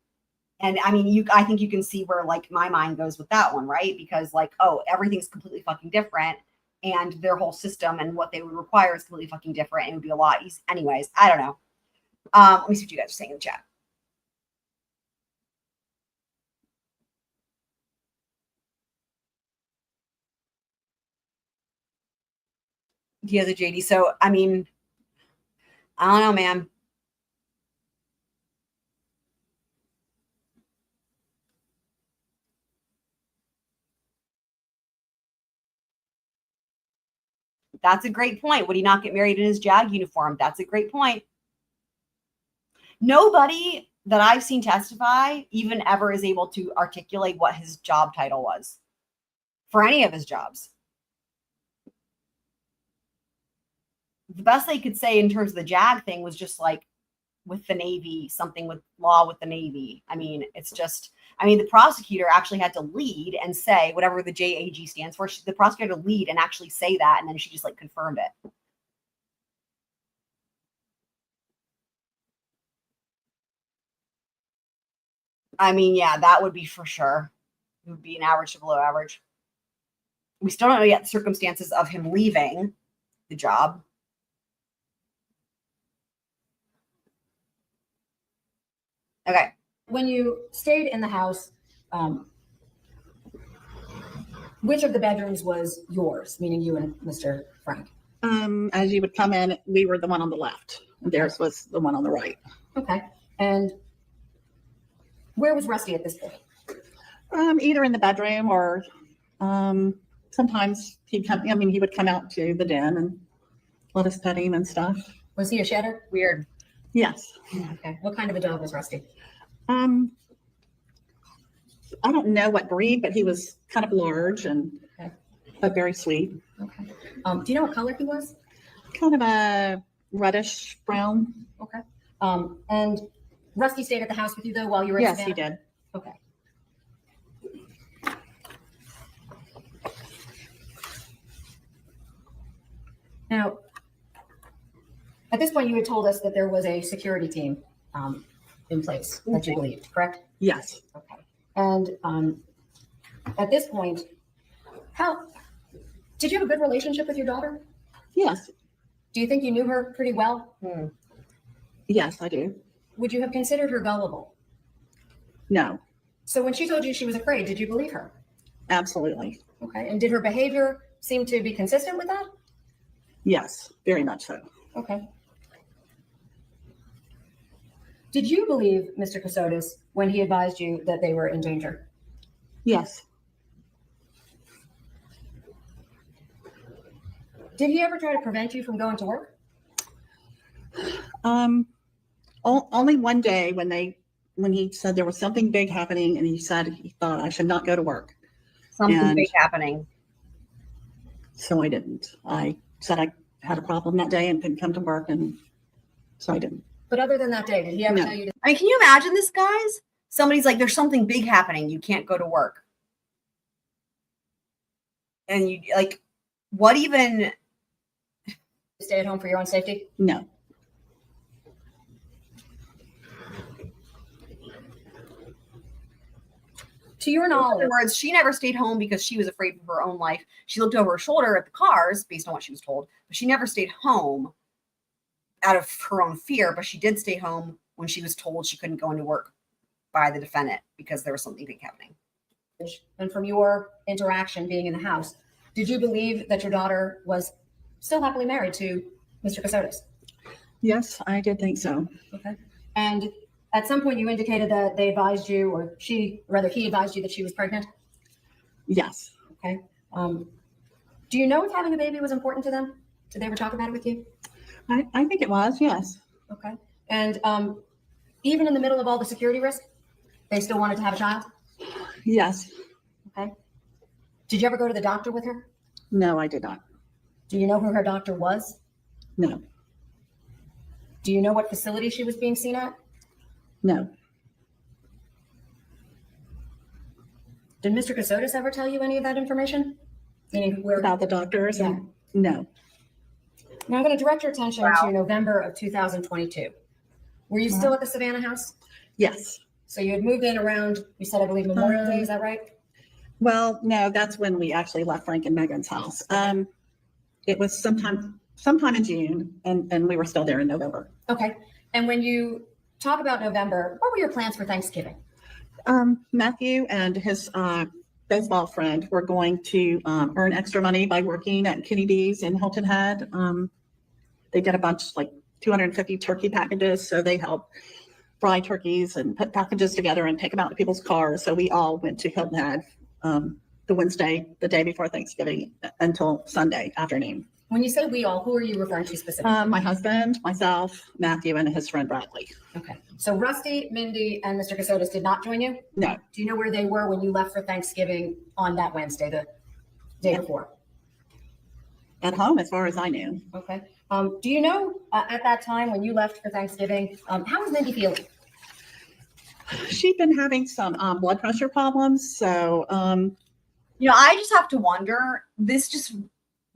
And I mean, I think you can see where like my mind goes with that one, right? Because like, oh, everything's completely fucking different. And their whole system and what they would require is completely fucking different. And it would be a lot easier. Anyways, I don't know. Let me see what you guys are saying in the chat. He has a JD. So, I mean, I don't know, man. That's a great point. Would he not get married in his JAG uniform? That's a great point. Nobody that I've seen testify even ever is able to articulate what his job title was for any of his jobs. The best they could say in terms of the JAG thing was just like with the Navy, something with law with the Navy. I mean, it's just, I mean, the prosecutor actually had to lead and say whatever the JAG stands for. The prosecutor had to lead and actually say that, and then she just like confirmed it. I mean, yeah, that would be for sure. It would be an average to below average. We still don't know yet the circumstances of him leaving the job. Okay. When you stayed in the house, which of the bedrooms was yours, meaning you and Mr. Frank? As you would come in, we were the one on the left, and theirs was the one on the right. Okay. And where was Rusty at this point? Either in the bedroom or sometimes he would come out to the den and let us pet him and stuff. Was he a shedder? Weird. Yes. Okay. What kind of a dog was Rusty? I don't know what breed, but he was kind of large and but very sweet. Okay. Do you know what color he was? Kind of a reddish brown. Okay. And Rusty stayed at the house with you though while you were in Yes, Savannah? he did. Okay. Now, at this point, you had told us that there was a security team in place that you believed, correct? Yes. Okay. And at this point, did you have a good relationship with your daughter? Yes. Do you think you knew her pretty well? Yes, I do. Would you have considered her gullible? No. So when she told you she was afraid, did you believe her? Absolutely. Okay. And did her behavior seem to be consistent with that? Yes, very much so. Okay. Did you believe Mr. Kassotis when he advised you that they were in danger? Yes. Did he ever try to prevent you from going to work? Only one day when he said there was something big happening, and he said he thought I should not go to work. Something And- big happening. So I didn't. I said I had a problem that day and couldn't come to work, and so I didn't. But other than that day, did he ever No. tell you to? I mean, can you imagine this, guys? Somebody's like, there's something big happening. You can't go to work. And you like, what even? Stay at home for your own safety? No. To your In knowledge, other words, she never stayed home because she was afraid for her own life. She looked over her shoulder at the cars based on what she was told, but she never stayed home out of her own fear. But she did stay home when she was told she couldn't go into work by the defendant because there was something big happening. and from your interaction being in the house, did you believe that your daughter was still happily married to Mr. Kassotis? Yes, I did think so. Okay. And at some point you indicated that they advised you, or he advised you that she was pregnant. Yes. Okay. Do you know if having a baby was important to them? Did they ever talk about it with you? I think it was. Yes. Okay. And even in the middle of all the security risk, they still wanted to have a child? Yes. Okay. Did you ever go to the doctor with her? No, I did not. Do you know who her doctor was? No. Do you know what facility she was being seen at? No. Did Mr. Kassotis ever tell you any of that information? Meaning where? About the doctors? Yeah. No. Now I'm going to direct your attention Wow. to November of 2022. Were you still at the Savannah house? Yes. So you had moved in around, you said, I believe Memorial Day, is that right? Well, no, that's when we actually left Frank and Megan's house. It was sometime in June, and we were still there in November. Okay. And when you talk about November, what were your plans for Thanksgiving? Matthew and his baseball friend were going to earn extra money by working at Kenny D's in Hilton Head. They did a bunch, like 250 turkey packages. So they helped fry turkeys and put packages together and take them out to people's cars. So we all went to Hilton Head the Wednesday, the day before Thanksgiving, until Sunday afternoon. When you say we all, who are you referring to specifically? My husband, myself, Matthew, and his friend Bradley. Okay. So Rusty, Mindy, and Mr. Kassotis did not join you? No. Do you know where they were when you left for Thanksgiving on that Wednesday, the day before? At home, as far as I knew. Okay. Do you know at that time when you left for Thanksgiving, how was Mindy feeling? She'd been having some blood pressure problems. So, I just have to wonder. This just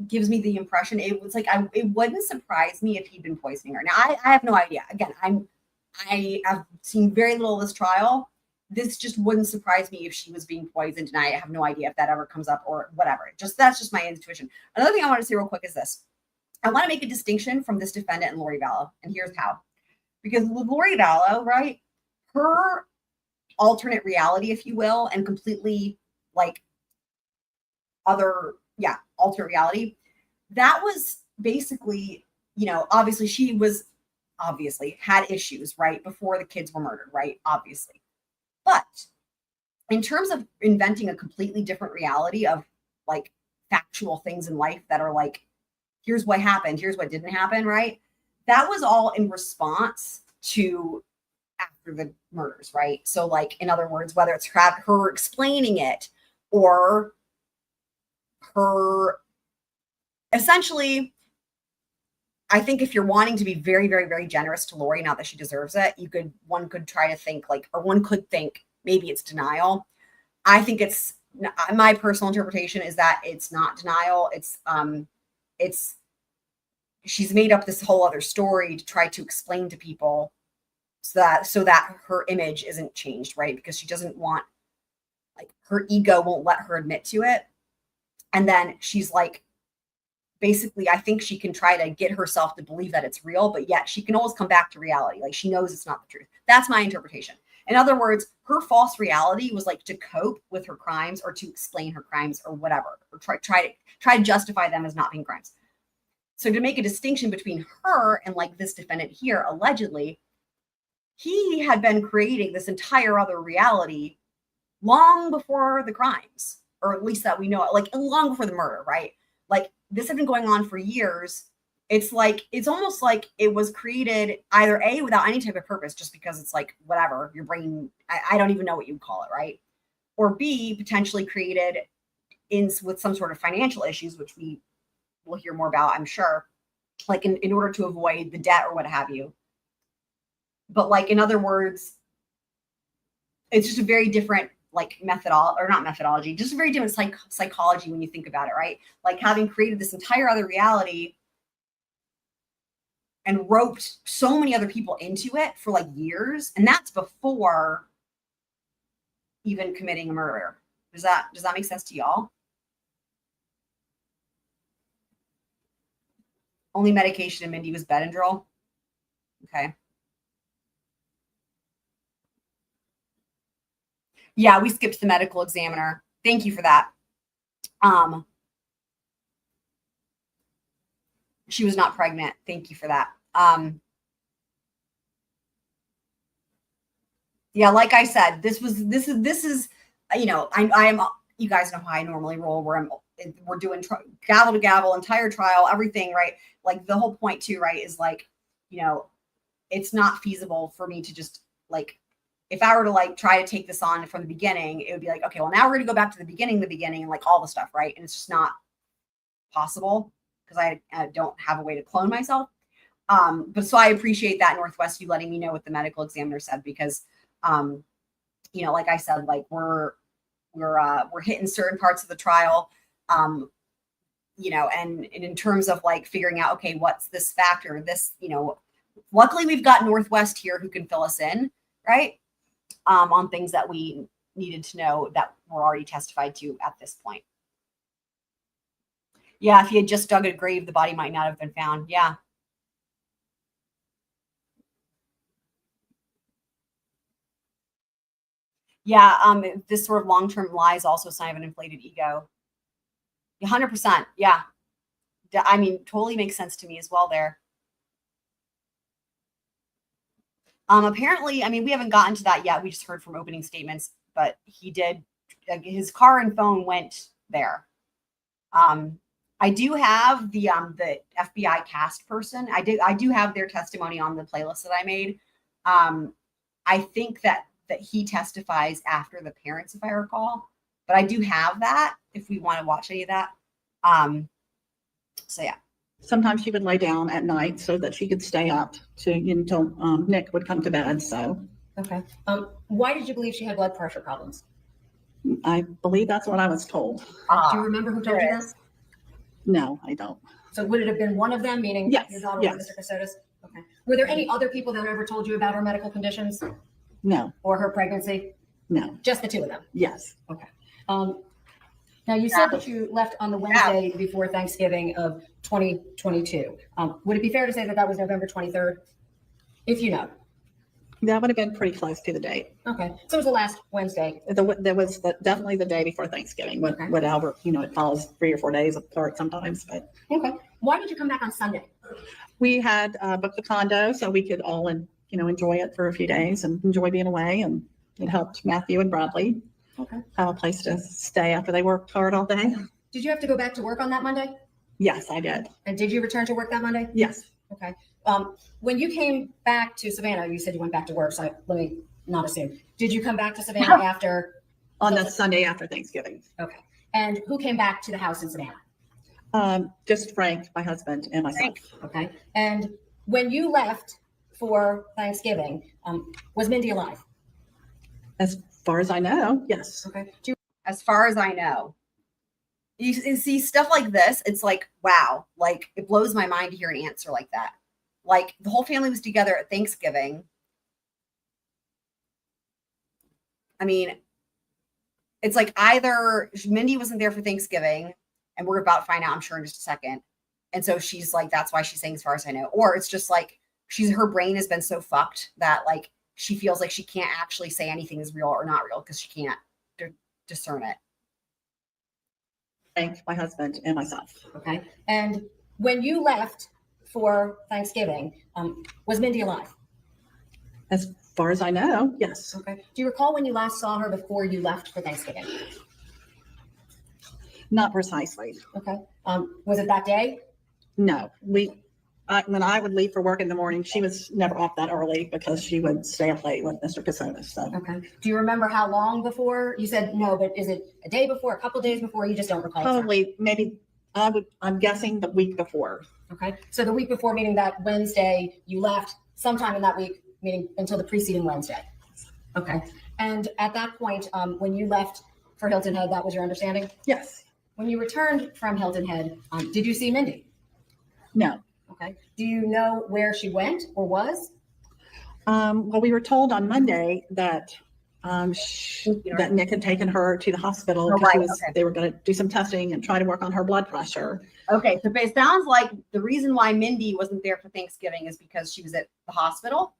gives me the impression it was like it wouldn't surprise me if he'd been poisoning her. Now I have no idea. Again, I have seen very little of this trial. This just wouldn't surprise me if she was being poisoned, and I have no idea if that ever comes up or whatever. That's just my intuition. Another thing I want to say real quick is this. I want to make a distinction from this defendant and Lori Vallow, and here's how. Because with Lori Vallow, right, her alternate reality, if you will, and completely like alternate reality, that was basically, obviously she was had issues, right, before the kids were murdered, right, obviously. But in terms of inventing a completely different reality of like factual things in life that are like, here's what happened, here's what didn't happen, right, that was all in response to after the murders, right? So like, in other words, whether it's her explaining it or her essentially, I think if you're wanting to be very, very, very generous to Lori, not that she deserves it, one could try to think like, or one could think maybe it's denial. I think it's, my personal interpretation is that it's not denial. It's she's made up this whole other story to try to explain to people so that her image isn't changed, right? Because she doesn't want, like, her ego won't let her admit to it. And then she's like, basically, I think she can try to get herself to believe that it's real, but yet she can always come back to reality. Like, she knows it's not the truth. That's my interpretation. In other words, her false reality was like to cope with her crimes or to explain her crimes or whatever, or try to justify them as not being crimes. So to make a distinction between her and like this defendant here, allegedly, he had been creating this entire other reality long before the crimes, or at least that we know, like long before the murder, right? Like this had been going on for years. It's like, it's almost like it was created either A, without any type of purpose, just because it's like, whatever, your brain, I don't even know what you'd call it, right? Or B, potentially created with some sort of financial issues, which we will hear more about, I'm sure, like in order to avoid the debt or what have you. But like, in other words, it's just a very different like not methodology, just a very different psychology when you think about it, right? Like having created this entire other reality and roped so many other people into it for like years. And that's before even committing a murder. Does that make sense to y'all? Only medication in Mindy was Benadryl. Okay. Yeah, we skipped the medical examiner. Thank you for that. She was not pregnant. Thank you for that. Yeah, like I said, this is, you know, I am, you guys know how I normally roll, where we're doing gavel to gavel, entire trial, everything, right? Like the whole point too, right, is like, you know, it's not feasible for me to just like, if I were to like try to take this on from the beginning, it would be like, okay, well, now we're going to go back to the beginning, and like all the stuff, right? And it's just not possible because I don't have a way to clone myself. But so I appreciate that, Northwest, you letting me know what the medical examiner said, because, you know, like I said, like we're hitting certain parts of the trial, you know, and in terms of like figuring out, okay, what's this factor, this, you know, luckily we've got Northwest here who can fill us in, right? On things that we needed to know that were already testified to at this point. Yeah, if he had just dug a grave, the body might not have been found. Yeah. Yeah, this sort of long-term lie is also a sign of an inflated ego. 100%. Yeah. I mean, totally makes sense to me as well there. Apparently, I mean, we haven't gotten to that yet. We just heard from opening statements, but he did, his car and phone went there. I do have the FBI cast person. I do have their testimony on the playlist that I made. I think that he testifies after the parents, if I recall, but I do have that if we want to watch any of that. So yeah. Sometimes she would lay down at night so that she could stay up until Nick would come to bed. So, okay. Why did you believe she had blood pressure problems? I believe that's what I was told. Do you remember who told you that? No, I don't. So would it have been one of them, meaning Yes, your daughter, yes. Mr. Kassotis? Okay. Were there any other people that ever told you about her medical conditions No, or her pregnancy? no. Just the two of them? Yes. Okay. Now you said that you left on the Wednesday before Thanksgiving of 2022. Would it be fair to say that that was November 23rd? If you know. That would have been pretty close to the date. Okay. So it was the last Wednesday. There was definitely the day before Thanksgiving, Okay. whatever, you know, it falls 3 or 4 days apart sometimes. But Okay. Why did you come back on Sunday? we had booked a condo so we could all, enjoy it for a few days and enjoy being away. And it helped Matthew and Bradley have a place to stay after they worked hard all day. Did you have to go back to work on that Monday? Yes, I did. And did you return to work that Monday? Yes. Okay. When you came back to Savannah, you said you went back to work, so let me not assume. Did you come back to Savannah after? On the Sunday after Thanksgiving. Okay. And who came back to the house in Savannah? Just Frank, my husband, and myself. Okay. And when you left for Thanksgiving, was Mindy alive? As far as I know, yes. Okay. As far as I know. You see stuff like this, it's like, wow, like it blows my mind to hear an answer like that. Like the whole family was together at Thanksgiving. I mean, it's like either Mindy wasn't there for Thanksgiving, and we're about to find out, I'm sure, in just a second. And so she's like, that's why she's saying as far as I know. Or it's just like her brain has been so fucked that like she feels like she can't actually say anything is real or not real because she can't discern it. Frank, my husband, and myself. Okay. And when you left for Thanksgiving, was Mindy alive? As far as I know, yes. Okay. Do you recall when you last saw her before you left for Thanksgiving? Not precisely. Okay. Was it that day? No, when I would leave for work in the morning, she was never off that early because she would stay up late with Mr. Kassotis. So Okay. Do you remember how long before? You said no, but is it a day before, a couple days before? You just don't recall? probably maybe I'm guessing the week before. Okay. So the week before, meaning that Wednesday you left, sometime in that week, meaning until the preceding Wednesday. Okay. And at that point, when you left for Hilton Head, that was your understanding? Yes. When you returned from Hilton Head, did you see Mindy? No. Okay. Do you know where she went or was? Well, we were told on Monday that that Nick had taken her to the hospital because they were going to do some testing and try to work on her blood pressure. Okay, so it sounds like the reason why Mindy wasn't there for Thanksgiving is because she was at the hospital.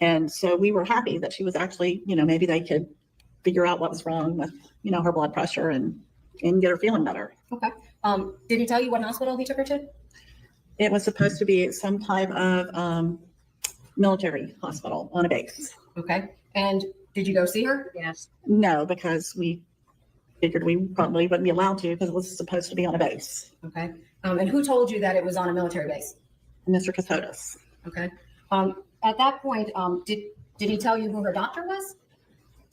And so we were happy that she was actually, maybe they could figure out what was wrong with, her blood pressure and get her feeling better. Okay. Did he tell you what hospital he took her to? It was supposed to be some type of military hospital on a base. Okay. And did you go see her? Yes. No, because we figured we probably wouldn't be allowed to because it was supposed to be on a base. Okay. And who told you that it was on a military base? Mr. Kassotis. Okay. At that point, did he tell you who her doctor was?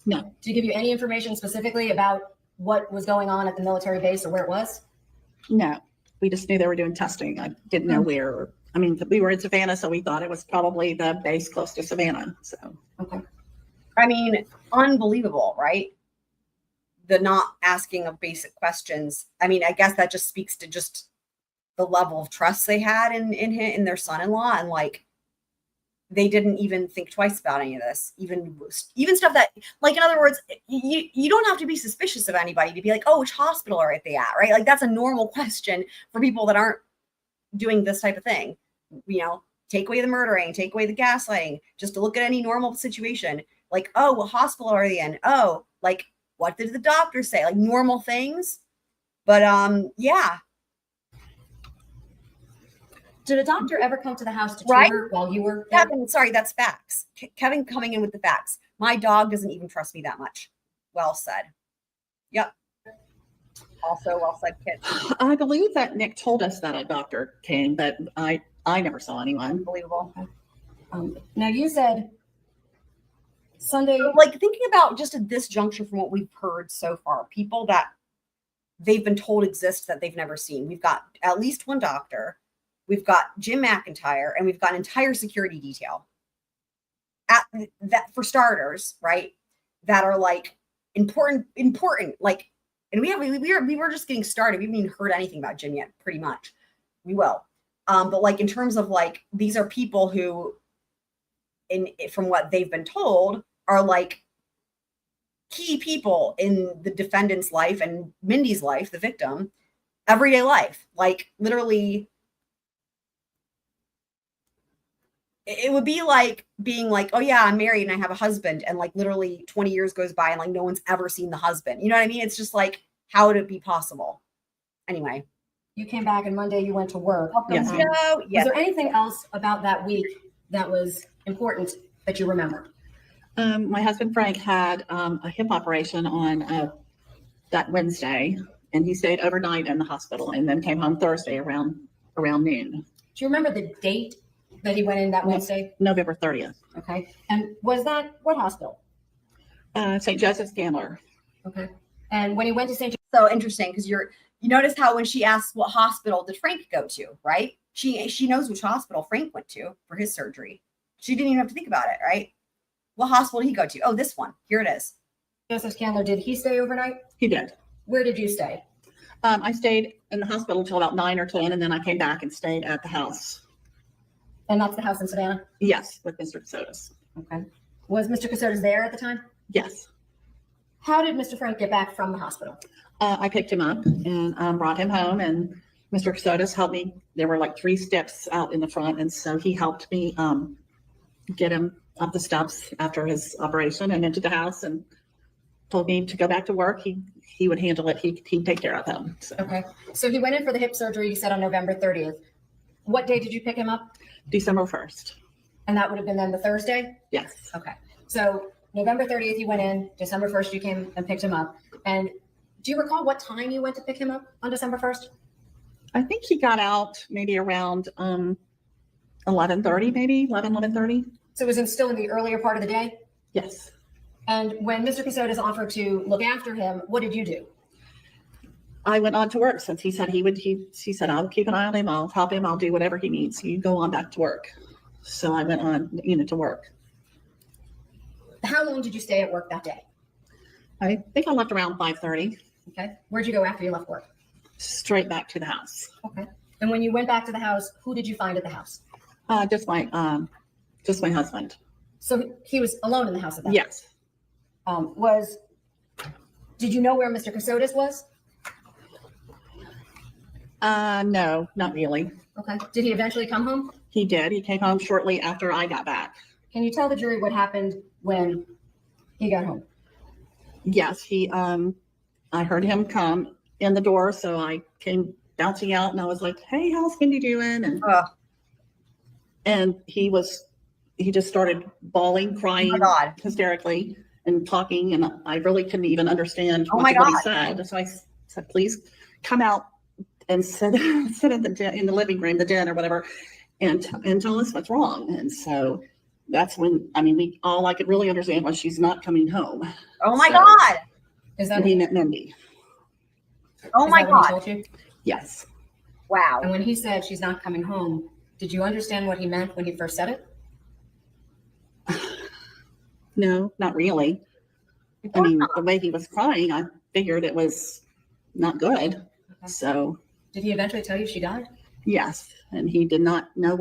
No. Did he give you any information specifically about what was going on at the military base or where it was? No. We just knew they were doing testing. I didn't know where. I mean, we were in Savannah, so we thought it was probably the base close to Savannah. So. Okay. I mean, unbelievable, right? The not asking of basic questions. I mean, I guess that just speaks to just the level of trust they had in their son-in-law, and like they didn't even think twice about any of this. Even stuff that, like, in other words, you don't have to be suspicious of anybody to be like, oh, which hospital are they at, right? Like that's a normal question for people that aren't doing this type of thing. Take away the murdering, take away the gaslighting, just to look at any normal situation. Like, oh, what hospital are they in? Oh, like, what did the doctor say? Like normal things. But yeah. Did a doctor ever come to the house to Right. tour while you were there? Kevin, sorry, that's facts. Kevin coming in with the facts. My dog doesn't even trust me that much. Well said. Yep. Also well said, kid. I believe that Nick told us that a doctor came, but I never saw anyone. Unbelievable. Now you said Sunday. Like thinking about just at this juncture from what we've heard so far, people that they've been told exist that they've never seen. We've got at least one doctor. We've got Jim McIntyre, and we've got an entire security detail. At that, for starters, right? That are like important. Like, and we were just getting started. We haven't even heard anything about Jim yet. Pretty much, we will. But like in terms of like these are people who, from what they've been told, are like key people in the defendant's life and Mindy's life, the victim, everyday life. Like literally. It would be like being like, oh yeah, I'm married and I have a husband, and like literally 20 years goes by and like no one's ever seen the husband. You know what I mean? It's just like, how would it be possible? Anyway. You came back and Monday you went to work. Yes. So, Was there anything else about that week that was important that you remember? My husband Frank had a hip operation on that Wednesday, and he stayed overnight in the hospital and then came home Thursday around noon. Do you remember the date that he went in that Wednesday? November 30th. Okay. And was that what hospital? St. Joseph's Gambler. Okay. And when he went to St. So interesting because you notice how when she asks what hospital did Frank go to, right? She knows which hospital Frank went to for his surgery. She didn't even have to think about it, right? What hospital did he go to? Oh, this one. Here it is. Joseph Candler, did he stay overnight? He did. Where did you stay? I stayed in the hospital until about 9 or 10, and then I came back and stayed at the house. And that's the house in Savannah? Yes, with Mr. Kassotis. Okay. Was Mr. Kassotis there at the time? Yes. How did Mr. Frank get back from the hospital? I picked him up and brought him home, and Mr. Kassotis helped me. There were like 3 steps out in the front, and so he helped me get him up the steps after his operation and into the house and told me to go back to work. He would handle it. He'd take care of him. So, Okay. So he went in for the hip surgery, you said on November 30th. What day did you pick him up? December 1st. And that would have been then the Thursday? Yes. Okay. So November 30th, you went in. December 1st, you came and picked him up. And do you recall what time you went to pick him up on December 1st? I think he got out maybe around 11:30, maybe 11:30. So it was still in the earlier part of the day? Yes. And when Mr. Kassotis offered to look after him, what did you do? I went on to work since he said he would. He said, I'll keep an eye on him. I'll help him. I'll do whatever he needs. You go on back to work. So I went on, to work. How long did you stay at work that day? I think I left around 5:30, Okay. Where'd you go after you left work? straight back to the house. Okay. And when you went back to the house, who did you find at the house? Just my husband. So he was alone in the house at that Yes. Did you know where Mr. Kassotis was? No, not really. Okay. Did he eventually come home? He did. He came home shortly after I got back. Can you tell the jury what happened when he got home? Yes, I heard him come in the door, so I came bouncing out and I was like, hey, how's Mindy doing? And he just started bawling, crying Oh my God. hysterically and talking. And I really couldn't even understand Oh much my of what he God. said. So I said, please come out and sit in the living room, the den or whatever, and tell us what's wrong. And so that's when, all I could really understand was she's not coming home. Oh my So- God. Is that And he met Mindy. Oh is my that what he God. told you? Yes. Wow. And when he said she's not coming home, did you understand what he meant when he first said it? No, not really. Of I course mean, not. the way he was crying, I figured it was not good. Okay. So, Did he eventually tell you she died? yes. And he did not know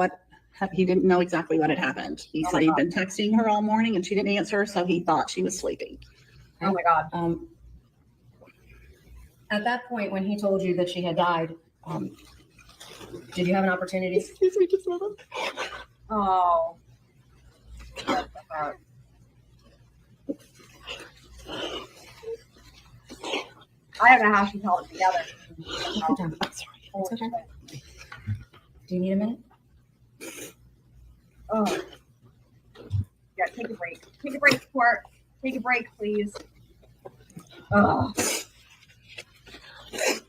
he didn't know exactly what had happened. He Oh said my he'd God. been texting her all morning and she didn't answer. So he thought she was sleeping. Oh my God. At that point, when he told you that she had died, did you have an opportunity? Excuse me just a minute. Oh. That's the heart. I don't know how she held it together. Take your time. I'm sorry. It's okay. Do you need a minute? Oh. Yeah, take a break. Take a break, Court. Take a break, please. Oh. The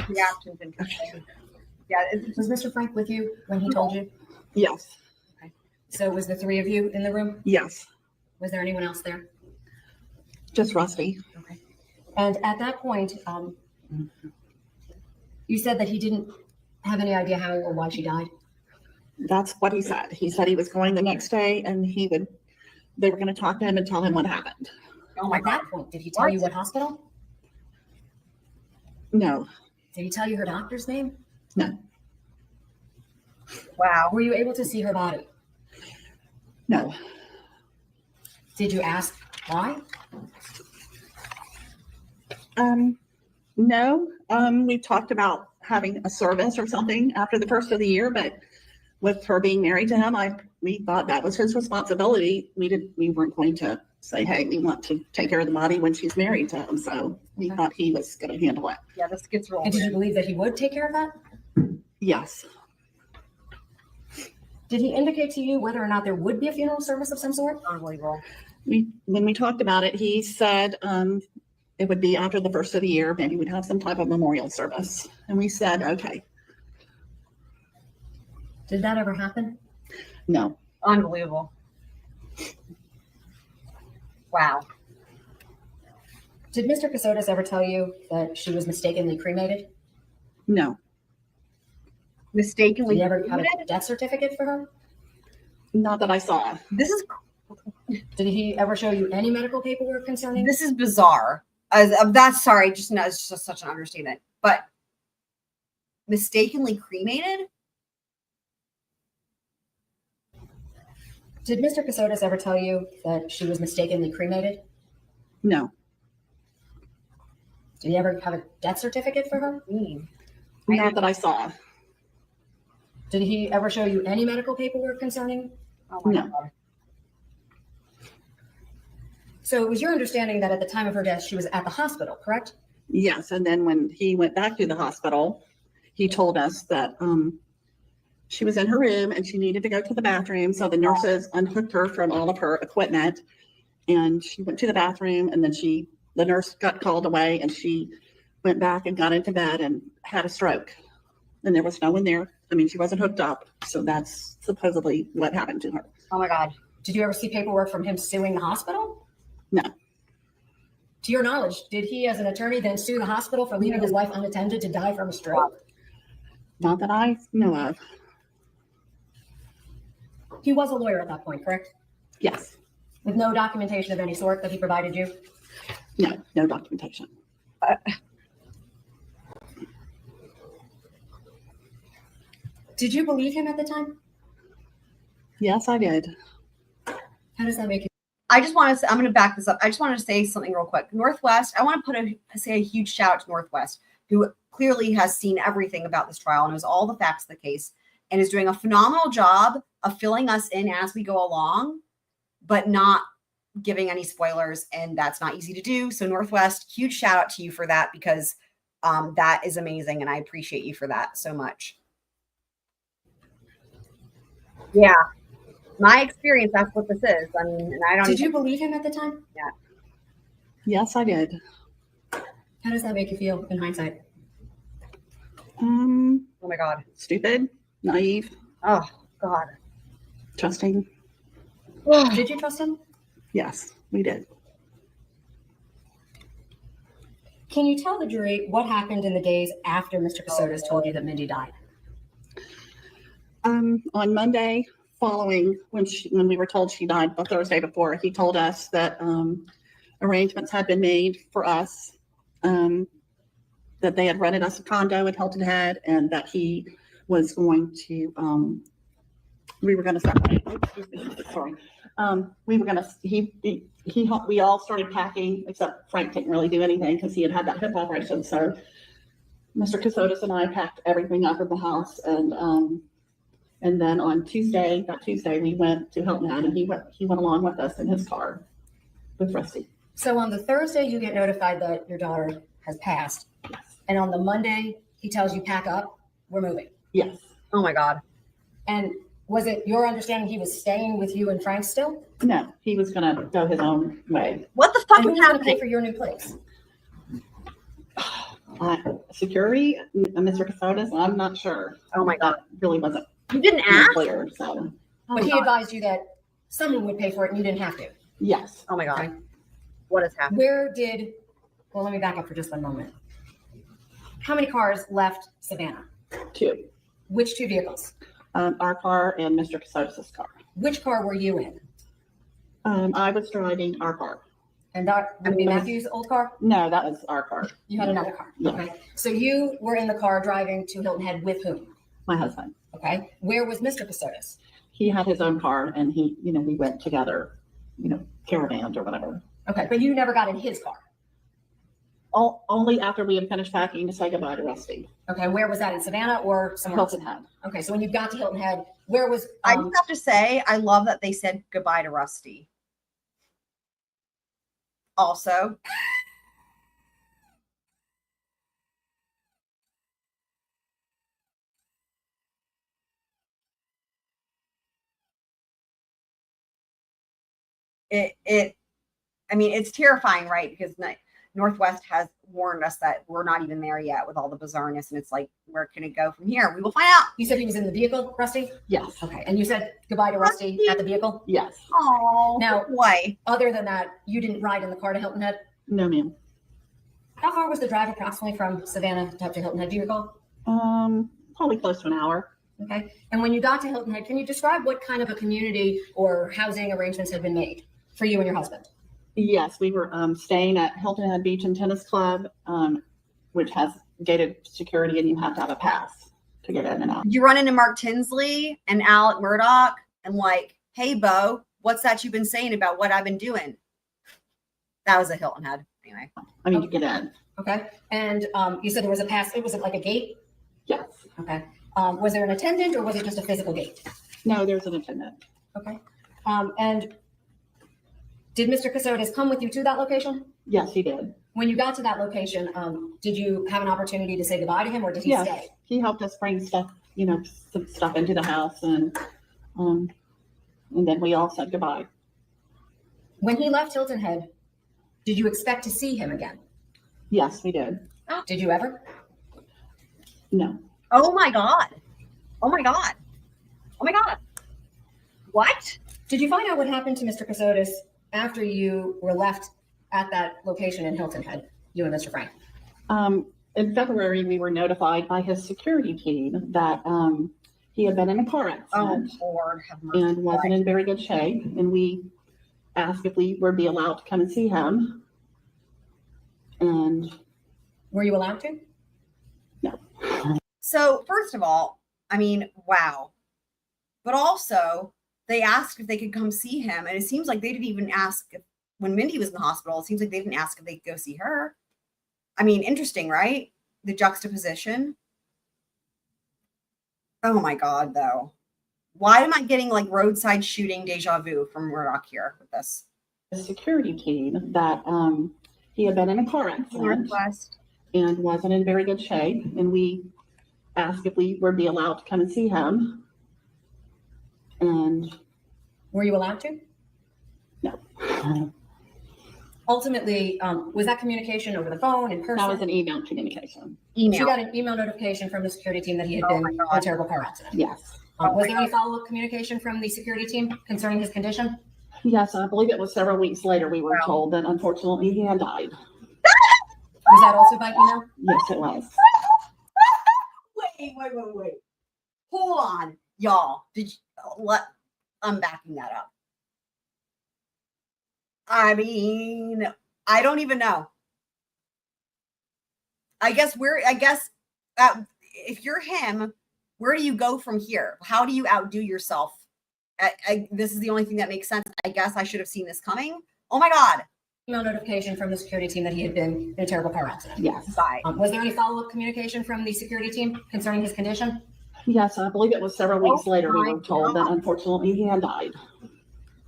reaction's interesting. Yeah, Was Mr. Frank with you when he told you? Yes. So was the three of you in the room? Yes. Was there anyone else there? Just Rusty. Okay. And at that point, you said that he didn't have any idea how or why she died. That's what he said. He said he was going the next day and they were going to talk to him and tell him what happened. oh my At God. that point, did he tell you what hospital? No, Did he tell you her doctor's name? no, Wow. Were you able to see her body? no. Did you ask why? No, we talked about having a service or something after the first of the year, but with her being married to him, we thought that was his responsibility. We weren't going to say, hey, we want to take care of the body when she's married to him. So we thought he was going to handle it. Yeah, this gets real. And did you weird. believe that he would take care of that? Yes. Did he indicate to you whether or not there would be a funeral service of some sort? Unbelievable. When we talked about it, he said, it would be after the first of the year. Maybe we'd have some type of memorial service. And we said, okay, Did that ever happen? no, Unbelievable. Wow. Did Mr. Kassotis ever tell you that she was mistakenly cremated? no, Did Mistakenly. he ever have cremated? a death certificate for her? not that I saw. This is Did he ever show you any medical paperwork concerning? this is bizarre. That's sorry, just no, it's just such an understatement. But mistakenly cremated? Did Mr. Kassotis ever tell you that she was mistakenly cremated? No, Did he ever have a death certificate for her? not that I saw. Did he ever show you any medical paperwork concerning? Oh my No. God. So it was your understanding that at the time of her death, she was at the hospital, correct? Yes, and then when he went back to the hospital, he told us that she was in her room and she needed to go to the bathroom. So the nurses unhooked her from all of her equipment, and she went to the bathroom, and then the nurse got called away, and she went back and got into bed and had a stroke. And there was no one there. I mean, she wasn't hooked up. So that's supposedly what happened to her. Oh my God. Did you ever see paperwork from him suing the hospital? No. To your knowledge, did he, as an attorney, then sue the hospital for leaving his wife unattended to die from a stroke? Not that I know of. He was a lawyer at that point, correct? Yes. With no documentation of any sort that he provided you? No documentation. Did you believe him at the time? Yes, I did. How does that make you? I just want to, I'm going to back this up. I just wanted to say something real quick. Northwest, I want to say a huge shout out to Northwest, who clearly has seen everything about this trial, knows all the facts of the case, and is doing a phenomenal job of filling us in as we go along, but not giving any spoilers. And that's not easy to do. So Northwest, huge shout out to you for that, because that is amazing. And I appreciate you for that so much. Yeah. My experience, that's what this is. I mean, and I don't. Did you believe him at the time? Yeah. Yes, I did. How does that make you feel in hindsight? Oh my God. Stupid, naive, Oh God. trusting. Did you trust him? Yes, we did. Can you tell the jury what happened in the days after Mr. Kassotis told you that Mindy died? On Monday, following when we were told she died the Thursday before, he told us that arrangements had been made for us, that they had rented us a condo at Hilton Head, and that he was going to, we were going to start. Sorry. We all started packing, except Frank didn't really do anything because he had had that hip operation. So Mr. Kassotis and I packed everything up in the house, and then on that Tuesday, we went to Hilton Head, and he went along with us in his car with Rusty. So on the Thursday, you get notified that your daughter has passed. Yes. And on the Monday, he tells you pack up, we're moving. Yes. Oh my God. And was it your understanding he was staying with you and Frank still? No, he was going to go his own way. What the fuck And is who's going to pay happening? for your new place? Security, Mr. Kassotis, I'm not sure. Oh my God. That really wasn't You didn't ask? clear. So But he advised you that someone would pay for it and you didn't have to. yes. Oh my God. Okay. What has happened? Well, let me back up for just one moment. How many cars left Savannah? 2. Which two vehicles? Our car and Mr. Kassotis' car. Which car were you in? I was driving our car. And that would be Matthew's old car? No, that was our car. You had another car. Yeah. Okay. So you were in the car driving to Hilton Head with whom? My husband. Okay. Where was Mr. Kassotis? He had his own car, and we went together, caravans or whatever. Okay. But you never got in his car. Only after we had finished packing to say goodbye to Rusty. Okay. Where was that, in Savannah or somewhere else? Hilton Head. Okay. So when you got to Hilton Head, where was, I just have to say, I love that they said goodbye to Rusty. Also, it's terrifying, right? Because Northwest has warned us that we're not even there yet with all the bizarreness, and it's like, where can it go from here? We will find out. you said he was in the vehicle, Rusty? Yes. Okay. And you said goodbye to Rusty at the vehicle? Yes. Oh, Now- why? Other than that, you didn't ride in the car to Hilton Head? No, ma'am. How far was the drive approximately from Savannah to Hilton Head? Do you recall? Probably close to an hour. Okay. And when you got to Hilton Head, can you describe what kind of a community or housing arrangements had been made for you and your husband? Yes, we were staying at Hilton Head Beach and Tennis Club, which has gated security, and you have to have a pass to get in and out. You run into Mark Tinsley and Alec Murdoch and like, hey, Bo, what's that you've been saying about what I've been doing? That was a Hilton Head. Anyway. I mean, to get in. Okay. And you said there was a pass. Was it like a gate? Yes. Okay. Was there an attendant or was it just a physical gate? No, there's an attendant. Okay. And Did Mr. Kassotis come with you to that location? Yes, he did. When you got to that location, did you have an opportunity to say goodbye to him, or did he Yes, stay? he helped us bring stuff, some stuff into the house, and then we all said goodbye. When he left Hilton Head, did you expect to see him again? Yes, we did. Did you ever? No. Oh my God. Oh my God. Oh my God. What? Did you find out what happened to Mr. Kassotis after you were left at that location in Hilton Head, you and Mr. Frank? In February, we were notified by his security team that he had been in a car accident Lord have mercy. and wasn't in very good shape. And we asked if we would be allowed to come and see him. And Were you allowed to? no. So first of all, I mean, wow. But also, they asked if they could come see him, and it seems like they didn't even ask if, when Mindy was in the hospital. It seems like they didn't ask if they could go see her. I mean, interesting, right? The juxtaposition. Oh my God, though. Why am I getting like roadside shooting deja vu from Murdoch here with this? The security team that he had been in a car accident Northwest. and wasn't in very good shape. And we asked if we would be allowed to come and see him. And Were you allowed to? no. Ultimately, was that communication over the phone, in person? That was an email communication. She Email. got an email notification from the security team that he had Oh been my in God. a terrible car accident. Yes. Was there any follow-up communication from the security team concerning his condition? Yes, I believe it was several weeks later we were told that unfortunately he had died. Was that also by email? Yes, it was. Wait. Hold on, y'all. I'm backing that up. I mean, I don't even know. I guess if you're him, where do you go from here? How do you outdo yourself? This is the only thing that makes sense. I guess I should have seen this coming. Oh my God. Email notification from the security team that he had been in a terrible car accident. Yes. Bye. Was there any follow-up communication from the security team concerning his condition? Yes, I believe it was several weeks Oh later we my were told that God. unfortunately he had died.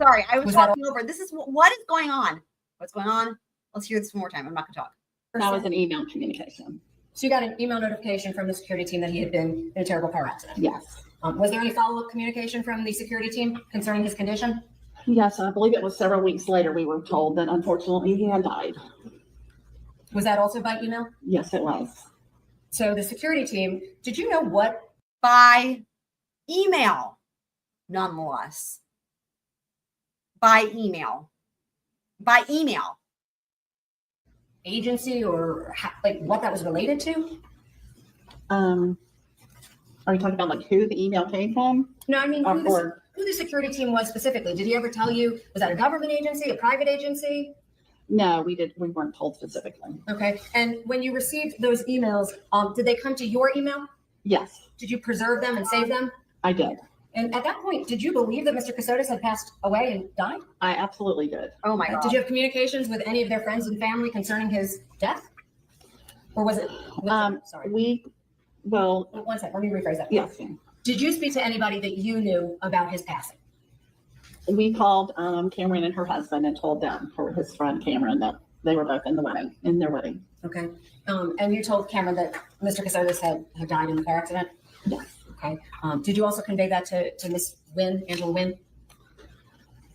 Sorry, I was Was that talking over. This is what is going on? What's going on? Let's hear this one more time. I'm not going to talk. That was an email communication. So you got an email notification from the security team that he had been in a terrible car accident. Yes. Was there any follow-up communication from the security team concerning his condition? Yes, I believe it was several weeks later we were told that unfortunately he had died. Was that also by email? Yes, it was. So the security team, did you know what? By email, nonetheless. By email. Agency or like what that was related to? Are you talking about like who the email came from? No, I mean Or who the security team was specifically. Did he ever tell you? Was that a government agency, a private agency? no, we weren't told specifically. Okay. And when you received those emails, did they come to your email? Yes, Did you preserve them and save them? I did. And at that point, did you believe that Mr. Kassotis had passed away and died? I absolutely did. Oh my God. Did you have communications with any of their friends and family concerning his death? Or was it? Sorry. Well, One second. Let me rephrase that. yes, Did you speak to anybody that you knew about his passing? we called Cameron and her husband and told them, or his friend Cameron, that they were both in their wedding. Okay. And you told Cameron that Mr. Kassotis had died in the car accident? Yes. Okay. Did you also convey that to Miss Wynn, Angela Wynn?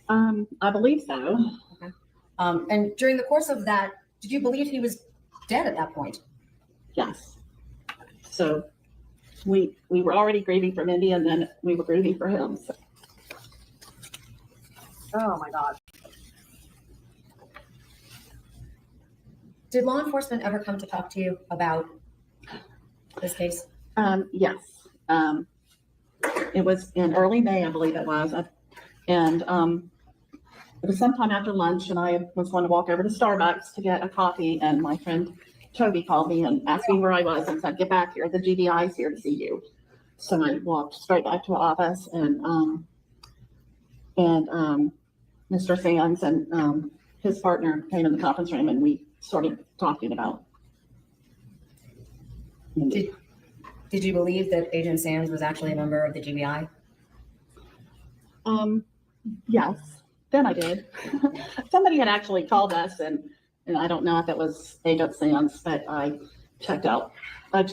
I believe so. And during the course of that, did you believe he was dead at that point? Yes. So we were already grieving for Mindy, and then we were grieving for him. So. Oh my God. Did law enforcement ever come to talk to you about this case? Yes. It was in early May, I believe it was. And it was sometime after lunch, and I was going to walk over to Starbucks to get a coffee, and my friend Toby called me and asked me where I was and said, "Get back here. The GBI is here to see you." So I walked straight back to the office, and Mr. Sands and his partner came in the conference room, and we started talking about Mindy. Did you believe that Agent Sands was actually a member of the GBI? Yes, Then I did. Somebody had actually called us and I don't know if it was Agent Sands, but I checked, like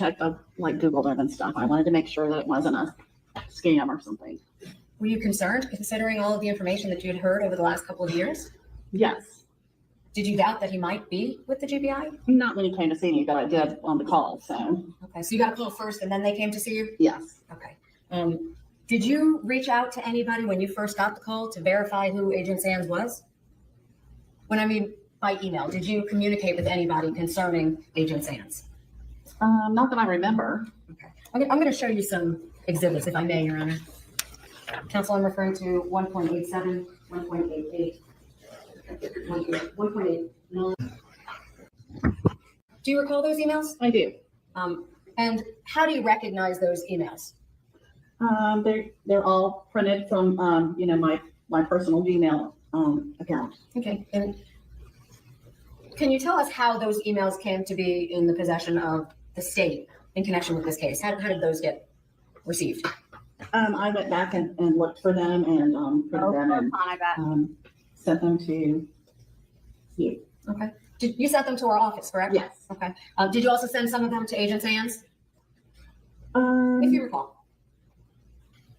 Googled it and stuff. I wanted to make sure that it wasn't a scam or something. Were you concerned considering all of the information that you had heard over the last couple of years? Yes. Did you doubt that he might be with the GBI? Not when you came to see me, but I did on the call, so. Okay, so you got a call first and then they came to see you? Yes. Okay. Did you reach out to anybody when you first got the call to verify who Agent Sands was? When I mean by email, did you communicate with anybody concerning Agent Sands? Not that I remember. Okay. I'm going to show you some exhibits, if I may, Your Honor. Counsel, I'm referring to 1.87, 1.88, 1.89. Do you recall those emails? I do. And how do you recognize those emails? They're all printed from, my personal Gmail account. Okay. And can you tell us how those emails came to be in the possession of the state in connection with this case? How did those get received? I went back and looked for them and printed them and I bet. sent them to you. Okay. You sent them to our office, correct? Yes. Okay. Did you also send some of them to Agent Sands, if you recall?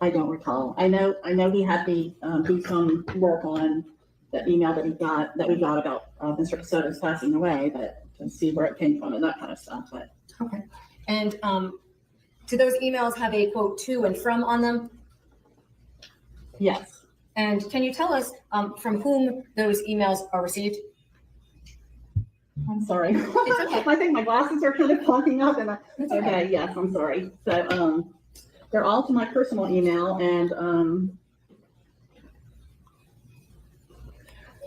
I don't recall. I know he had me do some work on the email that we got about Mr. Kassotis passing away, but to see where it came from and that kind of stuff. But Okay. And do those emails have a quote to and from on them? yes. And can you tell us from whom those emails are received? I'm sorry. okay. I think my glasses are kind of clogging up. Okay, yes, I'm sorry. So they're all to my personal email, and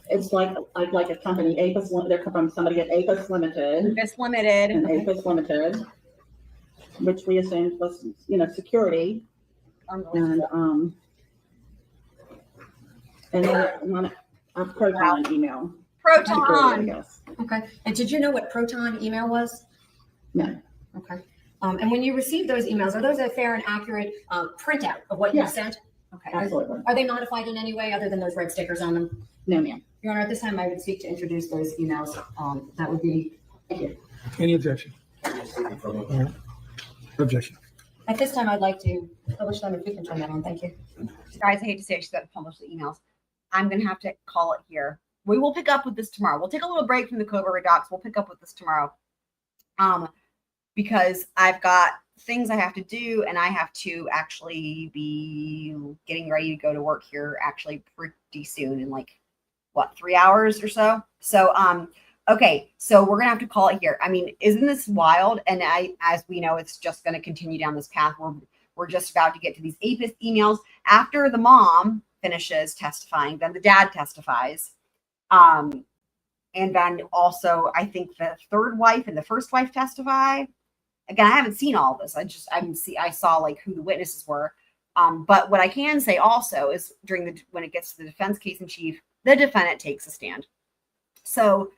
it's like a company, Apis. They're from somebody at Apis Limited. It's limited. And Apis Limited, which we assumed was security, and then a Proton email. Security, I Proton. guess. Okay. And did you know what Proton email was? No. Okay. And when you received those emails, are those a fair and accurate printout of what you Yes. sent? Okay. Absolutely. Are they modified in any way other than those red stickers on them? No, ma'am. Your Honor, at this time, I would seek to introduce those emails. That would be, thank you. Any objection? Objection. At this time, I'd like to publish them if we can turn that on. Thank you. Guys, I hate to say it, she's got to publish the emails. I'm going to have to call it here. We will pick up with this tomorrow. We'll take a little break from the covert docs. We'll pick up with this tomorrow. Because I've got things I have to do and I have to actually be getting ready to go to work here actually pretty soon in 3 hours or so. So, okay. So we're going to have to call it here. I mean, isn't this wild? And as we know, it's just going to continue down this path. We're just about to get to these Apis emails. After the mom finishes testifying, then the dad testifies. And then also, I think the third wife and the first wife testify. Again, I haven't seen all of this. I saw who the witnesses were. But what I can say also is when it gets to the defense case in chief, the defendant takes a stand. So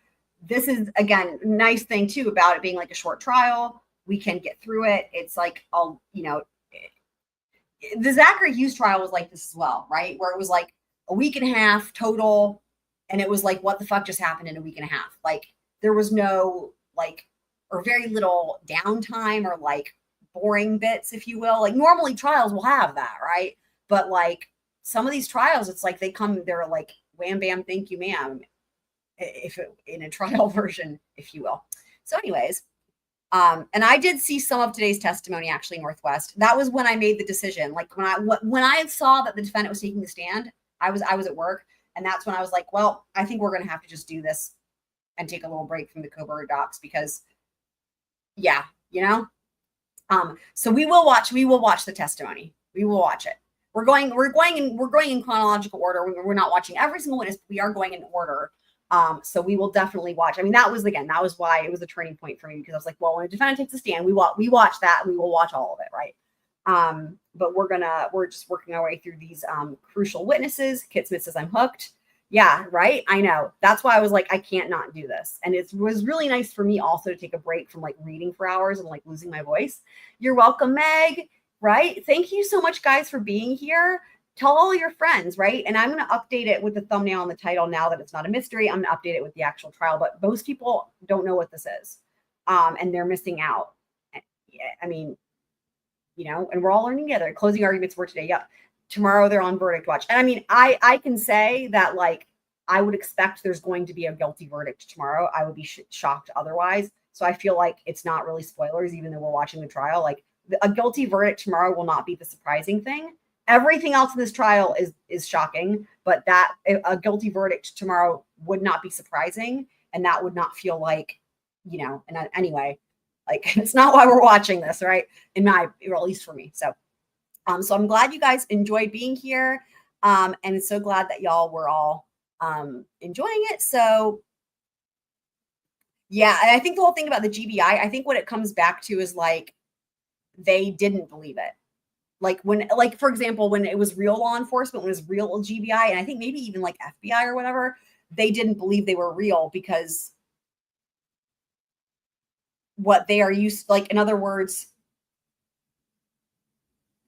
this is, again, nice thing too about it being like a short trial. We can get through it. It's the Zachary Hughes trial was like this as well, right? Where it was a week and a half total. And it was what the fuck just happened in a week and a half? There was no or very little downtime or boring bits, if you will. Normally trials will have that, right? But some of these trials, it's they're wham bam, thank you, ma'am. In a trial version, if you will. So anyways, and I did see some of today's testimony actually, Northwest. That was when I made the decision. When I saw that the defendant was taking the stand, I was at work. And that's when I was well, I think we're going to have to just do this and take a little break from the covert docs because so we will watch the testimony. We will watch it. We're going in chronological order. We're not watching every single witness. We are going in order. So we will definitely watch. I mean, that was why it was a turning point for me because I was well, when a defendant takes a stand, we watch that and we will watch all of it. Right. But we're just working our way through these crucial witnesses. Kit Smith says I'm hooked. Yeah, right. I know. That's why I was I can't not do this. And it was really nice for me also to take a break from reading for hours and losing my voice. You're welcome, Meg. Right. Thank you so much, guys, for being here. tell all your friends, right? And I'm going to update it with the thumbnail and the title now that it's not a mystery. I'm going to update it with the actual trial, but most people don't know what this is. And they're missing out. I mean, you know, and we're all learning together. Closing arguments were today. Yep. Tomorrow they're on verdict watch. And I mean, I can say that, like, I would expect there's going to be a guilty verdict tomorrow. I would be shocked otherwise. So I feel like it's not really spoilers, even though we're watching the trial. Like, a guilty verdict tomorrow will not be the surprising thing. Everything else in this trial is shocking, but that a guilty verdict tomorrow would not be surprising, and that would not feel like, you know. And anyway, like, it's not why we're watching this, right? Or at least for me. So, so I'm glad you guys enjoyed being here, and so glad that y'all were all enjoying it. So, yeah, and I think the whole thing about the GBI, I think what it comes back to is, like, they didn't believe it. Like, when, like, for example, when it was real law enforcement, when it was real GBI, and I think maybe even like FBI or whatever, they didn't believe they were real because what they are used, like, in other words,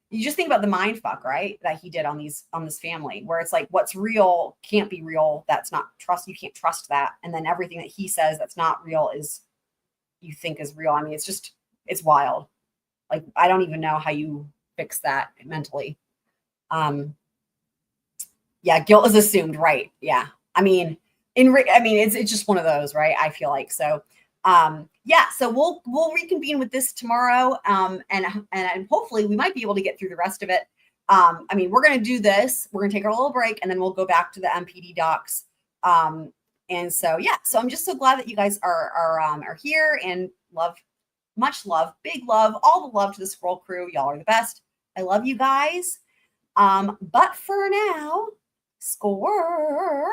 you just think about the mind fuck, right? That he did on this family, where it's like, what's real can't be real. That's not trust. You can't trust that. And then everything that he says that's not real is, you think is real. I mean, it's wild. Like, I don't even know how you fix that mentally. Yeah, guilt is assumed, right? Yeah. I mean, it's just one of those, right? I feel like. So, yeah, so we'll reconvene with this tomorrow. And hopefully we might be able to get through the rest of it. I mean, we're going to do this, we're going to take a little break, and then we'll go back to the MPD docs. And so, yeah, so I'm just so glad that you guys are here, and much love, big love, all the love to the Scroll crew. Y'all are the best. I love you guys. But for now, score.